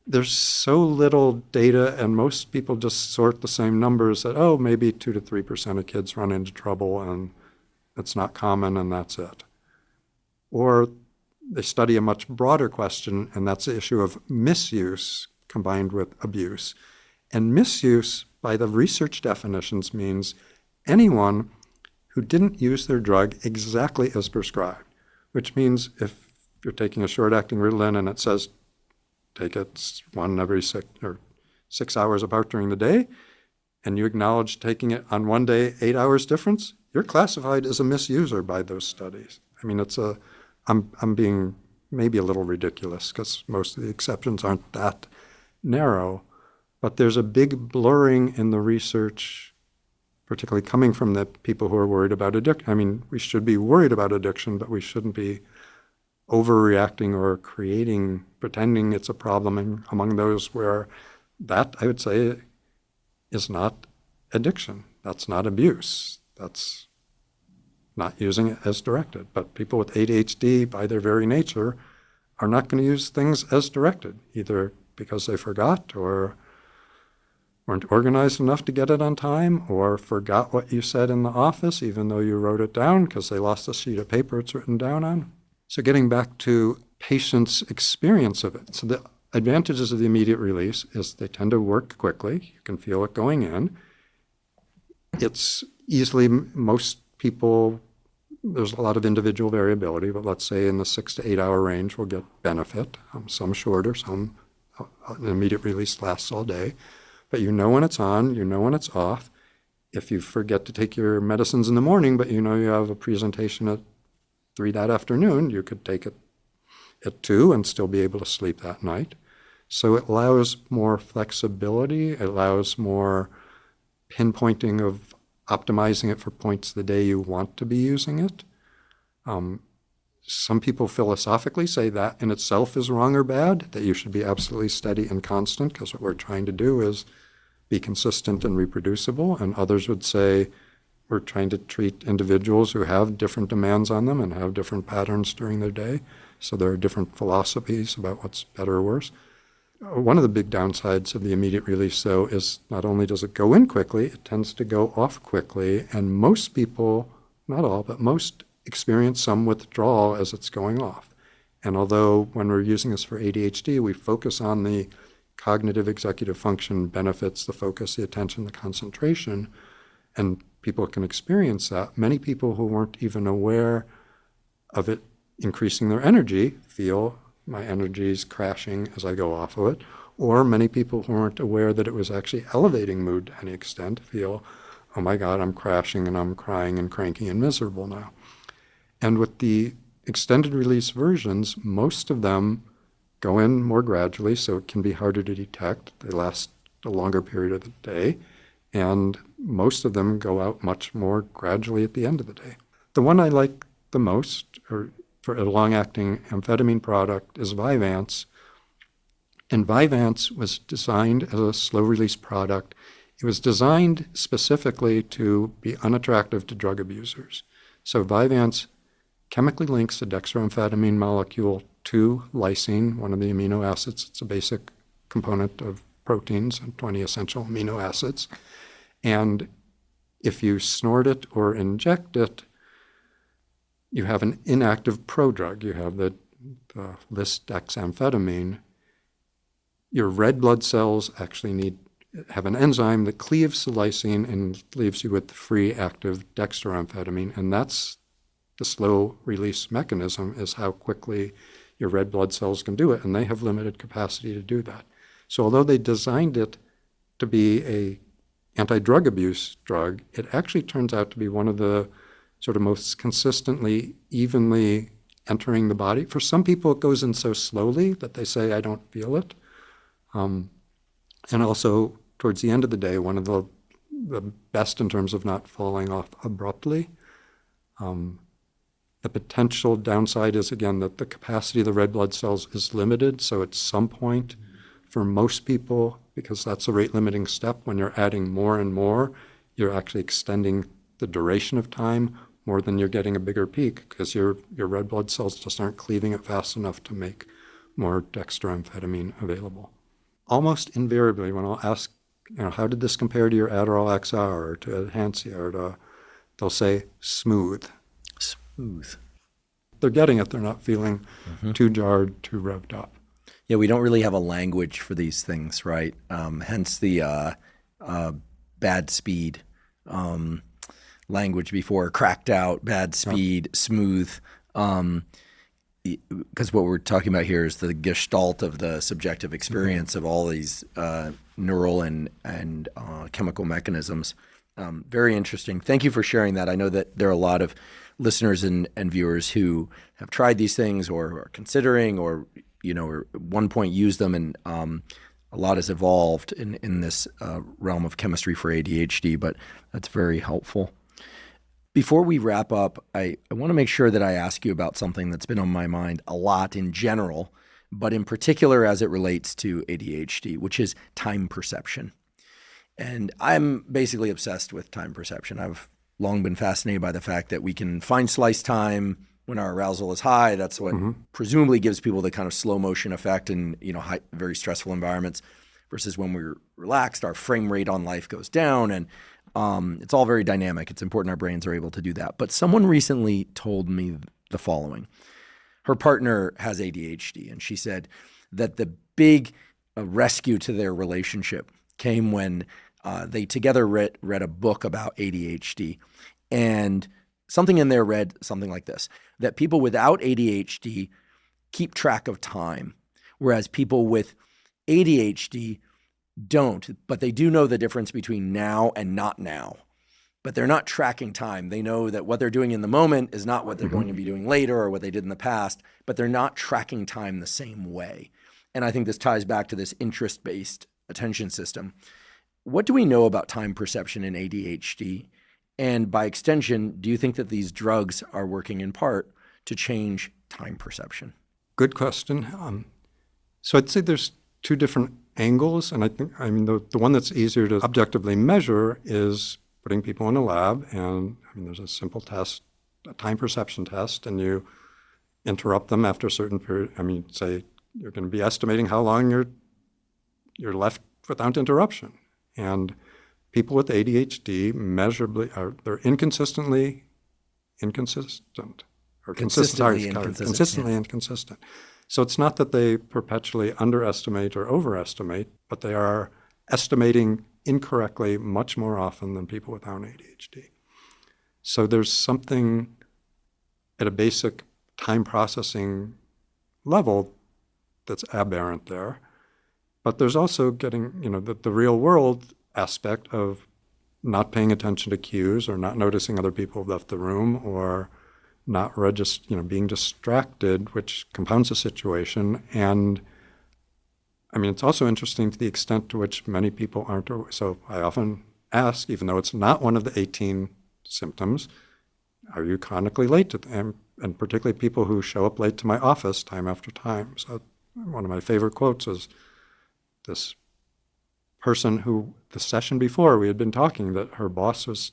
there's so little data, and most people just sort the same numbers that, oh, maybe 2 to 3% of kids run into trouble, and it's not common, and that's it. Or they study a much broader question, and that's the issue of misuse combined with abuse. And misuse, by the research definitions, means anyone who didn't use their drug exactly as prescribed, which means if you're taking a short-acting Ritalin and it says take it one every 6 hours apart during the day, and you acknowledge taking it on one day, 8 hours difference, you're classified as a misuser by those studies. I mean, I'm being maybe a little ridiculous because most of the exceptions aren't that narrow, but there's a big blurring in the research, particularly coming from the people who are worried about addiction. I mean, we should be worried about addiction, but we shouldn't be overreacting or pretending it's a problem among those where that, I would say, is not addiction. That's not abuse. That's not using it as directed. But people with ADHD, by their very nature, are not going to use things as directed, either because they forgot or weren't organized enough to get it on time, or forgot what you said in the office, even though you wrote it down because they lost a sheet of paper it's written down on. So getting back to patients' experience of it. So the advantages of the immediate release is they tend to work quickly. You can feel it going in. It's easily, most people, there's a lot of individual variability, but let's say in the 6 to 8 hour range will get benefit. Some shorter, some immediate release lasts all day. But you know when it's on, you know when it's off. If you forget to take your medicines in the morning, but you know you have a presentation at 3 that afternoon, you could take it at 2 and still be able to sleep that night. So it allows more flexibility. It allows more pinpointing of optimizing it for points of the day you want to be using it. Some people philosophically say that in itself is wrong or bad, that you should be absolutely steady and constant, because what we're trying to do is be consistent and reproducible. And others would say we're trying to treat individuals who have different demands on them and have different patterns during their day. So there are different philosophies about what's better or worse. One of the big downsides of the immediate release, though, is not only does it go in quickly, it tends to go off quickly. And most people, not all, but most experience some withdrawal as it's going off. And although when we're using this for ADHD, we focus on the cognitive executive function benefits, the focus, the attention, the concentration, and people can experience that. Many people who weren't even aware of it increasing their energy feel my energy is crashing as I go off of it. Or many people who weren't aware that it was actually elevating mood to any extent feel, oh my God, I'm crashing and I'm crying and cranky and miserable now. And with the extended release versions, most of them go in more gradually, so it can be harder to detect. They last a longer period of the day. And most of them go out much more gradually at the end of the day. The one I like the most, or for a long-acting amphetamine product, is Vyvanse. And Vyvanse was designed as a slow-release product It was designed specifically to be unattractive to drug abusers. So Vyvanse chemically links the dextroamphetamine molecule to lysine, one of the amino acids. It's a basic component of proteins and 20 essential amino acids. And if you snort it or inject it, you have an inactive prodrug. You have the lisdexamphetamine. Your red blood cells actually have an enzyme that cleaves the lysine and leaves you with the free active dextroamphetamine. And that's the slow release mechanism, is how quickly your red blood cells can do it. And they have limited capacity to do that. So although they designed it to be a anti-drug abuse drug, it actually turns out to be one of the sort of most consistently, evenly entering the body. For some people, it goes in so slowly that they say, I don't feel it. And also, towards the end of the day, one of the best in terms of not falling off abruptly. The potential downside is, again, that the capacity of the red blood cells is limited. So at some point, for most people, because that's a rate-limiting step, when you're adding more and more, you're actually extending the duration of time more than you're getting a bigger peak, because your red blood cells just aren't cleaving it fast enough to make more dextroamphetamine available. Almost invariably, when I'll ask, how did this compare to your Adderall XR or to Enhancia, they'll say smooth. Smooth. They're getting it. They're not feeling too jarred, too revved up. Yeah, we don't really have a language for these things, right? Hence the bad speed language before, cracked out, bad speed, smooth. Because what we're talking about here is the gestalt of the subjective experience of all these neural and chemical mechanisms. Very interesting. Thank you for sharing that. I know that there are a lot of listeners and viewers who have tried these things or are considering or at one point used them, and a lot has evolved in this realm of chemistry for ADHD, but that's very helpful. Before we wrap up, I want to make sure that I ask you about something that's been on my mind a lot in general, but in particular as it relates to ADHD, which is time perception. And I'm basically obsessed with time perception. I've long been fascinated by the fact that we can find slice time when our arousal is high. That's what presumably gives people the kind of slow motion effect in very stressful environments, versus when we're relaxed, our frame rate on life goes down, and it's all very dynamic. It's important our brains are able to do that. But someone recently told me the following. Her partner has ADHD, and she said that the big rescue to their relationship came when they together read a book about ADHD, and something in there read something like this, that people without ADHD keep track of time, whereas people with ADHD don't, but they do know the difference between now and not now. But they're not tracking time. They know that what they're doing in the moment is not what they're going to be doing later or what they did in the past, but they're not tracking time the same way. And I think this ties back to this interest-based attention system. What do we know about time perception in ADHD? And by extension, do you think that these drugs are working in part to change time perception? Good question. So I'd say there's two different angles, and the one that's easier to objectively measure is putting people in a lab, and there's a simple test, a time perception test, and you interrupt them after a certain period. Say you're going to be estimating how long you're left without interruption, and people with ADHD measurably they're consistently inconsistent. So it's not that they perpetually underestimate or overestimate, but they are estimating incorrectly much more often than people without ADHD. So there's something at a basic time processing level that's aberrant there. But there's also getting, the real world aspect of not paying attention to cues or not noticing other people have left the room or not being distracted, which compounds the situation. And it's also interesting to the extent to which many people aren't. So I often ask, even though it's not one of the 18 symptoms, are you chronically late to them? And particularly people who show up late to my office time after time. So one of my favorite quotes is this person who, the session before, we had been talking that her boss was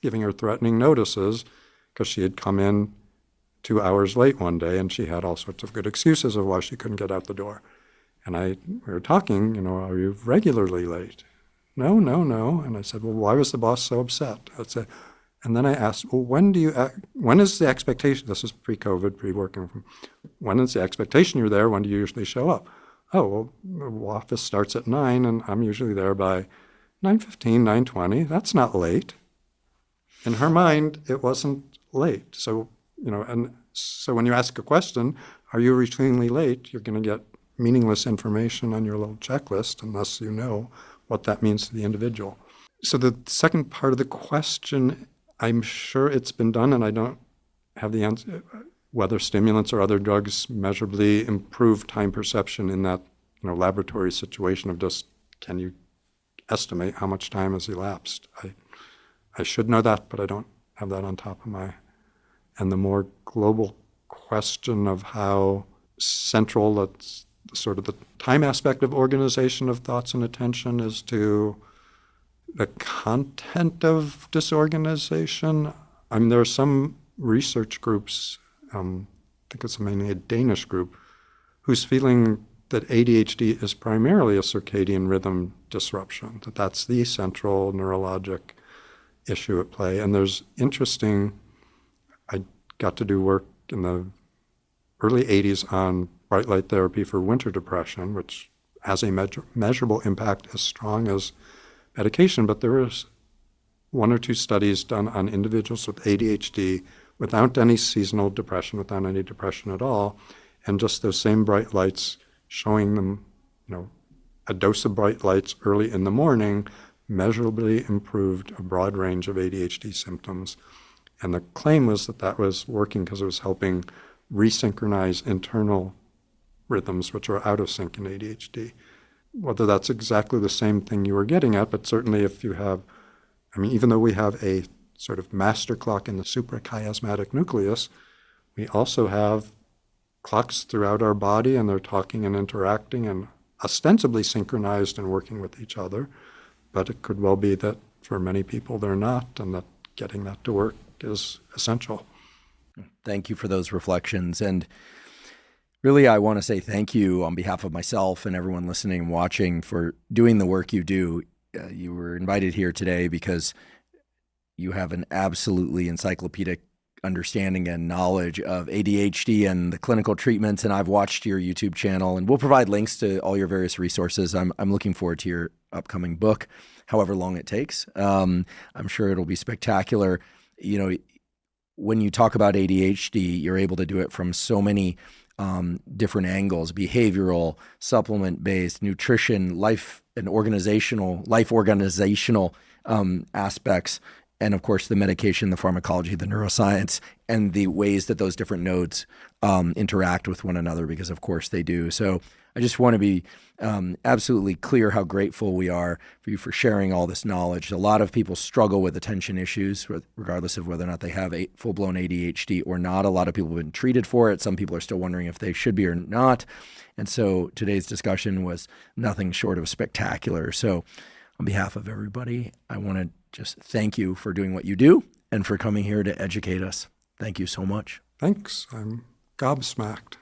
giving her threatening notices because she had come in 2 hours late one day, and she had all sorts of good excuses of why she couldn't get out the door. And we were talking, are you regularly late? No. And I said, well, why was the boss so upset? And then I asked, well, when is the expectation? This is pre-COVID, pre-working from. When is the expectation you're there? When do you usually show up? Oh, well, the office starts at 9, and I'm usually there by 9:15, 9:20. That's not late. In her mind, it wasn't late. So, and so when you ask a question, are you routinely late? You're going to get meaningless information on your little checklist unless you know what that means to the individual. So the second part of the question, I'm sure it's been done, and I don't have the answer, whether stimulants or other drugs measurably improve time perception in that laboratory situation of just, can you estimate how much time has elapsed? I should know that, but I don't have that on top of my. And the more global question of how central that's sort of the time aspect of organization of thoughts and attention is to the content of disorganization. I mean, there are some research groups, I think it's mainly a Danish group, who's feeling that ADHD is primarily a circadian rhythm disruption, that's the central neurologic issue at play. And there's I got to do work in the early 80s on bright light therapy for winter depression, which has a measurable impact as strong as medication, but there was 1 or 2 studies done on individuals with ADHD without any seasonal depression, without any depression at all, and just those same bright lights showing them, a dose of bright lights early in the morning measurably improved a broad range of ADHD symptoms. And the claim was that was working because it was helping resynchronize internal rhythms which are out of sync in ADHD. Whether that's exactly the same thing you were getting at, but certainly if you have, even though we have a sort of master clock in the suprachiasmatic nucleus, we also have clocks throughout our body, and they're talking and interacting and ostensibly synchronized and working with each other. But it could well be that for many people they're not, and that getting that to work is essential. Thank you for those reflections. And really, I want to say thank you on behalf of myself and everyone listening and watching for doing the work you do. You were invited here today because you have an absolutely encyclopedic understanding and knowledge of ADHD and the clinical treatments. And I've watched your YouTube channel, and we'll provide links to all your various resources. I'm looking forward to your upcoming book, however long it takes. I'm sure it'll be spectacular. When you talk about ADHD, you're able to do it from so many different angles: behavioral, supplement-based, nutrition, life organizational aspects, and of course the medication, the pharmacology, the neuroscience, and the ways that those different nodes interact with one another, because of course they do. So I just want to be absolutely clear how grateful we are for you for sharing all this knowledge. A lot of people struggle with attention issues, regardless of whether or not they have a full-blown ADHD or not. A lot of people have been treated for it. Some people are still wondering if they should be or not. And so today's discussion was nothing short of spectacular. So on behalf of everybody, I want to just thank you for doing what you do and for coming here to educate us. Thank you so much. Thanks. I'm gobsmacked.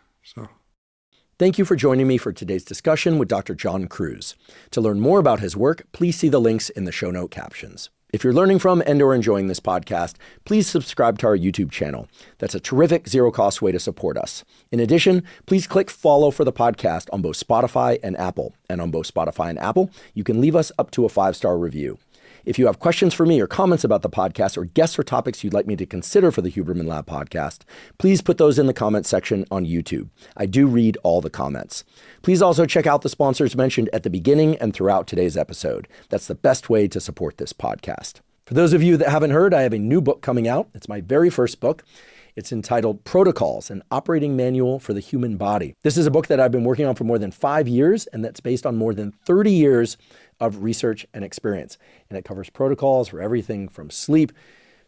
Thank you for joining me for today's discussion with Dr. John Kruse. To learn more about his work, please see the links in the show note captions. If you're learning from and or enjoying this podcast, please subscribe to our YouTube channel. That's a terrific zero-cost way to support us. In addition, please click follow for the podcast on both Spotify and Apple. And on both Spotify and Apple, you can leave us up to a 5-star review. If you have questions for me or comments about the podcast or guests or topics you'd like me to consider for the Huberman Lab podcast, please put those in the comments section on YouTube. I do read all the comments. Please also check out the sponsors mentioned at the beginning and throughout today's episode. That's the best way to support this podcast. For those of you that haven't heard, I have a new book coming out. It's my very first book. It's entitled Protocols, an Operating Manual for the Human Body. This is a book that I've been working on for more than 5 years, and that's based on more than 30 years of research and experience. And it covers protocols for everything from sleep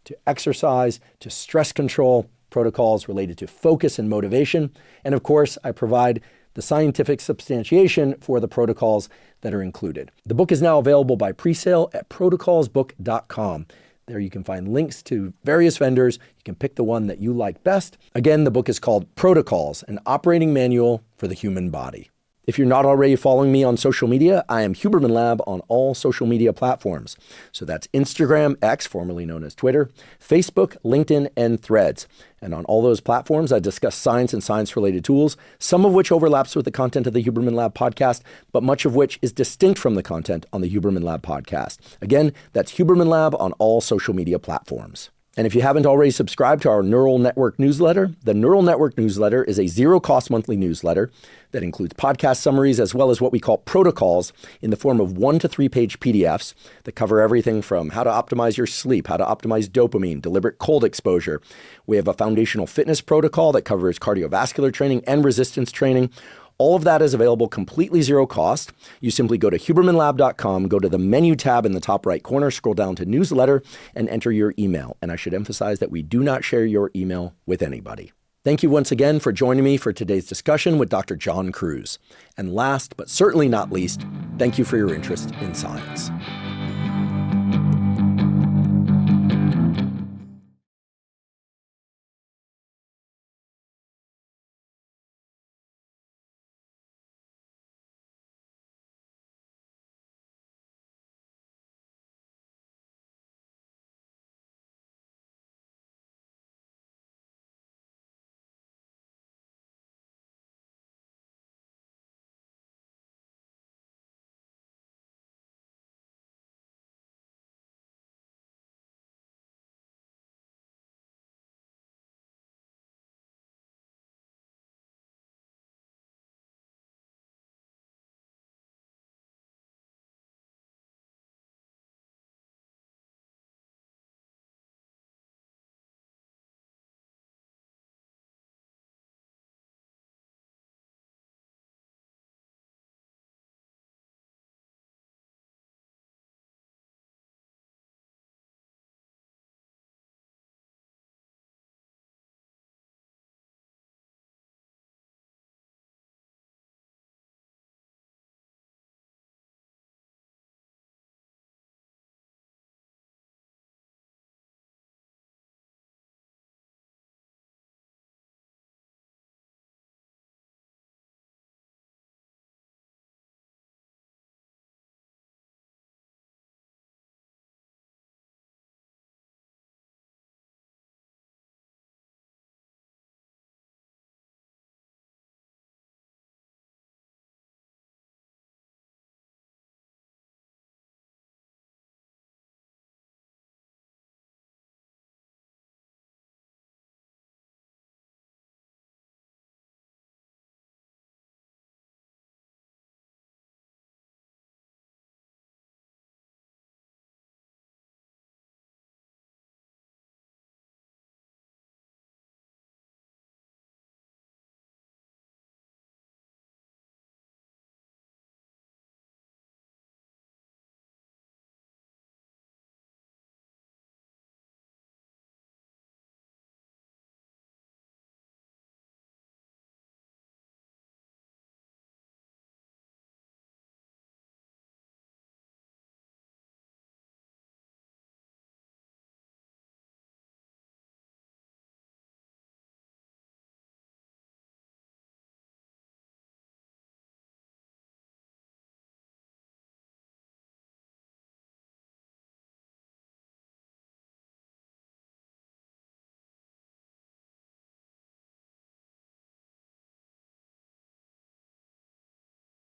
to exercise to stress control, protocols related to focus and motivation. And of course, I provide the scientific substantiation for the protocols that are included. The book is now available by presale at protocolsbook.com. There you can find links to various vendors. You can pick the one that you like best. Again, the book is called Protocols, an operating manual for the human body. If you're not already following me on social media, I am Huberman Lab on all social media platforms. So that's Instagram, X, formerly known as Twitter, Facebook, LinkedIn, and Threads. And on all those platforms, I discuss science and science-related tools, some of which overlaps with the content of the Huberman Lab podcast, but much of which is distinct from the content on the Huberman Lab podcast. Again, that's Huberman Lab on all social media platforms. And if you haven't already subscribed to our Neural Network newsletter, the Neural Network newsletter is a zero-cost monthly newsletter that includes podcast summaries as well as what we call protocols in the form of 1 to 3 page PDFs that cover everything from how to optimize your sleep, how to optimize dopamine, deliberate cold exposure. We have a foundational fitness protocol that covers cardiovascular training and resistance training. All of that is available completely zero cost. You simply go to hubermanlab.com, go to the menu tab in the top right corner, scroll down to newsletter, and enter your email. And I should emphasize that we do not share your email with anybody. Thank you once again for joining me for today's discussion with Dr. John Kruse. And last, but certainly not least, thank you for your interest in science.